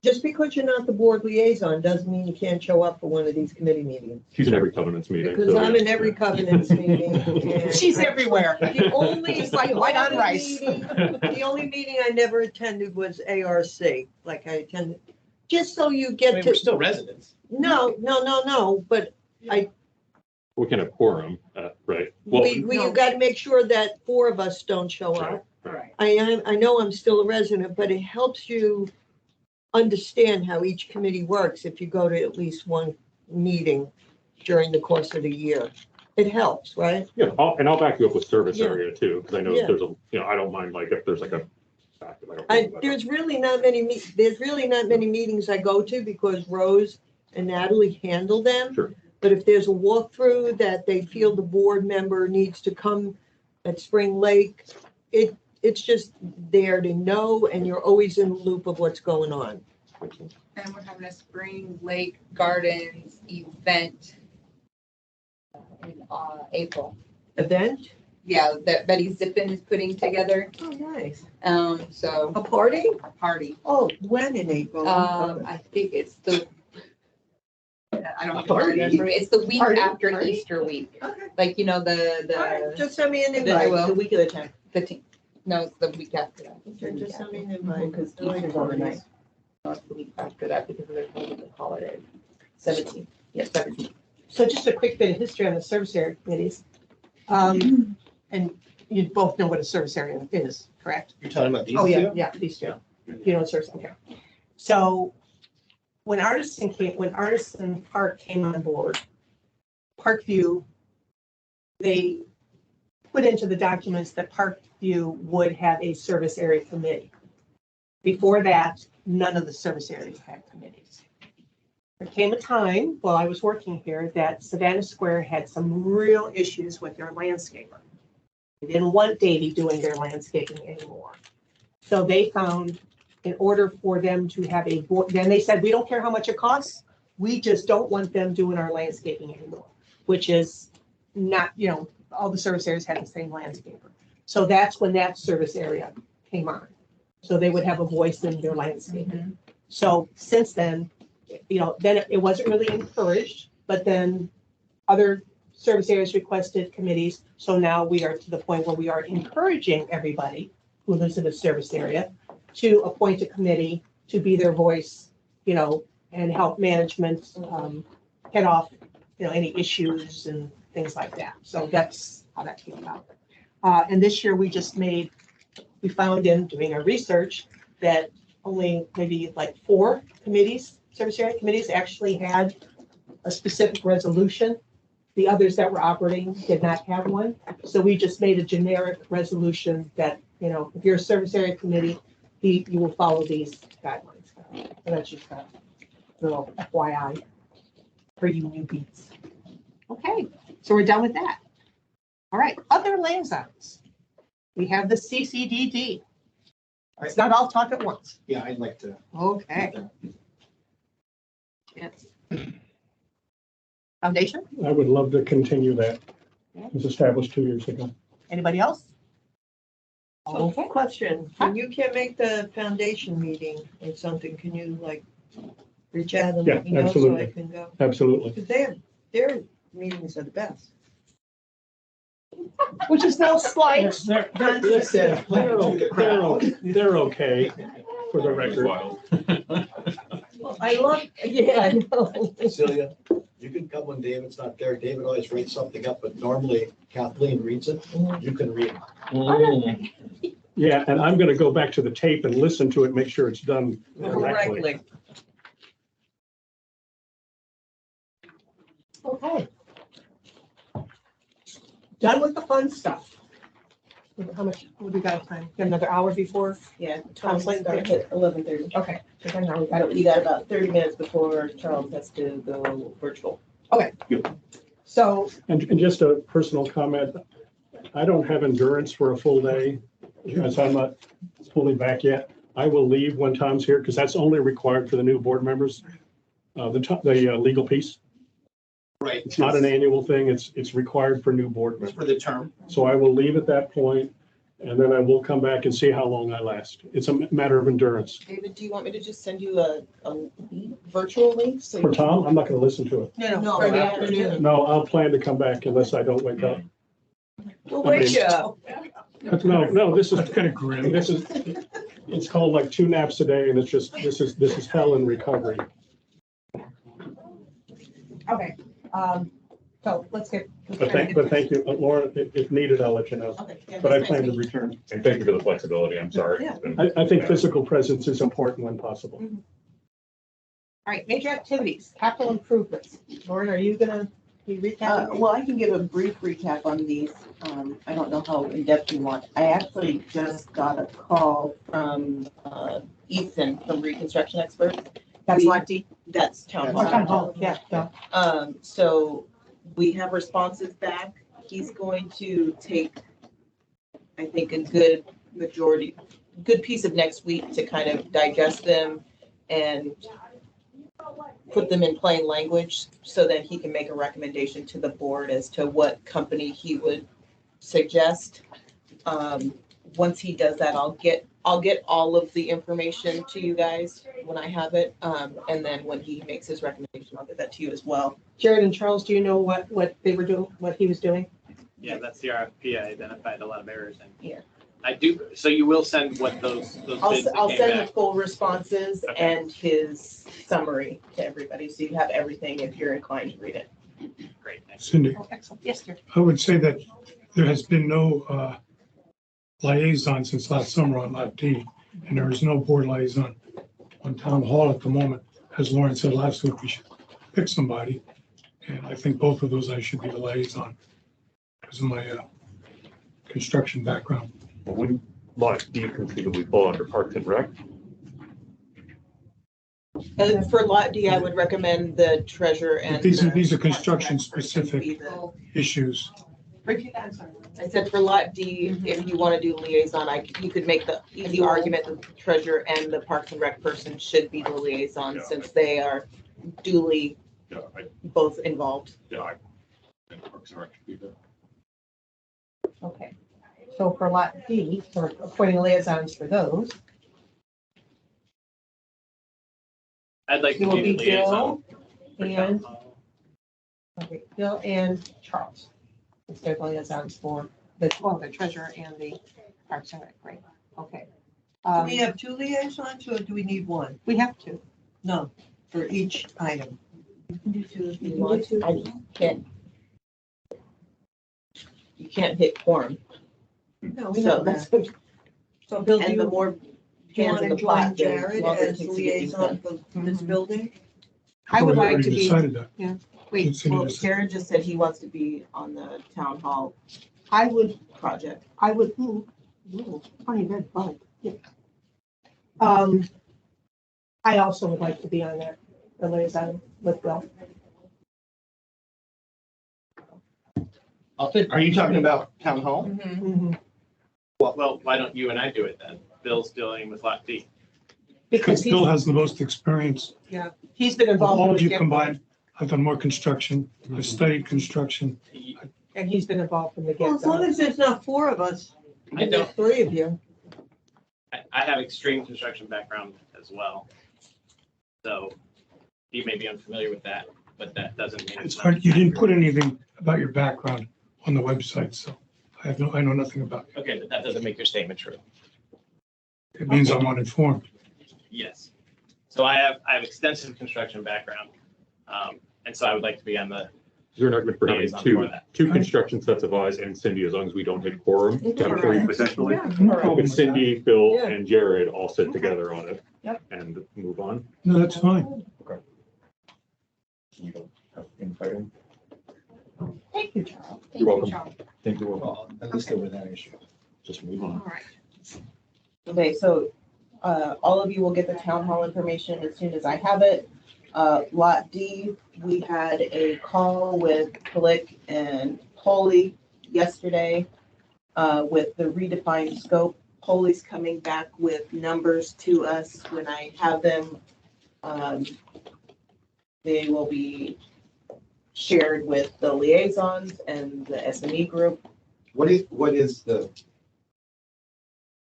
just because you're not the board liaison doesn't mean you can't show up for one of these committee meetings. She's in every covenants meeting. Because so I'm yeah, in every yeah. covenants meeting. and She's everywhere. The only, It's like white on rice. the only meeting I never attended was ARC, like I attended, just so you I get mean, we're to, still residents. no, but We can have quorum, right? Well, you gotta make sure that four of us don't show Right. up. Right. I know I'm still a resident, but it helps you understand how each committee works if you go to at least one meeting during the course of the year. It helps, right? yeah, I'll back you up with service Yeah. area too, because I know Yeah. there's I don't mind like if there's like a. like a- There's really not many meetings I go to because Rose and Natalie handle them. Sure. But if there's a walkthrough that they feel the board member needs to come at Spring Lake, it's just there to know, and you're always in the loop of what's going on. And we're having a Spring Lake Gardens event in April. Event? Yeah, that Betty Zippin is putting together. Oh, nice. So A party? a party. Oh, when in April? I think it's I don't have Party? remember. It's the week Party? after Party? Easter week. Okay. Like, All right, just send me an I invite. will. The week of the 10th. No, it's the week after that. Just send me an invite. Because I like Easter's on the parties. 9th. No, it's the week after that because of the holiday. 17th. Yes, 17th. So just a quick bit of history on the service area committees. And you both know what a service area is, correct? You're talking about these Oh, yeah, two? yeah, these two. You know, service, okay. So when Artisan Park came on board, Parkview, they put into the documents that Parkview would have a service area committee. Before that, none of the service areas had committees. There came a time while I was working here that Savannah Square had some real issues with their landscaper. They didn't want Davy doing their landscaping anymore. So they found, in order for them to have a board, then they said, we don't care how much it costs. We just don't want them doing our landscaping anymore, which is not, all the service areas had the same landscaper. So that's when that service area came on. So they would have a voice in their landscaping. So since then, then it wasn't really encouraged, but then other service areas requested committees. So now we are to the point where we are encouraging everybody who lives in a service area to appoint a committee to be their voice, and help management head off, any issues and things like that. So that's how that came about. And this year we found in doing our research that only maybe like 4 committees, service area committees actually had a specific resolution The others that were operating did not have one. So we just made a generic resolution that, you know, if you're a service area committee, you will follow these guidelines. So that's just a little FYI for you newbies. Okay, so we're done with that. All right, other liaisons. We have the CCDD. It's not all talk at once. Yeah, I'd like to. Okay. Yes. Foundation, I would love to continue that. It was established 2 years ago. anybody else? So, Okay. question, when you can't make the foundation meeting or something, can you like reach out and Yeah, let me know so I absolutely. can go? Absolutely. Because their meetings are the best. Which is no slight. They're okay, for the record. I love, yeah, I know. Celia, you can come when David's not there. David always reads something up, but normally Kathleen reads it. You can read it. Yeah, and I'm gonna go back to the tape and listen to it, make sure it's done correctly. Correctly. Okay. Done with the fun stuff. How much, what do we got of time? Got another hour before? Yeah, Tom Tom Slayton starts at 11:30. Okay. So then now we got You got about 30 minutes before Charles has to go virtual. So, And just a personal comment, I don't have endurance for a full day, as I'm not fully back yet. I will leave when Tom's here, because that's only required for the new board members. The legal piece, Right. it's not an annual thing, it's required for new board It's members. for the term. So I will leave at that point, and then I will come back and see how long I last. It's a matter of endurance. David, do you want me to just send you a virtual link? So For you- Tom, I'm not gonna listen to it. No, for the afternoon. No, I'll plan to come back unless I don't wake up. We'll wake you up. No, this is, That's kind of grim. it's called like 2 naps a day, and it's just, this is hell in recovery. okay, so let's get. But thank you, Laura, if needed, I'll let you know. Okay, yeah, But I that's plan to fine. return. And thank you for the flexibility. I'm sorry. Yeah. It's been- I think physical presence is important when possible. All right, major activities, capital improvements. Lauren, are you gonna be recapping? Well, I can give a brief recap on these. I don't know how in-depth you want. I actually just got a call from Ethan from Reconstruction Experts. That's Lot D. That's Town Oh, Town Hall. Hall, yeah, yeah. So we have responses back. He's going to take, I think, a good piece of next week to kind of digest them and put them in plain language so that he can make a recommendation to the board as to what company he would suggest. Once he does that, I'll get all of the information to you guys when I have it. And then when he makes his recommendation, I'll get that to you as well. Jared and Charles, do you know what they were doing, what he was doing? Yeah, that's the RFP. I identified a lot of errors in. Yeah. I do, so you will send what those bids that I'll came send the back. full responses Okay. and his summary to everybody, so you have everything if you're inclined to read it. Great, thanks. Cindy, Oh, excellent, yes, sir. I would say that there has been no liaison since last summer on Lot D, and there is no board liaison on Town Hall at the moment. As Lauren said last week, we should pick somebody, and I think both of those I should be the liaison because of my construction background. Wouldn't Lot D conceivably fall under Parks and Rec? And for Lot D, I would recommend the treasurer and. But these are the construction person be specific the- issues. Repeat that, I'm sorry. I said for Lot D, if you want to do liaison, you could make the easy argument that the treasurer and the Parks and Rec person should be the liaison Yeah. since they are duly Yeah, both involved. I think Parks and Rec should be there. Okay, so for Lot D, for appointing liaisons for those, I'd like it to will be be the liaison. Bill for Town and, Hall. okay, Bill and Charles. Instead of liaisons for the treasurer and the Parks and Rec, right? Okay. Do we have 2 liaisons or do we need 1? We have to. No, for each item. You can do 2 if you want. I can't. You can't hit quorum. No, we So know that. that's, So Bill, do and the you more do you hands want in to the join pot, the Jared longer it as takes to get things liaison done. for this building? I would We like already to be, decided that. Wait, Continue well, to say- Jared just said he wants to be on the town hall I would, project. funny red bug. Yeah. I also would like to be on that, the liaison with Bill. Are you talking about town hall? Mhm. Well, why don't you and I do it then? Bill's dealing with Lot D. Because Because Bill has the most experience. he's been Of involved. all from of the you get-go, combined, I've done more construction. I studied construction. And he's been involved from the Well, as long get-go. as there's not four of us, I and there's don't, three of you. I have extreme construction background as well. So you may be unfamiliar with that, but that doesn't mean It's it's hard, not. you didn't put anything about your background on the website, so I know nothing about it. Okay, but that doesn't make your statement true. It means I'm uninformed. Yes. So I have extensive construction background. And so I would like to be on the, Is there an argument for having Liaison for that. two construction sets of eyes and Cindy, as long as we don't hit quorum, to have three Correct. potentially? Yeah. No problem With with that. Cindy, Phil, Yeah. and Jared all sit together on it. Yep. And move on. No, that's fine. You don't have infighting. Thank you, Charles. You're welcome. Thank you. Well, at least over that issue. Just move on. All right. Okay, so, all of you will get the town hall information as soon as I have it. Lot D, we had a call with Flick and Polly yesterday, with the redefined scope. Polly's coming back with numbers to us when I have them. They will be shared with the liaisons and the SME group, What is the?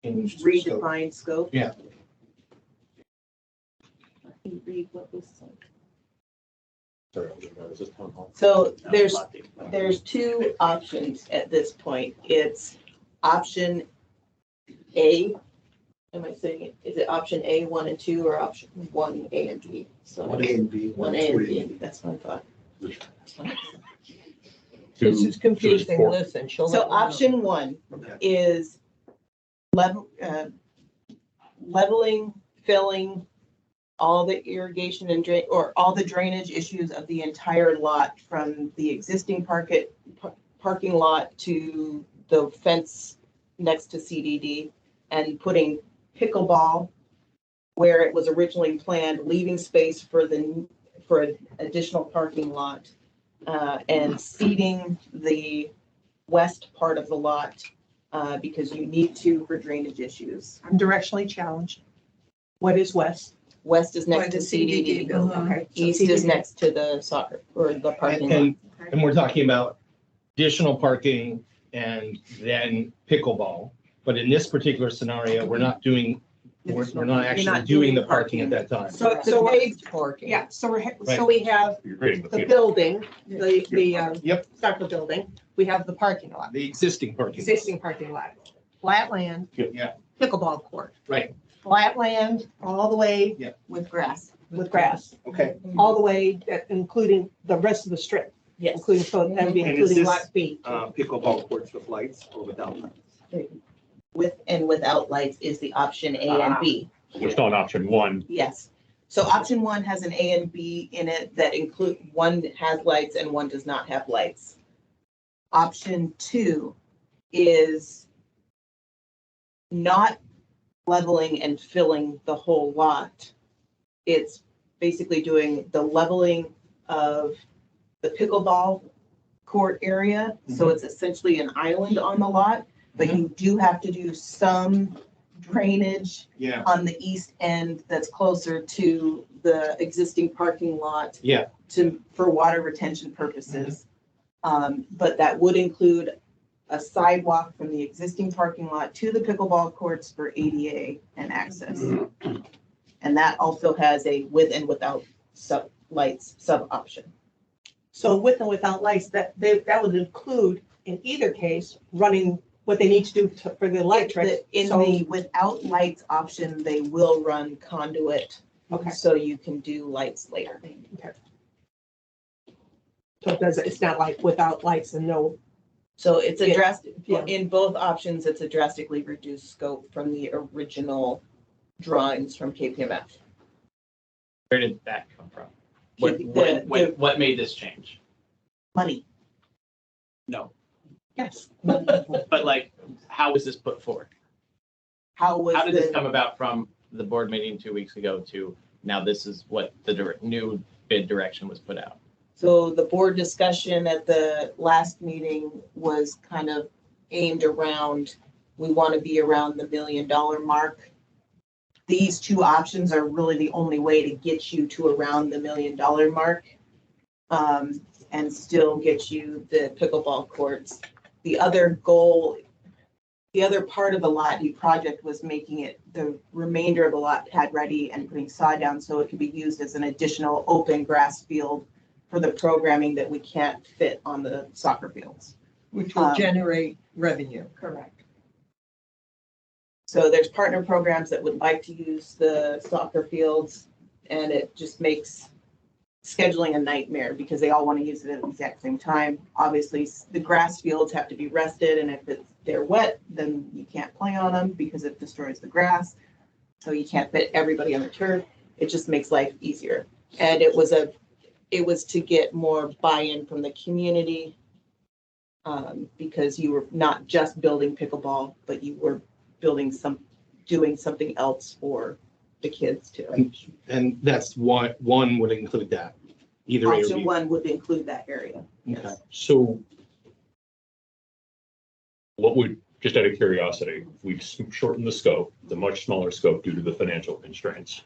changed scope? redefined scope. Yeah. Can you read what was said? Sorry, is this town hall? So no, there's Lot D. There's two options at this point. It's option A. Am I saying it? Is it option A, 1 and 2, or option 1, A and B? So One A and B. 1 A and B, that's what I thought. This Two- is confusing, four. listen, she'll. So let you know. option 1 is leveling, filling all the irrigation and drain, or all the drainage issues of the entire lot from the existing parking lot to the fence next to CDD, and putting pickleball where it was originally planned, leaving space for an additional parking lot, and seeding the west part of the lot, because you need to for drainage issues. I'm directionally challenged. What is west? West is By next to the CDD CDD. building. Okay. so East is CBD. next to the soccer, or the parking lot. And we're talking about additional parking and then pickleball. But in this particular scenario, we're not doing, we're not actually not doing doing the parking at that time. So, The so, we're- paved parking. yeah, so Right. we have You're creating the the field. building, the Yep. soccer building. We have the parking lot, The existing parking. existing parking lot, flat land. Yeah. Pickleball court. Right. Flat land all the way With grass. with grass, Okay. all the way, including the rest of the strip, Yes. including, so that would be And is including this- lot B. Pickleball courts with lights or without lights? With and without lights is the option A and B. We're still on option 1. Yes. So option 1 has an A and B in it that include, one has lights and one does not have lights. Option 2 is not leveling and filling the whole lot. It's basically doing the leveling of the pickleball court area. So it's essentially an island on the lot, but you do have to do some drainage Yeah. on the east end that's closer to the existing parking lot. Yeah. For water retention purposes. But that would include a sidewalk from the existing parking lot to the pickleball courts for ADA and access. And that also has a with and without lights sub option. So with and without lights, that would include, in either case, running what they need to do for the electric. In So- the without lights option, they will run conduit. Okay. So you can do lights later. So it's not like without lights and no, So it's a Yeah. drastic, Yeah. in both options, it's a drastically reduced scope from the original drawings from KPMF. Where did that come from? What made this change? Money. No, Yes. but like, how was this put forward? How How did this the, come about from the board meeting 2 weeks ago to now this is what the new bid direction was put out? so the board discussion at the last meeting was kind of aimed around, we want to be around the $1 million mark. These two options are really the only way to get you to around the $1 million mark. And still get you the pickleball courts. The other goal, the other part of the lot view project was making it, the remainder of the lot pad ready and putting sod down so it could be used as an additional open grass field for the programming that we can't fit on the soccer fields. Which will generate revenue. Correct. So there's partner programs that would like to use the soccer fields, and it just makes scheduling a nightmare because they all want to use it at the exact same time. Obviously, the grass fields have to be rested, and if they're wet, then you can't play on them because it destroys the grass. So you can't fit everybody on the turf. It just makes life easier. And it was to get more buy-in from the community, because you were not just building pickleball, but you were doing something else for the kids too. And that's one would include that, either A or Option B. one would include that area. Okay. So what would, just out of curiosity, if we shorten the scope, the much smaller scope due to the financial constraints,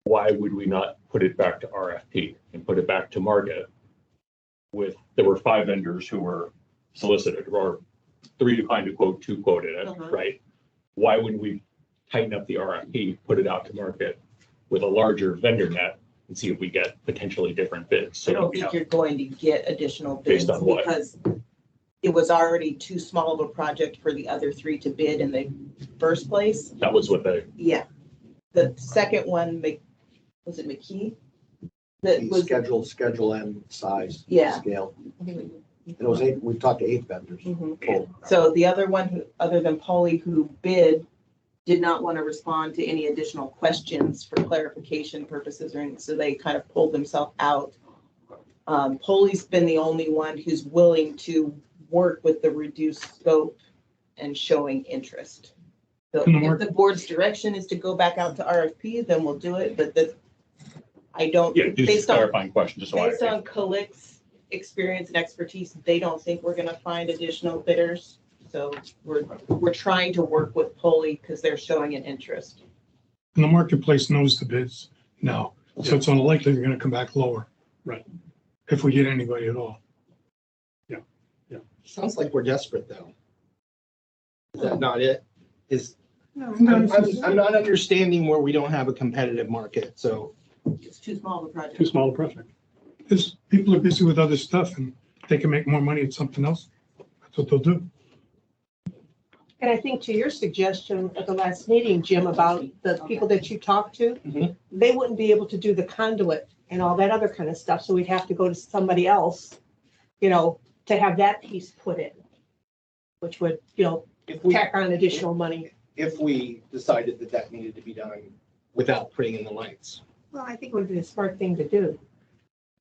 why would we not put it back to RFP and put it back to market there were 5 vendors who were solicited, or 3 declined to quote, 2 quoted it, right? Why wouldn't we tighten up the RFP, put it out to market with a larger vendor net and see if we get potentially different bids? I don't think you're going to get additional bids Based on what? because it was already too small of a project for the other 3 to bid in the first place. That was what they, Yeah. The second one, was it McKee? That was, Schedule and size. Yeah. Scale. I think And it was 8, we talked to 8 vendors. Mhm. So the other one, other than Polly, who bid, did not want to respond to any additional questions for clarification purposes or anything, so they kind of pulled themselves out. Polly's been the only one who's willing to work with the reduced scope and showing interest. So if the board's direction is to go back out to RFP, then we'll do it, but I don't, yeah, just a based on, clarifying question, just so based on Calic's experience and expertise, they don't think we're gonna find additional bidders. So we're trying to work with Polly because they're showing an interest. And the marketplace knows the bids now, so it's unlikely they're gonna come back lower. Right. If we get anybody at all. Sounds like we're desperate, though. Is that not it? I'm not understanding where we don't have a competitive market, so. It's too small of a project. Too small a project. Because people are busy with other stuff and they can make more money at something else. That's what they'll do. And I think to your suggestion at the last meeting, Jim, about the people that you talked to, Mhm. they wouldn't be able to do the conduit and all that other kind of stuff. So we'd have to go to somebody else, to have that piece put in, which would, If we, tack on additional money. if we decided that needed to be done without putting in the lights. Well, I think it would be a smart thing to do.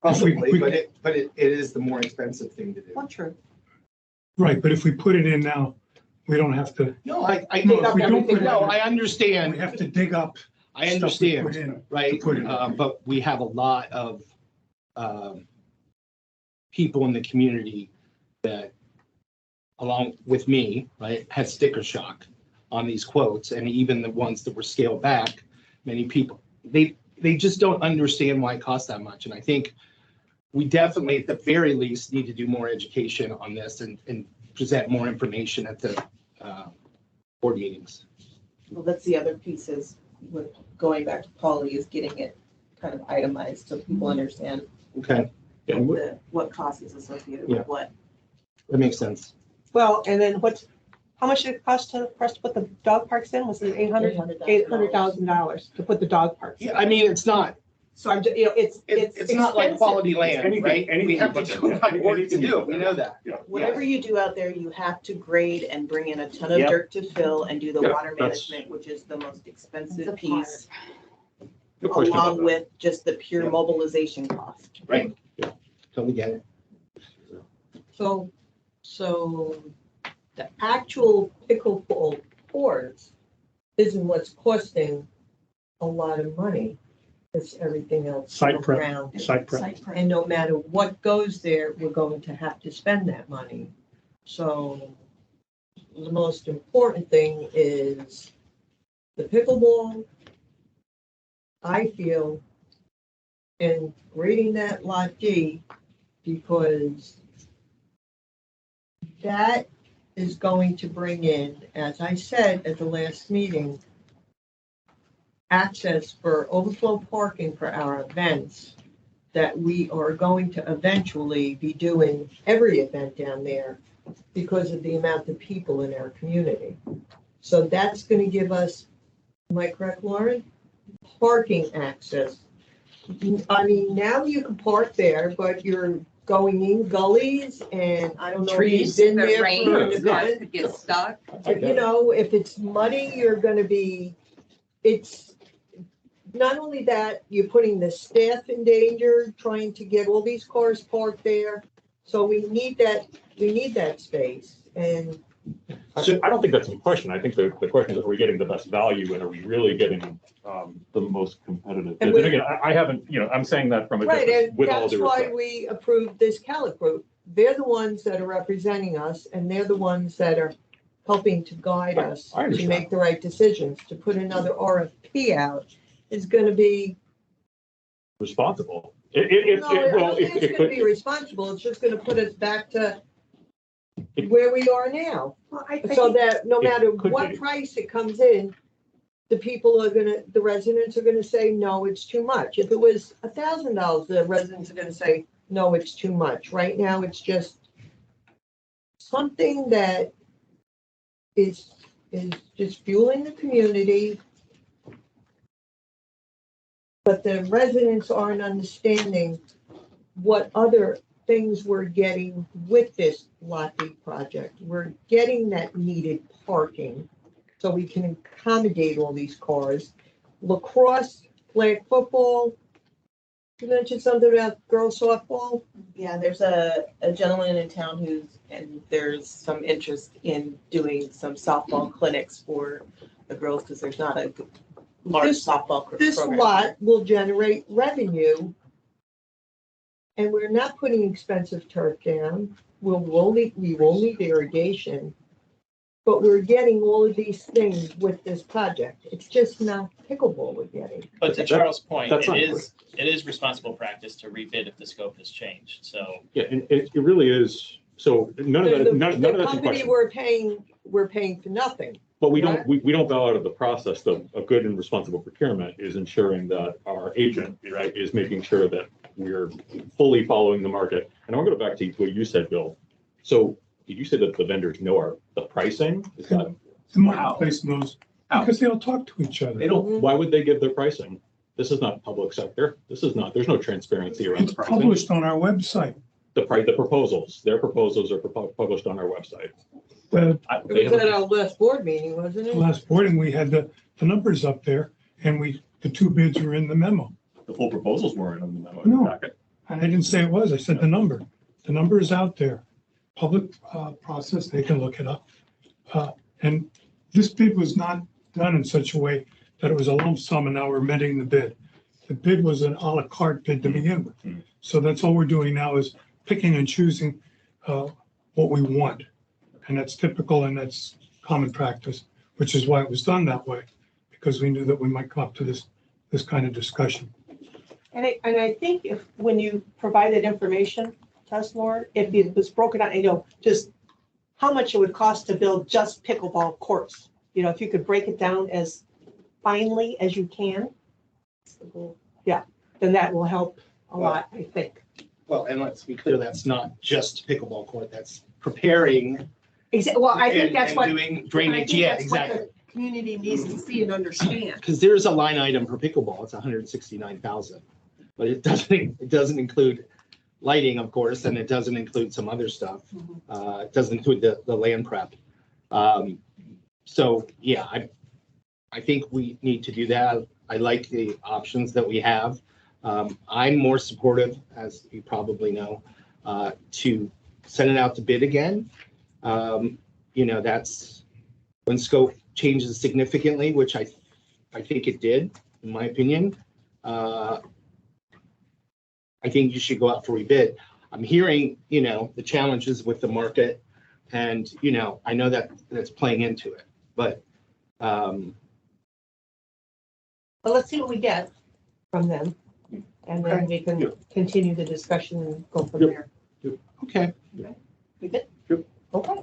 Probably, but it is the more expensive thing to do. Well, true. Right, but if we put it in now, we don't have to, No, I No, if we don't put it in- no, I we understand. have to dig up. I stuff we put understand, in. right? put in. But we have a lot of people in the community that, along with me, right, had sticker shock on these quotes, and even the ones that were scaled back, many people, they just don't understand why it costs that much. And I think we definitely, at the very least, need to do more education on this and present more information at the board meetings. Well, that's the other pieces with going back to Polly is getting it kind of itemized so people understand Okay, what cost is associated Yeah. with what. that makes sense. Well, and then how much did it cost to put the dog parks in? Was it $800,000 to put the dog parks in? Yeah, I mean, it's not, So I'm just, it's not like expensive. quality land, Anything- right? We anything have to but do that. what we want to do, we know that. Whatever you do out there, you have to grade and bring in a ton of Yep. dirt to fill and do the Yeah, water that's- management, which is the most expensive That's a piece. No question about along that. with just the pure Yeah. mobilization cost. Right. Totally get it. So the actual pickleball courts isn't what's costing a lot of money. It's everything else Site prep. around it. Site prep. And no matter what goes there, we're going to have to spend that money. So the most important thing is the pickleball, I feel, and grading that lot D, because that is going to bring in, as I said at the last meeting, access for overflow parking for our events, that we are going to eventually be doing every event down there because of the amount of people in our community. So that's going to give us, am I correct, Lauren? Parking access. I mean, now you can park there, but you're going in gullies, and I don't know if you've Trees, been the there for rain, an the cars event. could get stuck. You know, if it's muddy, you're gonna be, it's, not only that, you're putting the staff in danger, trying to get all these cars parked there. So we need that space, and I don't think that's in question. I think the question is, are we getting the best value and are we really getting the most competitive? And And we- again, I haven't, I'm saying that from a right, distance and with all that's due why respect. we approved this CALIC group. They're the ones that are representing us, and they're the ones that are helping to guide us I to understand. make the right decisions. To put another RFP out is gonna be, Responsible. no, I Well, don't think it's gonna be responsible, it's just gonna put us back to where we are now. Well, I So think, that no It matter could what be. price it comes in, the residents are gonna say, no, it's too much. If it was $1,000, the residents are gonna say, no, it's too much. Right now, it's just something that is just fueling the community. But the residents aren't understanding what other things we're getting with this Lot B project. We're getting that needed parking so we can accommodate all these cars. Lacrosse, flag football. You mentioned something about girls softball. Yeah, there's a gentleman in town and there's some interest in doing some softball clinics for the girls, because there's not a large This- softball This program. lot will generate revenue. And we're not putting expensive turf down. We will need irrigation. But we're getting all of these things with this project. It's just not pickleball we're getting. But to Charles' point, that's not it is responsible practice to rebid if the scope has changed, so. Yeah, and it really is. So none of that, The none of that's in company question. we're paying for nothing. But we don't bow out of the process. A good and responsible procurement is ensuring that our agent, right, is making sure that we're fully following the market. And I want to go back to what you said, Bill. So did you say that the vendors know the pricing? Is that, The marketplace knows, because they all talk to each other. they don't, why would they give their pricing? This is not public sector. This is not, there's no transparency around It's the pricing. published on our website. The proposals, their proposals are published on our website. The They It was have- at our last board meeting, wasn't it? last boarding, we had the numbers up there, and the two bids were in the memo. The full proposals weren't in the memo No. packet. And I didn't say it was, I said the number. The number is out there. Public process, they can look it up. And this bid was not done in such a way that it was a lump sum and now we're amending the bid. The bid was an à la carte bid to begin with. So that's all we're doing now is picking and choosing what we want. And that's typical and that's common practice, which is why it was done that way, because we knew that we might come up to this kind of discussion. and I think when you provided information to us, Lauren, if it was broken out, just how much it would cost to build just pickleball courts. If you could break it down as finely as you can, then that will help a lot, I think. Well, and let's be clear, that's not just pickleball court, that's preparing. Well, I think and- that's and what. Doing I drainage, think yeah, that's what exactly. the Community needs to see and understand. Because there's a line item for pickleball, it's 169,000. But it doesn't include lighting, of course, and it doesn't include some other stuff. It doesn't include the land prep. So, yeah, I think we need to do that. I like the options that we have. I'm more supportive, as you probably know, to send it out to bid again. That's when scope changes significantly, which I think it did, in my opinion. I think you should go out for rebid. I'm hearing, the challenges with the market, and, I know that that's playing into it, but Well, let's see what we get from them. And then we can continue the discussion and go from there. okay. We good? Yep. Okay.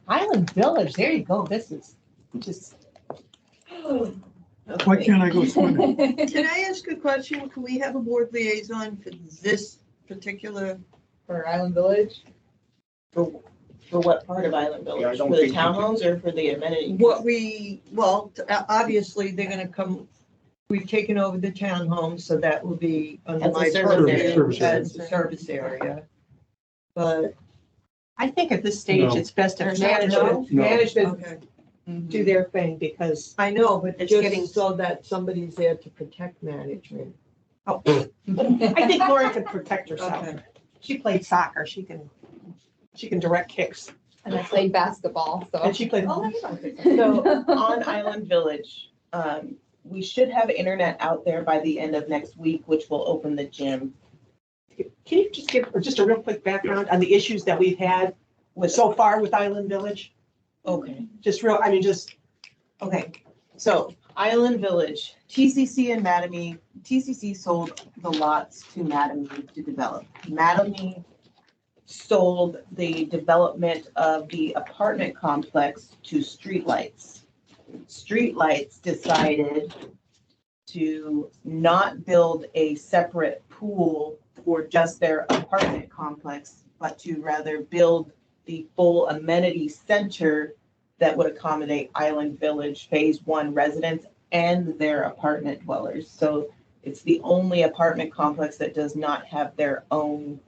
Island Village, there you go. This is just. Why can't I go swimming? Can I ask a question? Can we have a board liaison for this particular? For Island Village? For what part of Island Yeah, I Village? don't For the think you can. townhomes or for the amenities? Obviously, they're gonna come, we've taken over the townhome, so that will be under As a my service purview area. as a service area. But, I think at this stage, No. it's best if There's not- management, no. management okay, do their thing because I know, but It's getting- just so that somebody's there to protect management. I think Lauren could protect herself. Okay. She played soccer. She can direct kicks. And I played basketball, so. And she played. So on Island Village, we should have internet out there by the end of next week, which will open the gym. Can you just give just a real quick background on the issues that we've had so far with Island Village? Okay. Okay. So Island Village, TCC and Mattamy, TCC sold the lots to Mattamy to develop. Mattamy sold the development of the apartment complex to Streetlights. Streetlights decided to not build a separate pool for just their apartment complex, but to rather build the full amenity center that would accommodate Island Village Phase 1 residents and their apartment dwellers. So it's the only apartment complex that does not have their own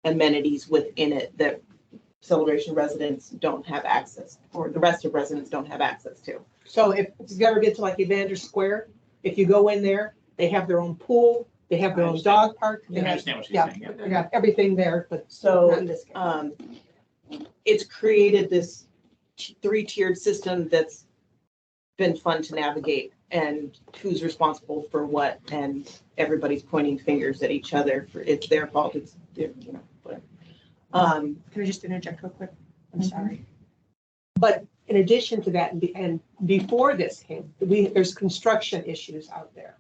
amenities within it that Celebration residents don't have access, or the rest of residents don't have access to. So if you ever get to like Evander Square, if you go in there, they have their own pool, they have their own dog park. I They have, understand what she's yeah, saying, yeah. they got everything there, but So, not in this case. It's created this three-tiered system that's been fun to navigate, and who's responsible for what, and everybody's pointing fingers at each other for it's their fault, it's their, whatever. Can I just interject real quick? I'm sorry. But in addition to that, and before this came, there's construction issues out there.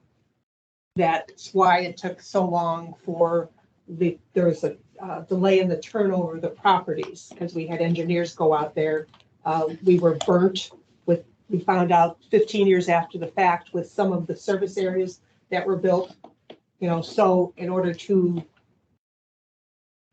That's why it took so long for there was a delay in the turnover of the properties, because we had engineers go out there. We were burnt we found out 15 years after the fact with some of the service areas that were built, so in order to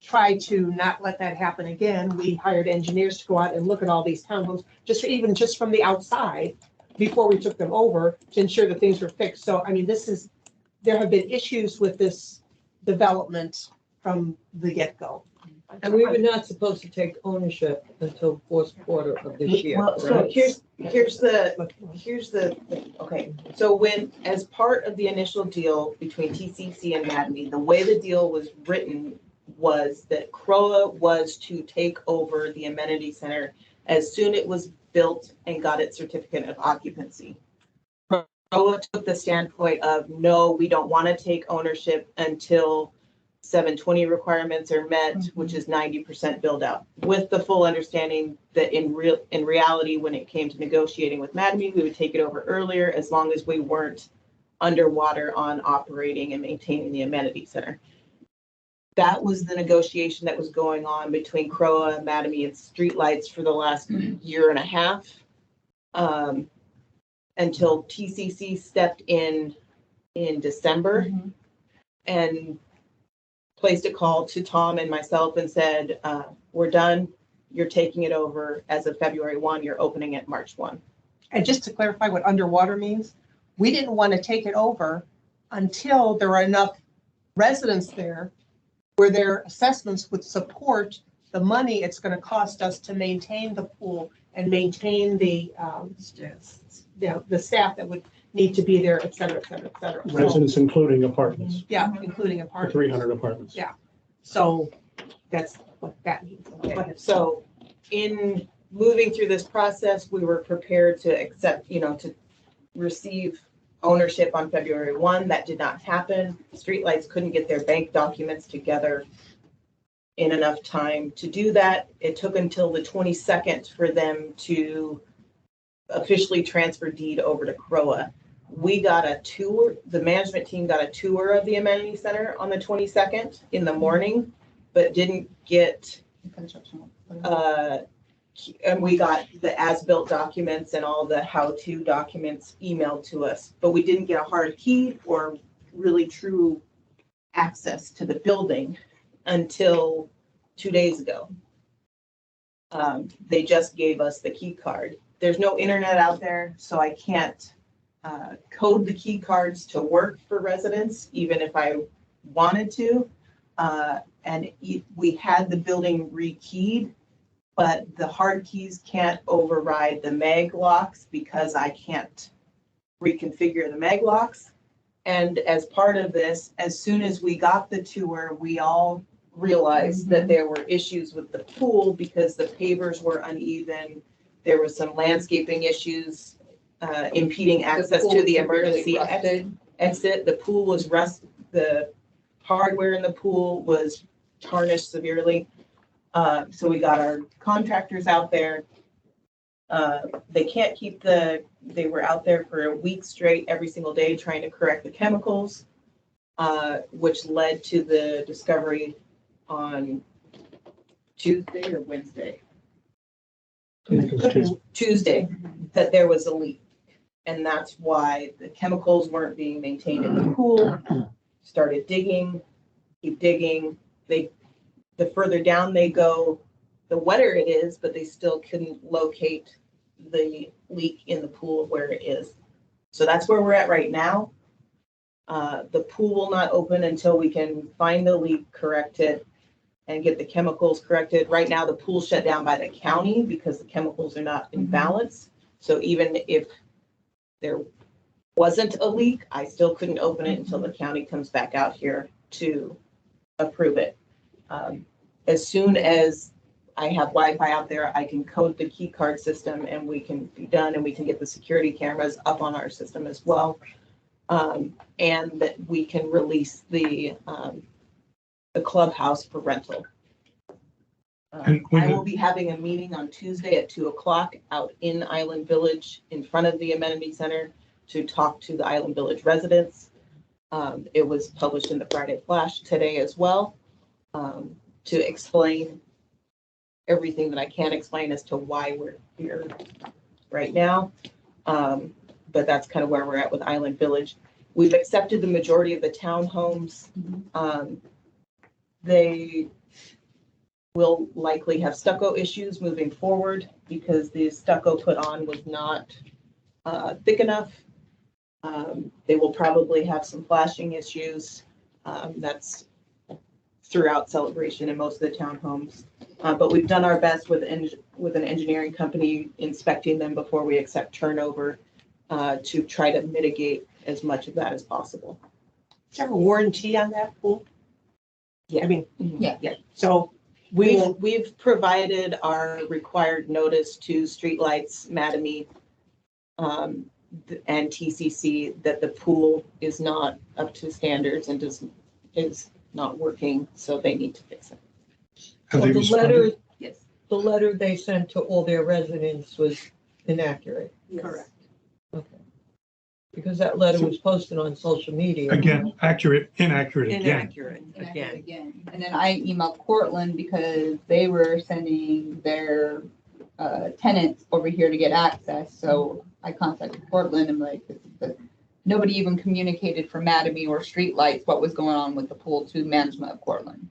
try to not let that happen again, we hired engineers to go out and look at all these townhomes, just from the outside, before we took them over, to ensure that things were fixed. So, I mean, there have been issues with this development from the get-go. And we were not supposed to take ownership until fourth quarter of this year. Well, so correct? here's the, okay, so as part of the initial deal between TCC and Mattamy, the way the deal was written was that CROA was to take over the amenity center as soon it was built and got its certificate of occupancy. CROA took the standpoint of, no, we don't want to take ownership until 720 requirements are met, which is 90% build out, with the full understanding that in reality, when it came to negotiating with Mattamy, we would take it over earlier as long as we weren't underwater on operating and maintaining the amenity center. That was the negotiation that was going on between CROA, Mattamy, and Streetlights for the last year and a half, until TCC stepped in December and placed a call to Tom and myself and said, we're done. You're taking it over as of February 1. You're opening it March 1. And just to clarify what underwater means, we didn't want to take it over until there were enough residents there where their assessments would support the money it's going to cost us to maintain the pool and maintain the staff that would need to be there, et cetera, et cetera, et cetera. So, Residents including apartments, yeah, including the apartments. 300 apartments. Yeah. So that's what that means. Go ahead. So in moving through this process, we were prepared to accept, to receive ownership on February 1. That did not happen. Streetlights couldn't get their bank documents together in enough time to do that. It took until the 22nd for them to officially transfer deed over to CROA. We got a tour, the management team got a tour of the amenity center on the 22nd in the morning, but didn't get, and we got the as-built documents and all the how-to documents emailed to us, but we didn't get a hard key or really true access to the building until 2 days ago. They just gave us the key card. There's no internet out there, so I can't code the key cards to work for residents, even if I wanted to. And we had the building rekeyed, but the hard keys can't override the mag locks because I can't reconfigure the mag locks. And as part of this, as soon as we got the tour, we all realized that there were issues with the pool because the pavers were uneven. There was some landscaping issues impeding access to the emergency exit. The pool was the hardware in the pool was tarnished severely. So we got our contractors out there. They can't keep they were out there for a week straight every single day trying to correct the chemicals, which led to the discovery on Tuesday or Wednesday? I think it was Tuesday. Tuesday, that there was a leak. And that's why the chemicals weren't being maintained in the pool. Started digging, keep digging. The further down they go, the wetter it is, but they still couldn't locate the leak in the pool of where it is. So that's where we're at right now. The pool will not open until we can find the leak, correct it, and get the chemicals corrected. Right now, the pool's shut down by the county because the chemicals are not in balance. So even if there wasn't a leak, I still couldn't open it until the county comes back out here to approve it. As soon as I have Wi-Fi out there, I can code the key card system and we can be done and we can get the security cameras up on our system as well. And that we can release the clubhouse for rental. And when I will be having a meeting on Tuesday at 2:00 out in Island Village in front of the amenity center to talk to the Island Village residents. It was published in the Friday Flash today as well, to explain everything that I can explain as to why we're here right now. But that's kind of where we're at with Island Village. We've accepted the majority of the townhomes. They will likely have stucco issues moving forward because the stucco put on was not thick enough. They will probably have some flashing issues. That's throughout Celebration and most of the townhomes. But we've done our best with an engineering company inspecting them before we accept turnover to try to mitigate as much of that as possible. Is there a warranty on that pool? Yeah. I mean, Yeah. so We've provided our required notice to Streetlights, Mattamy, and TCC that the pool is not up to standards and is not working, so they need to fix it. have So they the responded? letter, Yes. the letter they sent to all their residents was inaccurate. Correct. Okay. Because that letter was posted on social media. Again, accurate, inaccurate again. Inaccurate Again. again. And then I emailed Cortland because they were sending their tenants over here to get access. So I contacted Cortland and like, nobody even communicated from Mattamy or Streetlights what was going on with the pool to management of Cortland.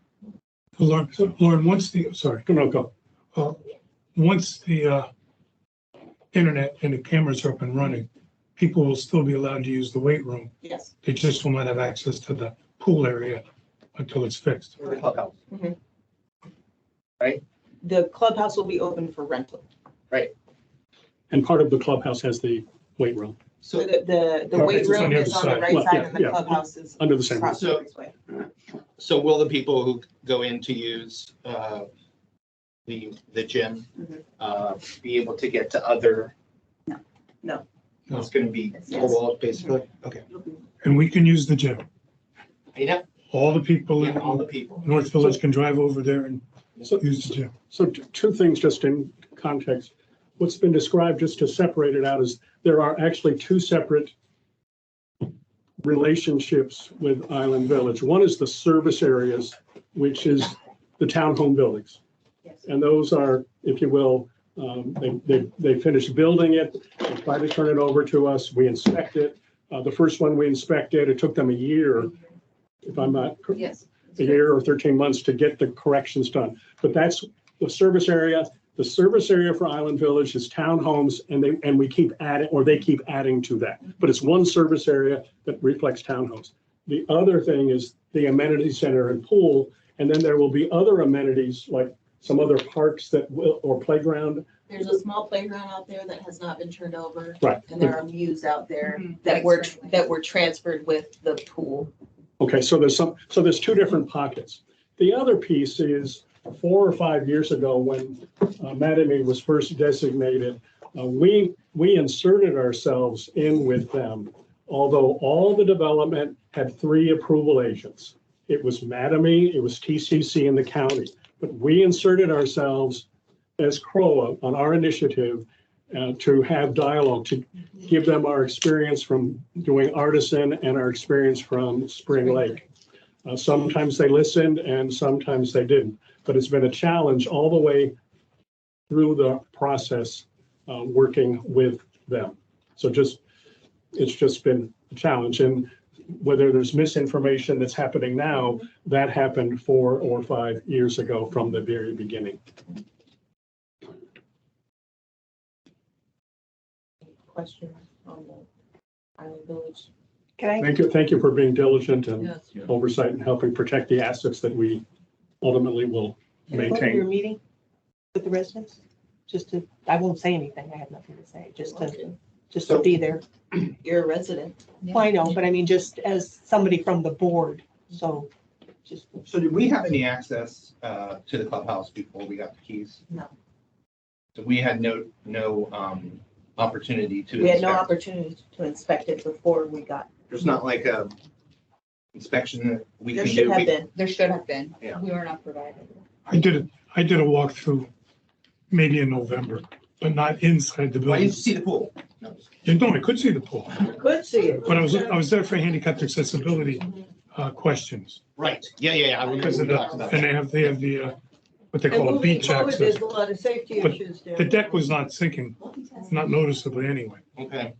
Lauren, once the, sorry, No, go. once the internet and the cameras are up and running, people will still be allowed to use the weight room. Yes. They just will not have access to the pool area until it's fixed. Clubhouse. The clubhouse will be open for rental. And part of the clubhouse has the weight room. So, The weight It's on room the is other on the side. right Well, side yeah, and the yeah. clubhouse is Under the same. across the So- breezeway. so will the people who go in to use, the gym, be able to get to other? No. It's gonna be Yes. full walls, basically? Okay. And we can use the gym. Yeah, All the people in yeah, all the people. North Village can drive over there and use the gym. So two things just in context. What's been described, just to separate it out, is there are actually two separate relationships with Island Village. One is the service areas, which is the townhome buildings. Yes. And those are, if you will, they finished building it, they try to turn it over to us, we inspect it. The first one we inspected, it took them a year, if I'm not, Yes. a year or 13 months to get the corrections done. But that's the service area. The service area for Island Village is townhomes, and we keep adding, or they keep adding to that. But it's one service area that reflects townhomes. The other thing is the amenity center and pool, and then there will be other amenities like some other parks that will, or playground. There's a small playground out there that has not been turned over. Right. And there are views out there Mhm. that were transferred with the pool. Okay, so there's two different pockets. The other piece is 4 or 5 years ago when Mattamy was first designated, we inserted ourselves in with them, although all the development had 3 approval agents. It was Mattamy, it was TCC, and the county. But we inserted ourselves as CROA on our initiative to have dialogue, to give them our experience from doing Artisan and our experience from Spring Lake. Sometimes they listened and sometimes they didn't, but it's been a challenge all the way through the process, working with them. So it's just been a challenge. And whether there's misinformation that's happening now, that happened 4 or 5 years ago from the very beginning. Question on the Island Village. Can I, Thank you for being diligent and Yes. oversight and helping protect the assets that we ultimately will can I go to your maintain. meeting with the residents? Just to, I won't say anything, I have nothing to say, just to be there. You're a resident. Well, I know, but I mean, just as somebody from the board, so just. So did we have any access, to the clubhouse before we got the keys? No. So we had no opportunity to We had no inspect? opportunity to inspect it before we got, There's not like a inspection that we there can should do? have been. There should have been. Yeah. We were not provided. I did a walkthrough maybe in November, but not inside the Why didn't building. you see the pool? No. You know, I could see the pool, Could see it. but I was there for handicapped accessibility questions. Right, yeah, I remember Because we of the, talked about and that. they have the, what they And call a moving beach forward, access. there's a lot of safety But issues there. The deck was not sinking, not noticeably anyway. Okay,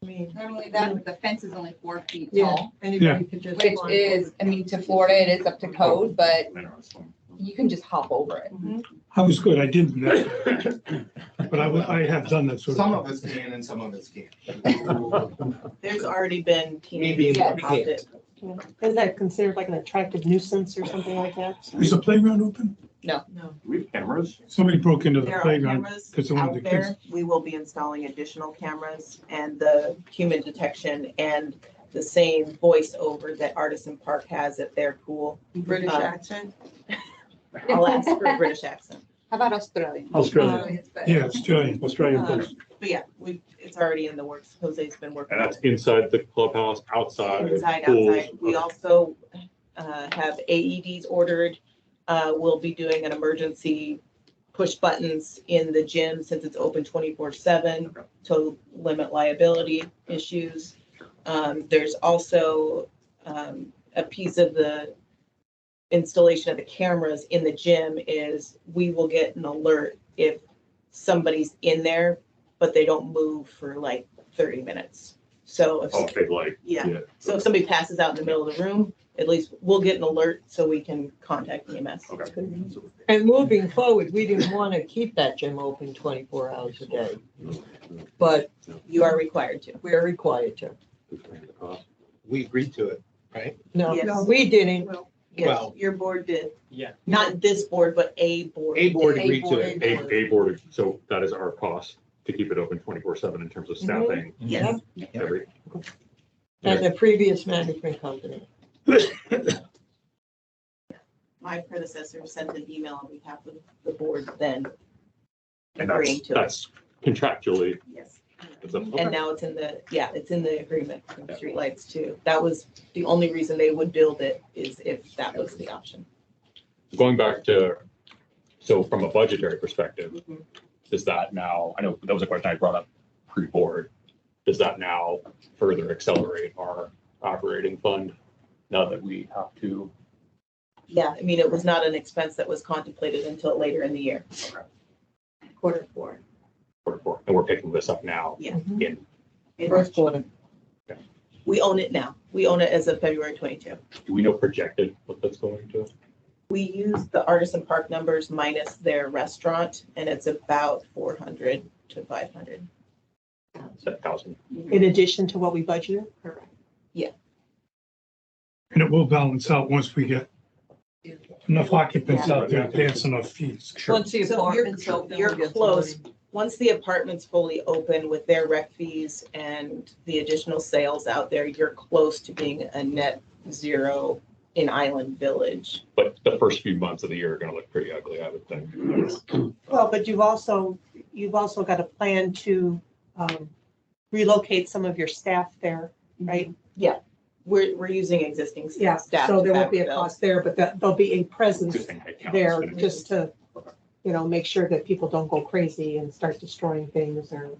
I mean, Not only that, but the fence is only 4 feet yeah, tall, anybody could just. which climb is, over. I mean, to Florida, it is up to code, but you can just hop over it. I was good, I didn't, but I have done that sort some of. of us can and some of us can't. There's already been Maybe teenagers we that popped can't. it. Is that considered like an attractive nuisance or something like that? Is the playground open? No. We have cameras? Somebody broke into the There are playground cameras because they wanted out the kids. there. We will be installing additional cameras and the human detection and the same voice over that Artisan Park has at their pool. British Uh, accent? I'll ask for a British accent. How about Australian? Australia, Yeah, Australian. Australian police. But yeah, it's already in the works. Jose's been working. And that's inside the clubhouse, outside. Inside, pools. outside. We also have AEDs ordered. We'll be doing an emergency push buttons in the gym since it's open 24/7 to limit liability issues. There's also a piece of the installation of the cameras in the gym is we will get an alert if somebody's in there, but they don't move for like 30 minutes. So if Oh, big light. yeah. So if somebody passes out in the middle of the room, at least we'll get an alert so we can contact EMS. Okay. And moving forward, we didn't want to keep that gym open 24 hours a day. But You are required to. we're required to. We agreed to it, right? No, Yes. we didn't. Yes, Well- your board did. Yeah. Not this board, but a board. A board did. agreed to it. A board, so that is our cost to keep it open 24/7 in terms of staffing. Yes. Every, And the previous management company. My predecessor sent an email on behalf of the board then and agreeing to it. that's contractually, Yes. it's a, And now it's in the, it's in the agreement from streetlights too. That was the only reason they would build it, is if that was the option. going back to, so from a budgetary perspective, Mhm. does that now, I know that was a question I brought up pre-board, does that now further accelerate our operating fund now that we have to? Yeah, I mean, it was not an expense that was contemplated until later in the year. Quarter four. And we're picking this up now Yeah. in, First quarter. We own it now. We own it as of February 22. do we know projected what that's going to? We use the Artisan Park numbers minus their restaurant, and it's about 400 to 500. 7,000. In addition to what we budgeted? Correct. And it will balance out once we get enough occupants out there to pay us enough fees. Once the So apartments you're open, you're we'll get close. somebody. Once the apartment's fully open with their rec fees and the additional sales out there, you're close to being a net zero in Island Village. But the first few months of the year are going to look pretty ugly, I would think. Well, but you've also got a plan to relocate some of your staff there, right? We're using existing Yeah, staff. so to there won't be a backfill. cost there, but there'll be a presence Existing headcount is there gonna be- just to, make sure that people don't go crazy and start destroying things or,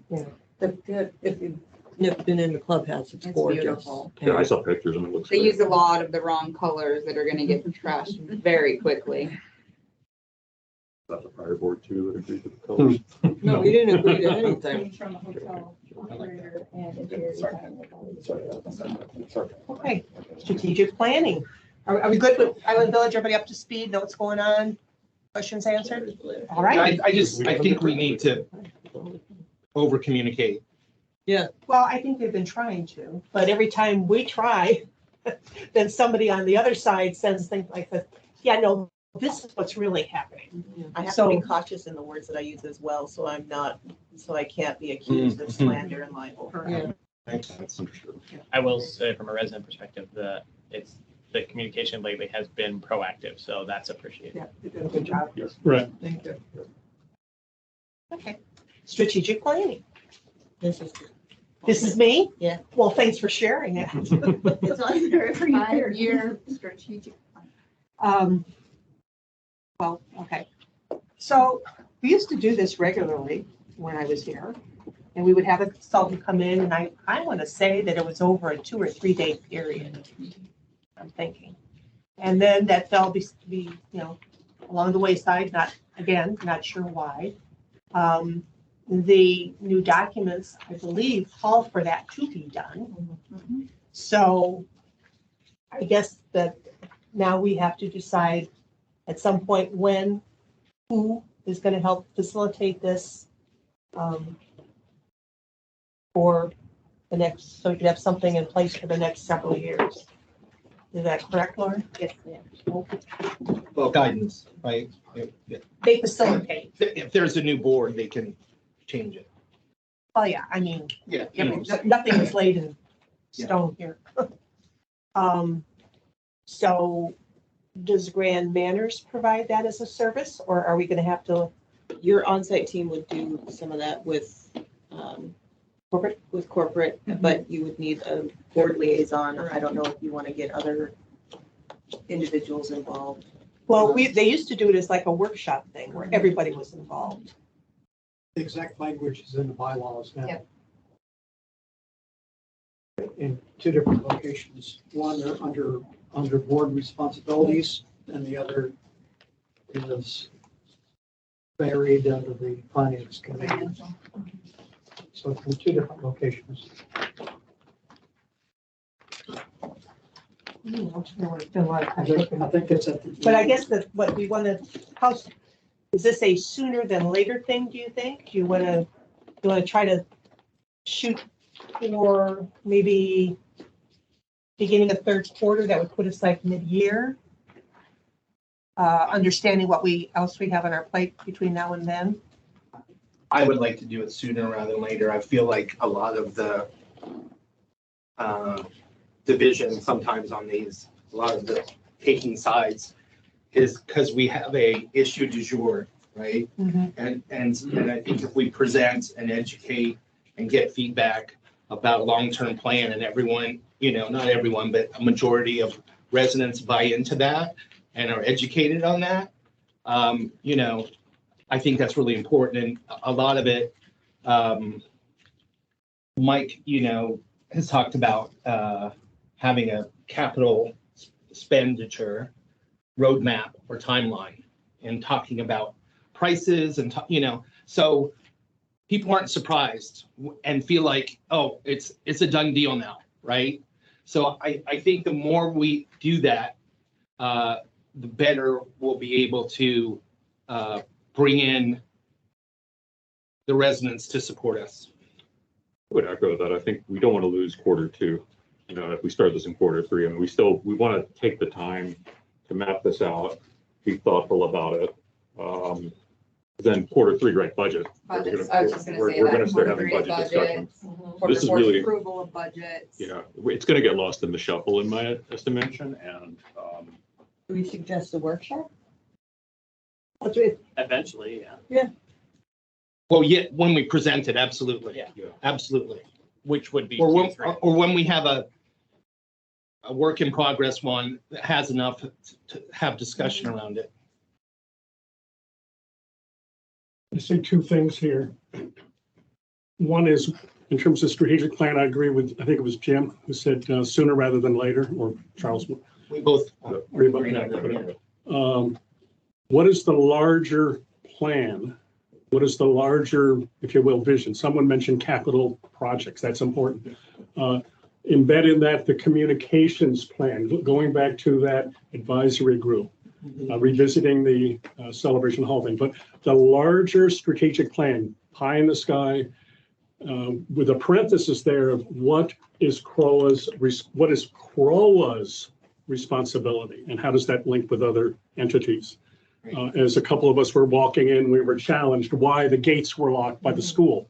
If you've never been in the clubhouse, it's It's gorgeous. beautiful. Yeah, I saw pictures and it looks They great. use a lot of the wrong colors that are gonna get trashed very quickly. That's a prior board too that agreed to the colors. No, we didn't agree to anything. From a hotel operator and okay. Strategic planning. Are we good with Island Village? Everybody up to speed? Know what's going on? Questions answered? All right. I think we need to over communicate. Well, I think they've been trying to, but every time we try, then somebody on the other side says things like this. Yeah, no, this is what's really happening. I have to So- be cautious in the words that I use as well, so I can't be accused of slander and libel. Yeah. That's understood. I will say from a resident perspective, the communication lately has been proactive, so that's appreciated. Yeah, they're doing a good job. Right. Thank you. Okay. Strategic planning. This is This is me? Yeah. Well, thanks for sharing it. It's on there every year. 5-year strategic plan. Well, okay. So we used to do this regularly when I was here. And we would have a consultant come in, and I want to say that it was over a 2 or 3 day period, I'm thinking. And then that fell be along the wayside, not sure why. The new documents, I believe, call for that to be done. So I guess that now we have to decide at some point who is going to help facilitate this for the next, so we can have something in place for the next several years. Is that correct, Lauren? Yes, ma'am. Well, guidance, right? They facilitate. If there's a new board, they can change it. Well, yeah, I mean, Yeah. nothing is laid in stone here. So does Grand Manners provide that as a service, or are we going to have to? Your on-site team would do some of that with corporate, but you would need a board liaison. I don't know if you want to get other individuals involved. Well, they used to do it as like a workshop thing where everybody was involved. The exact language is in the bylaws now. Yep. In 2 different locations. One are under board responsibilities, and the other is buried under the finance committee. So it's in 2 different locations. I think it's at the. But I guess that what we want to, is this a sooner than later thing, do you think? Do you want to try to shoot for maybe beginning of 3rd quarter? That would put us like mid-year. Understanding what else we have on our plate between now and then. I would like to do it sooner rather than later. I feel like a lot of the division sometimes on these, a lot of the taking sides is because we have a issue du jour, right? And I think if we present and educate and get feedback about a long-term plan and everyone, not everyone, but a majority of residents buy into that and are educated on that, I think that's really important. And a lot of it, Mike, has talked about having a capital expenditure roadmap or timeline and talking about prices and, so people aren't surprised and feel like, oh, it's a done deal now, right? So I think the more we do that, the better we'll be able to bring in the residents to support us. I would echo that. I think we don't want to lose Q2. If we start this in Q3, I mean, we want to take the time to map this out, be thoughtful about it. Then Q3, right, budget. Budgets, I was just gonna say We're that. going to start having Q3 budget discussions. budgets, This is board really- approval of budgets. Yeah, it's going to get lost in the shuffle in my estimation, and Do we suggest a workshop? Eventually, yeah. Well, yeah, when we present it, absolutely. Yeah. Absolutely. Which would be Or when, Q3. or when we have a work in progress one that has enough to have discussion around it. I see two things here. One is, in terms of strategic plan, I agree with, I think it was Jim who said sooner rather than later, or Charles. We both. Are you both- What is the larger plan? What is the larger, if you will, vision? Someone mentioned capital projects. That's important. Embed in that the communications plan, going back to that advisory group, revisiting the Celebration Hall thing. But the larger strategic plan, pie in the sky, with a parenthesis there of what is CROA's responsibility, and how does that link with other entities? As a couple of us were walking in, we were challenged why the gates were locked by the school.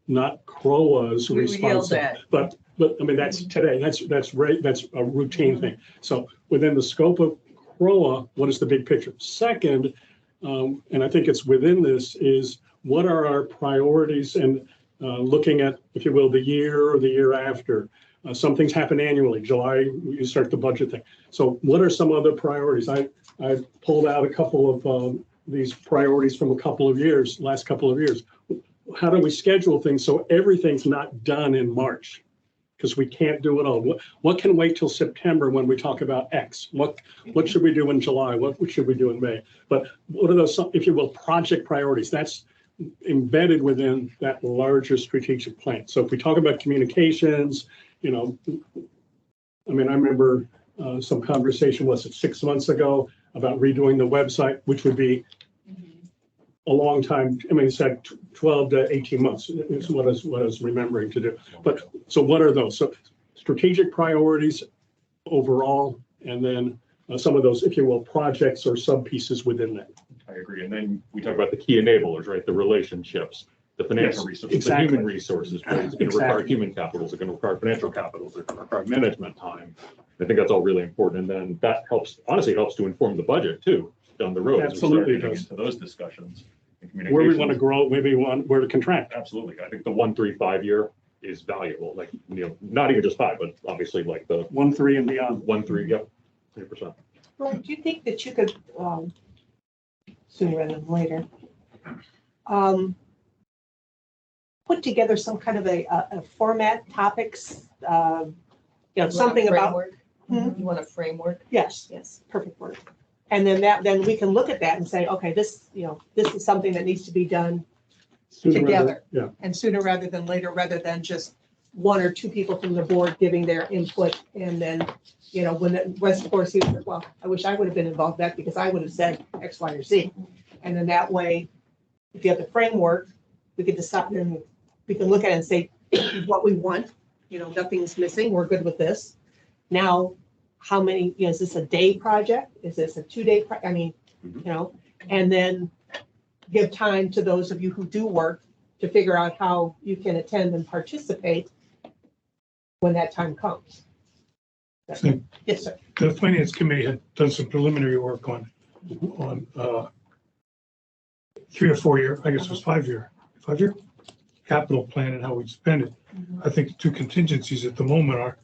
Not CROA's responsibility, but I mean, that's today, that's right, that's a routine thing. So within the scope of CROA, what is the big picture? Second, and I think it's within this, is what are our priorities, and looking at, if you will, the year or the year after. Some things happen annually. July, you start the budget thing. So what are some other priorities? I pulled out a couple of these priorities from a couple of years, last couple of years. How do we schedule things so everything's not done in March? Because we can't do it all. What can wait till September when we talk about X? What should we do in July? What should we do in May? But what are those, if you will, project priorities? That's embedded within that larger strategic plan. So if we talk about communications, I mean, I remember some conversation, was it 6 months ago, about redoing the website, which would be a long time. I mean, it's like 12 to 18 months is what I was remembering to do. But so what are those? So strategic priorities overall, and then some of those, if you will, projects or sub pieces within that. I agree. And then we talk about the key enablers, right? The relationships, the financial Yes, resources, exactly. the human resources. Right? It's going to require Exactly. human capital. It's going to require financial capital. It's going to require management time. I think that's all really important. And then that helps, honestly, it helps to inform the budget too, down the road. Absolutely As we start does. getting into those discussions and Where we want to communications. grow, maybe where to contract. Absolutely. I think the 1, 3, 5 year is valuable. Like, not even just 5, but obviously like the 1, 3 and beyond. 1, 3, yep, 100%. Well, do you think that you could, sooner rather than later, put together some kind of a format, topics, something about, Framework? You want a framework? yes, Yes. perfect word. And then we can look at that and say, okay, this is something that needs to be done Sooner rather- together. Yeah. And sooner rather than later, rather than just one or two people from the board giving their input. And then, when the rest of the board sees, well, I wish I would have been involved in that because I would have said X, Y, or Z. And then that way, if you have the framework, we could decide, and we can look at it and say what we want, nothing's missing, we're good with this. Now, how many, is this a day project? Is this a 2-day? And then give time to those of you who do work to figure out how you can attend and participate when that time comes. So- Yes, sir. The finance committee had done some preliminary work on 3 or 4 year, I guess it was 5 year capital plan and how we'd spend it. I think the two contingencies at the moment are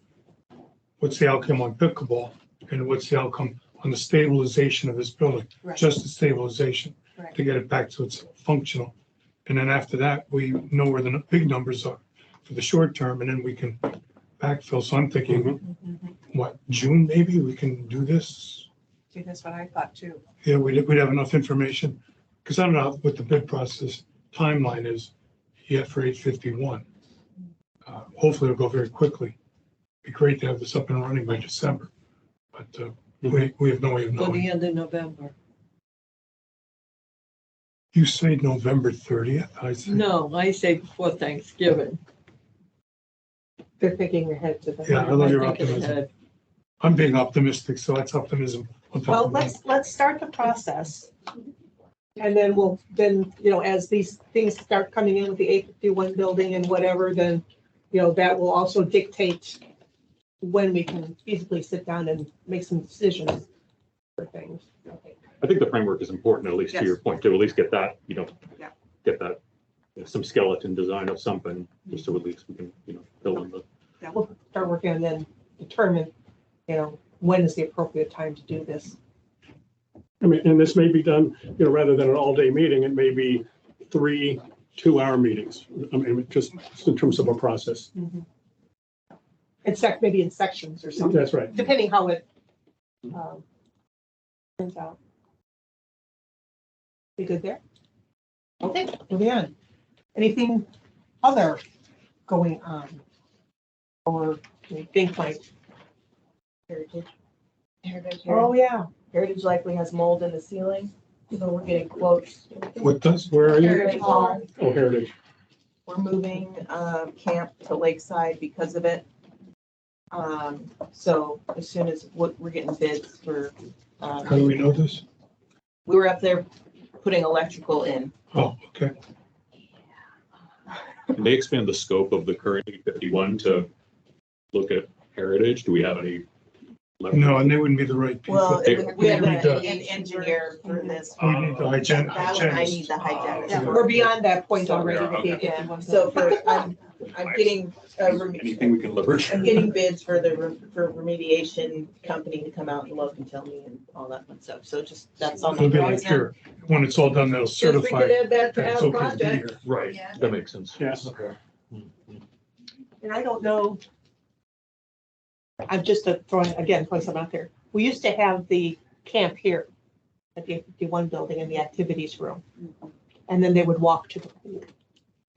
what's the outcome on pickleball and what's the outcome on the stabilization of this building? Right. Just the stabilization Right. to get it back to its functional. And then after that, we know where the big numbers are for the short term and then we can backfill. So I'm thinking, what, June maybe we can do this? See, that's what I thought too. Yeah, we'd have enough information, because I don't know what the bid process timeline is yet for 851. Hopefully it'll go very quickly. Be great to have this up and running by December, but we have no way of For the knowing. end of November. You say November 30th, I say. No, I say before Thanksgiving. They're thinking ahead to the. Yeah, I love your I think optimism. ahead. I'm being optimistic, so that's optimism. on top Well, of me. let's start the process. And then as these things start coming in with the 851 building and whatever, then, that will also dictate when we can feasibly sit down and make some decisions for things. I think the framework is important, at least to your point, to at least get that, Yeah. get that, some skeleton design of something, just so at least we can, fill in the. We'll start working and then determine, when is the appropriate time to do this. I mean, and this may be done, rather than an all-day meeting, it may be 3 2-hour meetings. I mean, just in terms of a process. Maybe in sections or something, That's right. depending how it turns out. We good there? Okay, moving on. Anything other going on? Or you think like, Heritage. oh, yeah. Heritage likely has mold in the ceiling, so we're getting quotes. What does, where are you? Heritage Hall, Oh, Heritage. we're moving camp to Lakeside because of it. So as soon as we're getting bids for, How do we know this? we were up there putting electrical in. Oh, okay. Can they expand the scope of the current 851 to look at heritage? Do we have any? leverage? No, and they wouldn't be the right people. Well, we have need an to- engineer for this. We need the hygienist. That one, I need the hygienist. Yeah, we're beyond that point already. with the Okay. 851. So I'm getting, Anything we can leverage? I'm getting bids for for remediation company to come out and look and tell me and all that fun stuff. So just, that's on It'll be the. like here, when it's all done, they'll Guess we certify could add that to that it's our okay to be project. here. Right, Yeah. that makes sense. Yes. Okay. And I don't know. I'm just throwing something out there. We used to have the camp here at the 851 building in the activities room. And then they would walk to the pool.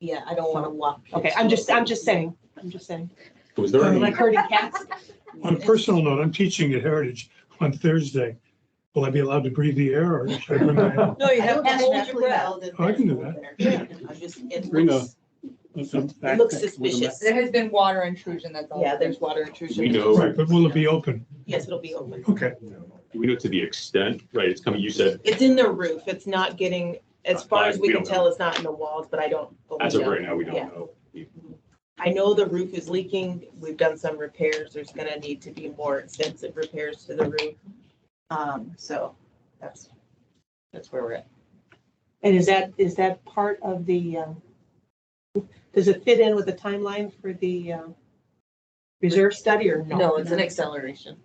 Yeah, I don't want to walk. Okay, I'm just saying. Was there any? Like herding cats. On a personal note, I'm teaching at Heritage on Thursday. Will I be allowed to breathe the air or should I bring my? No, you I have don't to hold your exactly breath. know that Oh, I can do there's that. mold there. I'm just, it Bring a- looks, it looks suspicious. There has been water intrusion, that's all. Yeah, there's water intrusion. We know. Right, but will it be open? Yes, it'll be open. Okay. Do we know to the extent, right, it's coming, you said, It's in the roof. It's not getting, as far as we We can don't tell, it's not in the walls, but I don't. but as of know. right now, we Yeah. don't know. I know the roof is leaking. We've done some repairs. There's gonna need to be more extensive repairs to the roof. So that's where we're at. And is that part of the, does it fit in with the timeline for the reserve study or no? No, it's an acceleration.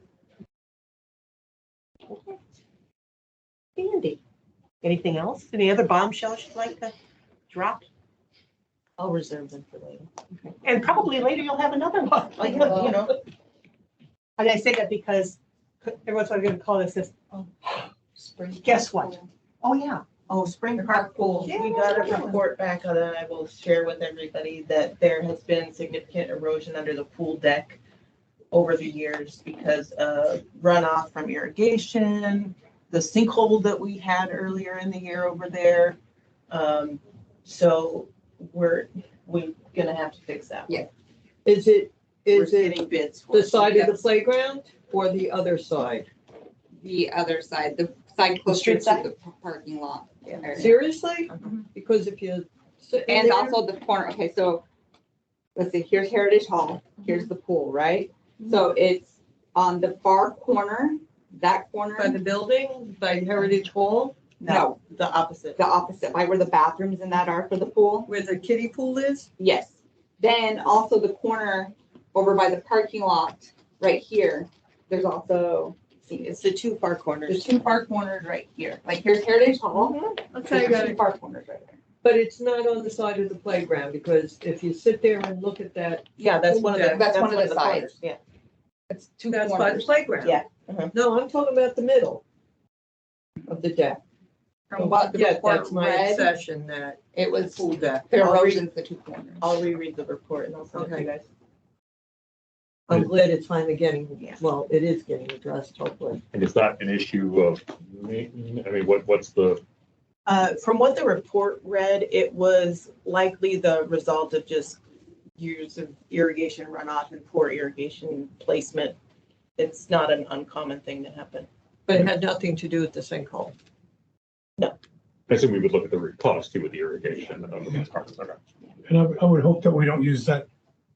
Andy, anything else? Any other bombshells you'd like to drop? I'll reserve them for later. And probably later you'll have another one. Like, you know, And I say that because everyone's going to call this, Spring. guess what? Oh, yeah. oh, Spring The Park park pool. Pool. We got a report back that I will share with everybody that there has been significant erosion under the pool deck over the years because of runoff from irrigation, the sinkhole that we had earlier in the year over there. So we're gonna have to fix that. Yeah. Is it We're getting bids for the it. side of the playground or the other side? The other side, the side closer to side? the parking lot. area. Seriously? Mhm. Because if you sit in And there- also the corner, okay, so let's see, here's Heritage Hall, here's the pool, right? So it's on the far corner, that corner, By the building, by Heritage Hall, no, The opposite. the opposite, by where the bathrooms and that are for the pool. where the kiddie pool is? Yes. Then also the corner over by the parking lot, right here, there's also, see, It's the two far the corners. two far corners right here. Like here's Heritage Hall. Okay, There's two far corners right there. But it's not on the side of the playground, because if you sit there and look at that, Yeah, that's one of the. That's one of the sides. corners, Yeah. It's two that's by the corners. playground. Yeah. No, I'm talking about the middle of the deck. From what the Yeah, report that's my read, obsession, that it was pool deck. the I'll read- erosion's the two corners. I'll reread the report and I'll send it to you Okay. guys. I'm glad it's finally getting, Yeah. well, it is getting addressed, hopefully. And is that an issue of maintenance? I mean, what's the, From what the report read, it was likely the result of just years of irrigation runoff and poor irrigation placement. It's not an uncommon thing to happen. But it had nothing to do with the sinkhole. I assume we would look at the root cause too with the irrigation. And I would hope that we don't use that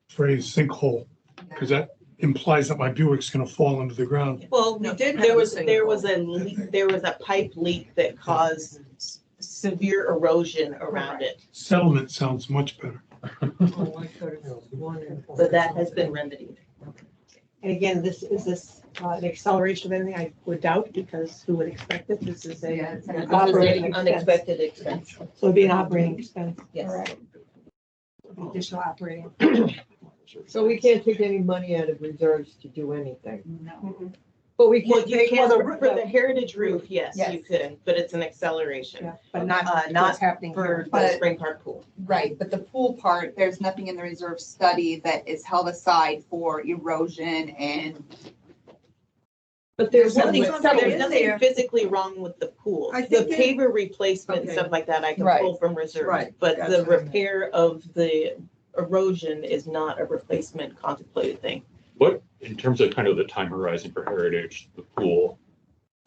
phrase sinkhole, because that implies that my Buick's gonna fall into the ground. Well, we did have There a was sinkhole. a leak, there was a pipe leak that caused severe erosion around it, Settlement sounds much better. Oh, I could have wondered. but that has been remedied. And again, is this an acceleration of anything? I would doubt, because who would expect it? This is Yeah, a it's an This is operating an expense. unexpected expense. So it'd be an operating expense, Yes. additional operating. So we can't take any money out of reserves to do anything. No. But we Well, can you take. can, other- for the heritage roof, yes, Yes. you could, but it's an acceleration Yeah, but not not what's happening for here. the But- spring park pool. Right, but the pool part, there's nothing in the reserve study that is held aside for erosion and But there's There's nothing, nothing, there's in nothing there. physically wrong with the pool. I The think it- paver replacement and Okay. stuff like that, I can Right. pull from reserve. Right, But that's the what I meant. repair of the erosion is not a replacement contemplated thing. what, in terms of kind of the time horizon for Heritage, the pool,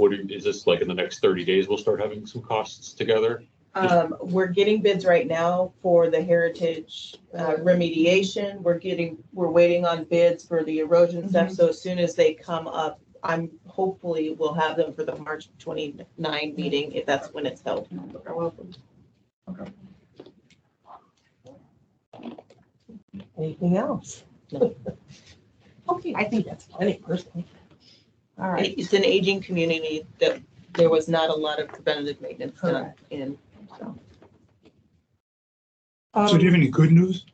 is this like in the next 30 days, we'll start having some costs together? We're getting bids right now for the heritage remediation. We're waiting on bids for the erosion stuff. So as soon as they come up, hopefully we'll have them for the March 29 meeting, if that's when it's held. Anything else? No. Okay, I think that's plenty personally. All right. It's an aging community that there was not a lot of preventative maintenance done in. So do you have any good news?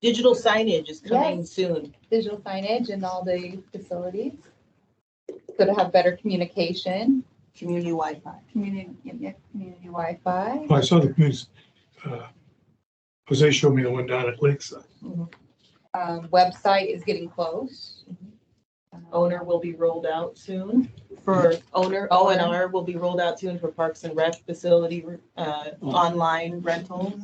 Digital signage is coming Yes. soon. digital signage in all the facilities. So to have better communication, Community Wi-Fi. community Wi-Fi. Oh, I saw the community. Jose showed me the one down at Lakeside. Website is getting close. Owner will be rolled out soon for O&R will be rolled out soon for Parks and Rec facility, online rentals.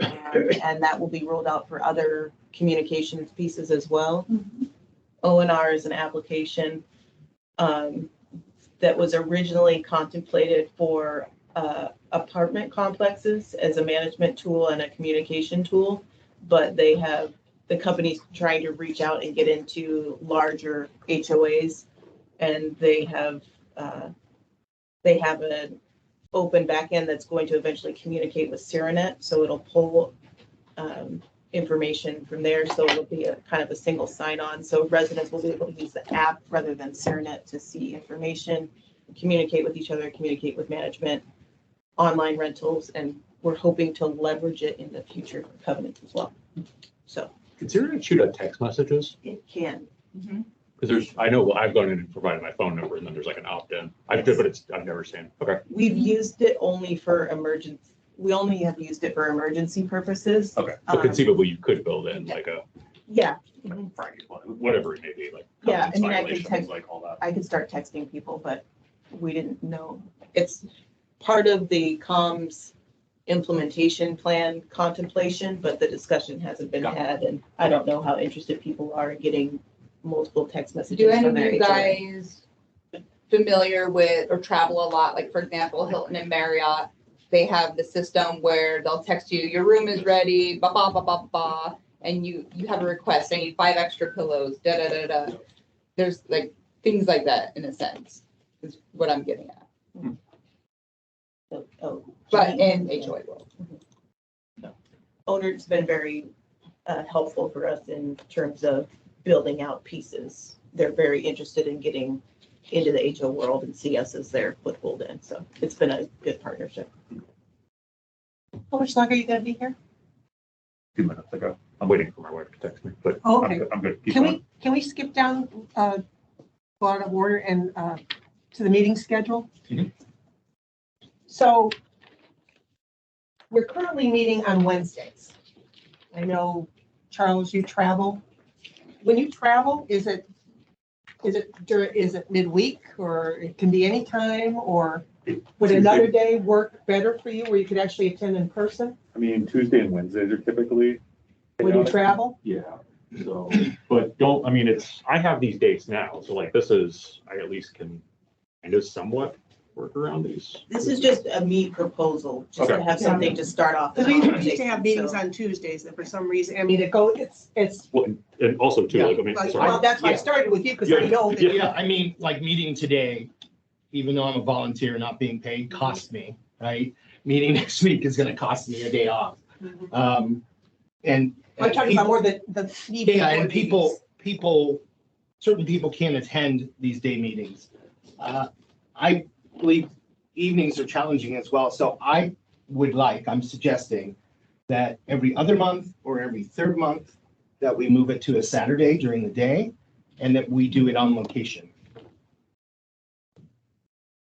And that will be rolled out for other communications pieces as well. O&R is an application that was originally contemplated for apartment complexes as a management tool and a communication tool. But the company's trying to reach out and get into larger HOAs. And they have an open backend that's going to eventually communicate with Syrinet. So it'll pull information from there. So it'll be a kind of a single sign-on. So residents will be able to use the app rather than Syrinet to see information, communicate with each other, communicate with management, online rentals, and we're hoping to leverage it in the future for covenants as well. So Consider it shoot out text messages, it can. because I know I've gone in and provided my phone number and then there's like an opt-in. I've never seen, okay. We've used it only for emergency. We only have used it for emergency purposes. Okay, so conceivably you could build in like a Yeah, Friday, whatever it may be, like. Yeah, I mean, I could violations, text- like all that. I could start texting people, but we didn't know. It's part of the comms implementation plan contemplation, but the discussion hasn't been Got it. had, and I don't know how interested people are in getting multiple text messages Do any from of their you HOA. guys familiar with or travel a lot? Like, for example, Hilton and Marriott, they have the system where they'll text you, your room is ready, ba ba ba ba ba, and you have a request, I need 5 extra pillows, da da da da. There's like things like that in a sense, is what I'm getting at. Oh, But in HOA world. owner's been very helpful for us in terms of building out pieces. They're very interested in getting into the HO world and see us as their foothold in. So it's been a good partnership. How much longer are you gonna be here? 2 minutes ago. I'm waiting for my wife to text me, but Oh, I'm okay. good. I'm good. Keep Can going. we skip down, go out of order and, to the meeting schedule? Mhm. So we're currently meeting on Wednesdays. I know, Charles, you travel. When you travel, is it midweek, or it can be any time, or would another day work better for you where you could actually attend in person I mean, Tuesday and Wednesdays are typically. when you travel? Yeah, so, but I mean, I have these dates now, so like this is, I at least can kind of somewhat work around these. This is just a meet proposal, just to Okay. have something to start off. the Because we used to conversation, have meetings so- on Tuesdays, and for some reason, I mean, it's, Well, and also too, like, I mean, well, sorry. that's why I started with you, because I know that. Yeah, I mean, like meeting today, even though I'm a volunteer not being paid, cost me, right? Meeting next week is gonna cost me a day off. And. I'm talking about more the evening Yeah, and board certain people can't attend these day meetings. I believe evenings are challenging as well, so I'm suggesting that every other month or every third month, that we move it to a Saturday during the day, and that we do it on location.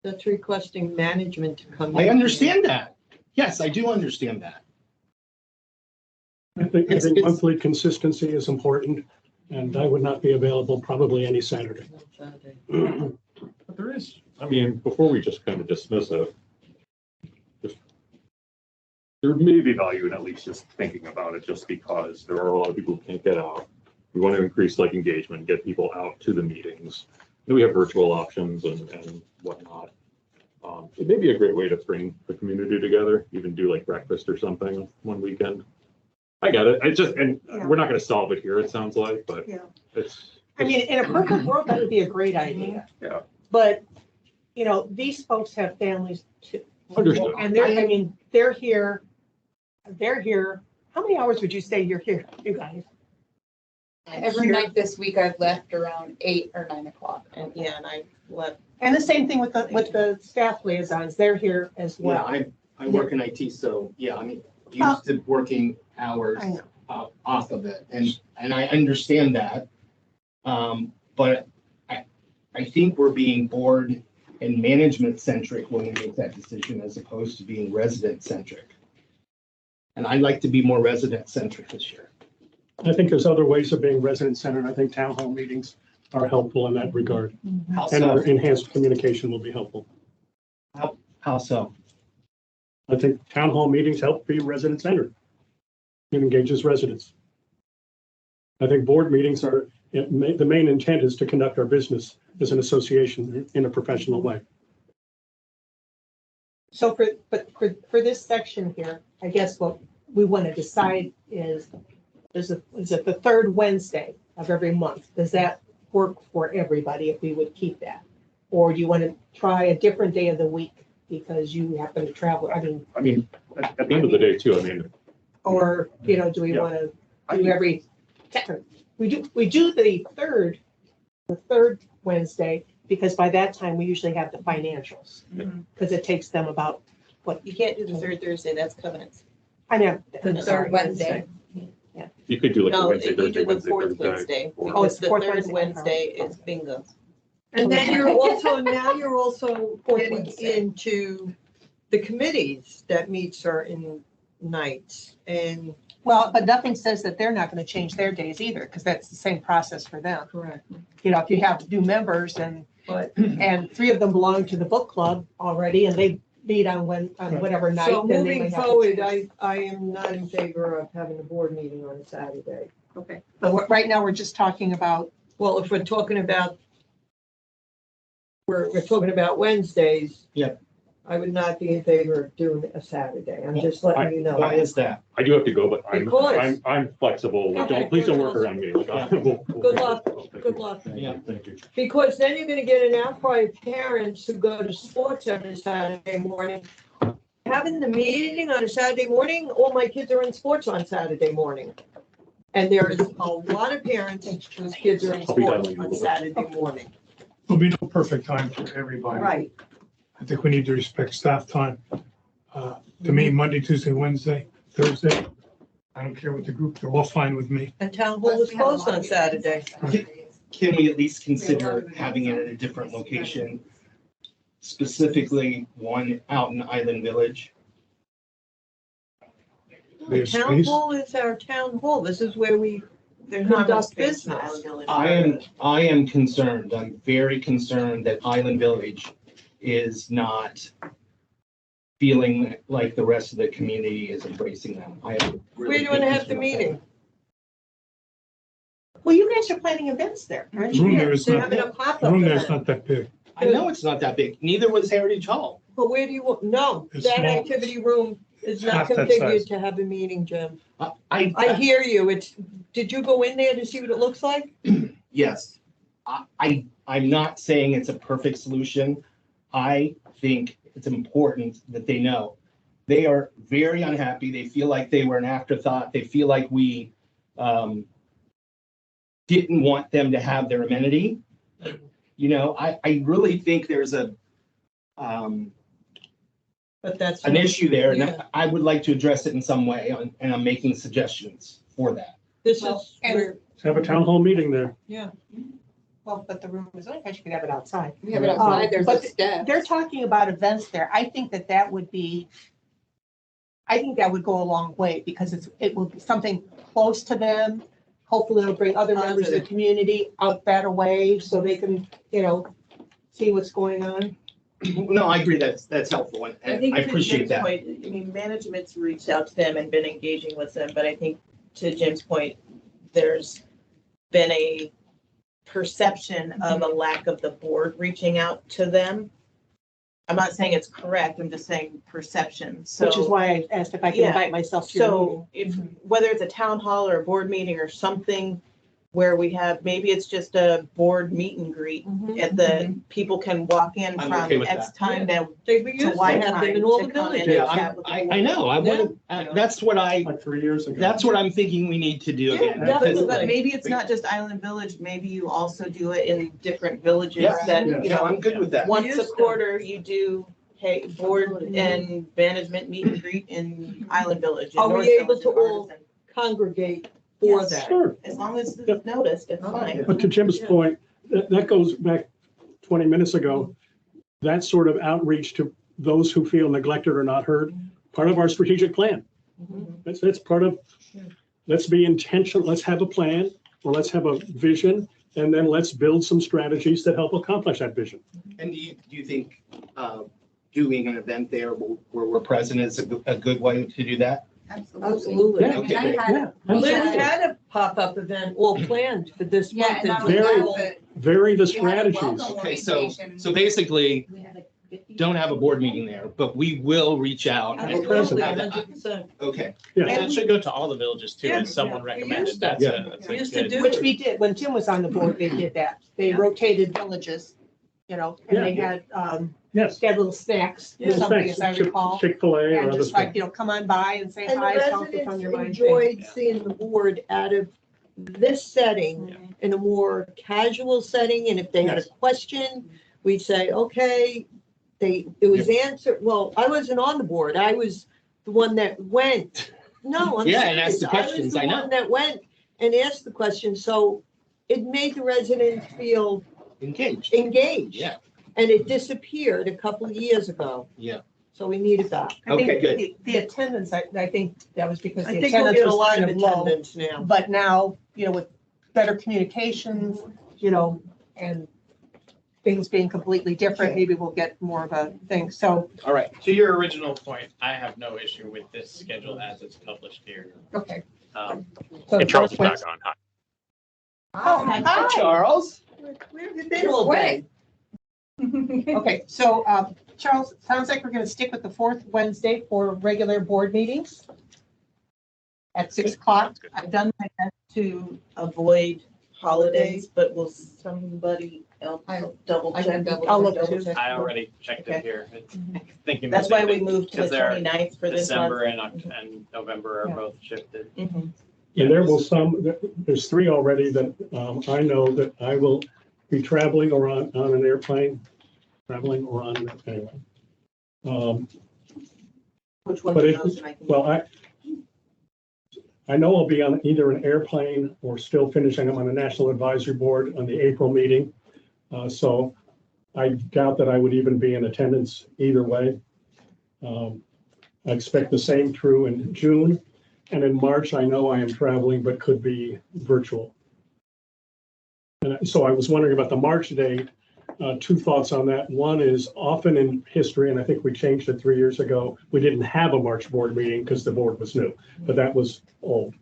That's requesting management to come in. I understand that. Yes, I do understand that. I think It's- it's- monthly consistency is important, and I would not be available probably any Saturday. But there is, I mean, before we just kind of dismiss it, there may be value in at least just thinking about it, just because there are a lot of people who can't get out. We want to increase like engagement, get people out to the meetings. And we have virtual options and whatnot. It may be a great way to bring the community together, even do like breakfast or something one weekend. I get it. And Yeah. we're not going to solve it here, it sounds like, but Yeah. it's. I mean, in a perfect world, that would be a great idea. Yeah. But, these folks have families too. Understood. And they're here, how many hours would you say you're here, you guys? Every night this week, I've left around 8 or 9 o'clock. And I left. And the same thing with the staff liaisons, they're here as Yeah, well. I work in IT, so yeah, I'm used to working hours I know. off of it, and I understand that. But I think we're being board and management centric when we make that decision, as opposed to being resident centric. And I'd like to be more resident centric this year. I think there's other ways of being resident-centered. I think town hall meetings are helpful in that regard. How And so? enhanced communication will be helpful. How so? I think town hall meetings help be resident-centered. It engages residents. I think board meetings the main intent is to conduct our business as an association in a professional way. So for this section here, I guess what we want to decide is it the third Wednesday of every month? Does that work for everybody if we would keep that? Or do you want to try a different day of the week because you happen to travel? I mean, At the end of the day too, I mean, or, do we Yeah. want to do every, we do the third Wednesday, because by that time we usually have the financials. Because it takes them about, You can't do the third Thursday, that's covenants. I know. The third Wednesday. you could do like a No, Wednesday, you Thursday, do the Wednesday, fourth Thursday. Wednesday, or- Oh, because it's the fourth third Wednesday. Wednesday is bingo. And then you're also Fourth getting Wednesday. into the committees that meet certain nights. And Well, but nothing says that they're not going to change their days either, because that's the same process for them. correct, If you have new members and but 3 of them belong to the book club already, and they meet on whatever night. so then they moving might have to forward, change. I am not in favor of having a board meeting on a Saturday. Okay, but right now, we're just talking about Well, if we're talking about, we're talking about Wednesdays. Yeah. I would not be in favor of doing a Saturday. I'm just letting you know. Why is that? I do have to go, but Because- I'm flexible. Okay. Please don't work around me. Like, we'll- Good luck. Thank Good you. luck. Yeah. Thank you. Because then you're gonna get an outcry of parents who go to sports every Saturday morning. Having the meeting on a Saturday morning, all my kids are in sports on Saturday morning. And there is a lot of parents whose kids are in I'll be done sports when you on move. Saturday morning. There'll be no perfect time for everybody. Right. I think we need to respect staff time. To me, Monday, Tuesday, Wednesday, Thursday, I don't care what the group, they're all fine with me. And town hall is closed on Saturday. Can we at least consider having it at a different location? Specifically, one out in Island Village? There's Town space. hall is our town hall. This is where we There's not much conduct space in business. Island Village. I am concerned, I'm very concerned that Island Village is not feeling like the rest of the community is embracing them. I am Where really do you want to have the concerned about that. meeting? Well, you guys are planning events there, aren't you? Room there is They're not, having a pop-up room there's event. not that big. I know it's not that big, neither was Heritage Hall. But where do you, no, It's that small. activity room is not Half that configured size. to have a meeting, Jim. I I hear you. Did you go in there to see what it looks like? Yes. I'm not saying it's a perfect solution. I think it's important that they know. They are very unhappy. They feel like they were an afterthought. They feel like we didn't want them to have their amenity. You know, I really think there's But that's. an issue there, Yeah. and I would like to address it in some way, and I'm making suggestions for that. This Well, is and- where, Let's have a town hall meeting there. yeah. Well, but the room is, I guess you could have it outside. We have it outside, there's a But step. They're talking about events there. I think that would be, I think that would go a long way because it will be something close to them. Hopefully it'll bring other members of the community out that way so they can, see what's going on. No, I agree, that's helpful, and I to appreciate Jim's that. point, I mean, management's reached out to them and been engaging with them, but I think to Jim's point, there's been a perception of a lack of the board reaching out to them. I'm not saying it's correct, I'm just saying perception, so. Which is why I asked if I could Yeah. invite myself to your meeting. So if, whether it's a town hall or a board meeting or something where we have, maybe it's just a board meet and greet Mhm. at the, people can walk in I'm from okay with X that. time to They used to Y have them time in all to the come in villages. and Yeah, chat with the I board. know, I want to, that's what Like 3 years ago. that's what I'm thinking we need to do Yeah, again. definitely. because- But maybe it's not just Island Village, maybe you also do it in different villages Yeah. that, Yeah. you No, know, I'm good with that. once a Used to. quarter you do, hey, board and management meet and greet in Island Village. in Are we North able Village, to in all- Artisan. Congregate for Yes. that. Sure. As long as it's noticed, it's fine. But to Jim's point, that goes back 20 minutes ago. That sort of outreach to those who feel neglected or not heard, part of our strategic plan. That's part of, let's be intentional, let's have a plan, or let's have a vision, and then let's build some strategies that help accomplish that vision. And do you think doing an event there where we're present is a good way to do that? Absolutely. I mean, I had, Liz Yeah. had a pop-up event all planned for this yeah, month. and not It's only very- that, but Vary the we had a strategies. welcome Okay, so orientation. basically, We had like 50. don't have a board meeting there, but we will reach out. and- Absolutely, have that- 100%. Okay, And it should go to all the villages too, Yeah. as someone We recommended. used to. That's Yeah. a We used to good. do Which it. we did, when Tim was on the board, they did that. They rotated villages, and they had, Yes. they had little snacks, or Yeah. something, as I recall. Chick-fil-A or And other just stuff. like, come on by and say And hi, the tell us what's on your residents mind. enjoyed seeing the board out of this setting in a more casual setting, and if they had a Yes. question, we'd say, okay, it was answered, well, I wasn't on the board, I was the one that went. No, I'm Yeah, and asked serious, the I was questions, the I know. one that went and asked the question, so it made the residents feel engaged. engaged. Yeah. And it disappeared a couple of years ago. Yeah. So we need it back. I think Okay, good. The attendance, I think that was because I the think we'll attendance get a was lot kind of of low. attendance now. But now, with better communications, and things being completely different, maybe we'll get more of a thing. So, All right, To your original point, I have no issue with this schedule as it's published here. okay. Um, So And Charles is Wed- back on. Hi. Oh, hi. Charles. Where have you been all day? Okay, so, Charles, it sounds like we're gonna stick with the fourth Wednesday for regular board meetings at 6 o'clock. I've done my best to avoid holidays, but will somebody else double I can check? double I'll look Double too. check. I already checked Okay. it here. Thinking. That's why we moved to the Because they're 29th for this December month. and November are Yeah. both shifted. Mhm. And there will there's three already that I know that I will be traveling or on an airplane, anyway. Which one But of if- those am I thinking? Well, I know I'll be on either an airplane or still finishing. I'm on the National Advisory Board on the April meeting. So I doubt that I would even be in attendance either way. I expect the same through in June. And in March, I know I am traveling, but could be virtual. And so I was wondering about the March date. Two thoughts on that. One is often in history, and I think we changed it 3 years ago, we didn't have a March board meeting because the board was new, but that was old.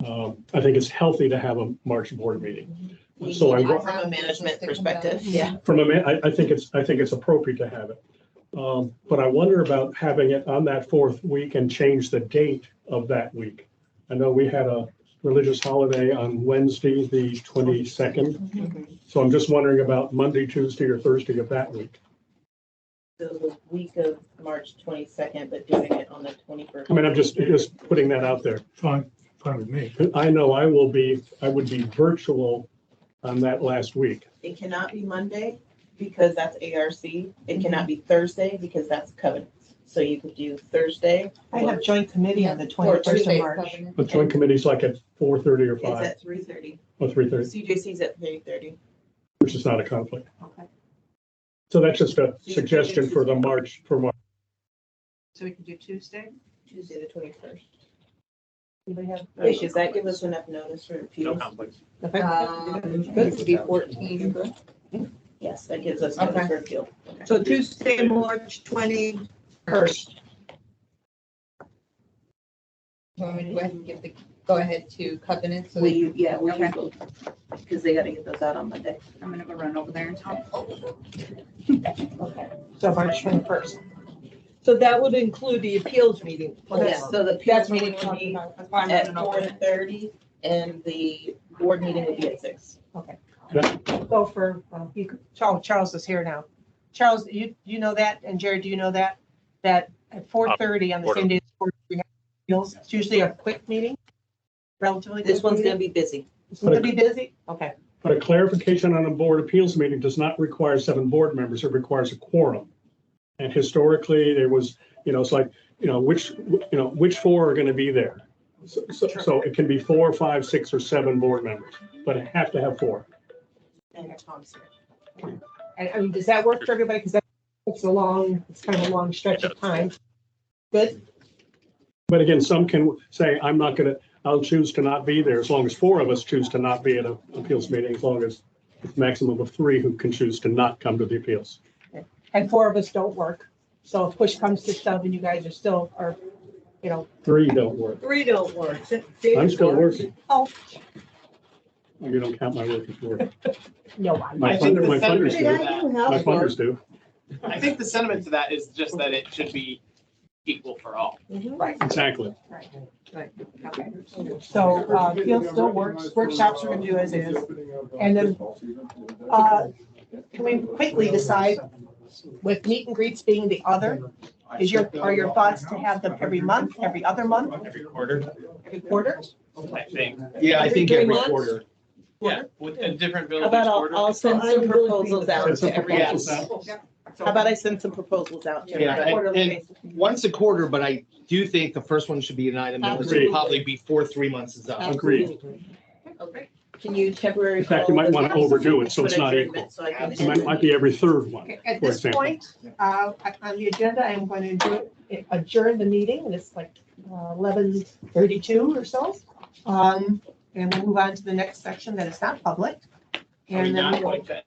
I think it's healthy to have a March board meeting. We So I, need it from a management perspective, yeah. I think it's appropriate to have it. But I wonder about having it on that fourth week and change the date of that week. I know we had a religious holiday on Wednesday, the 22nd. So I'm just wondering about Monday, Tuesday, or Thursday of that week. So the week of March 22nd, but doing it on the 21st. I mean, I'm just putting that out there. Fine with me. I know I would be virtual on that last week. It cannot be Monday because that's ARC. It cannot be Thursday because that's covenants. So you could do Thursday. I have joint committee on the Or 21st of Tuesday's March. covenant. But joint committee's like at 4:30 or It's 5 at 3:30. or 3:30, CJC's at 3:30. which is not a conflict. Okay. So that's just a suggestion for March. So we can do Tuesday? Tuesday, the 21st. Anybody have? Wait, does that give us enough notice for No appeals? conflicts. Okay. Good to be 14. Yes, that gives us notice Okay. for appeal. So Tuesday, March 21st. Want me to go ahead and give the go ahead to covenants? So We Okay. will, because they gotta get those out on Monday. I'm gonna go run over there and talk. So March 21st. So that would include the appeals meeting. Yes, so the That's appeals what we're meeting will talking be about. That's why I'm at running over. 4:30 and the board meeting will be at 6. Go for, Charles is here now. Charles, you know that, and Jared, do you know that? That at 4:30 on the same day, we have appeals. It's usually a quick meeting, relatively. This quick one's meeting. gonna be busy. It's gonna be busy? Okay. But a clarification on a board appeals meeting does not require 7 board members. It requires a quorum. And historically, there was, it's like, which 4 are going to be there? So it can be 4, 5, 6, or 7 board members, but it have to have 4. And Tom's here. And I mean, does that work for everybody? Because it's kind of a long stretch of time. Good? But again, some can say, I'll choose to not be there, as long as 4 of us choose to not be at an appeals meeting, as long as it's maximum of 3 who can choose to not come to the appeals. And 4 of us don't work. So if push comes to shove and you guys are 3 don't work. 3 don't work. I'm still working. Oh, You don't count my work as work. no, My I think the funders sentiment do. to that- My funders do. I think the sentiment to that is just that it should be equal for all. right. Exactly. Okay. So appeals still works. Workshops are gonna do as is. And then, can we quickly decide with meet and greets being the other? Are your thoughts to have them every month, every other month, Every quarter, every quarter? I think. Yeah, I think Every every 3 months? quarter. Yeah, with a different How village about quarter. I'll send I some would really be proposals the- out Send some to everyone. proposals out. How about I send some proposals out to Yeah, everybody? Quarterly and basis. once a quarter, but I do think the first one should be an item that Agreed. should probably be 4-3 months is up. Agreed. Okay. Can you temporarily? In fact, you might want to overdo it, so Put it's not adjournment equal. so I can- It might be every 3rd one, Okay, At for this example. point, on the agenda, I'm going to adjourn the meeting, and it's like 11:32 or so. And we'll move on to the next section that is not public. Are we And then not we'll, going to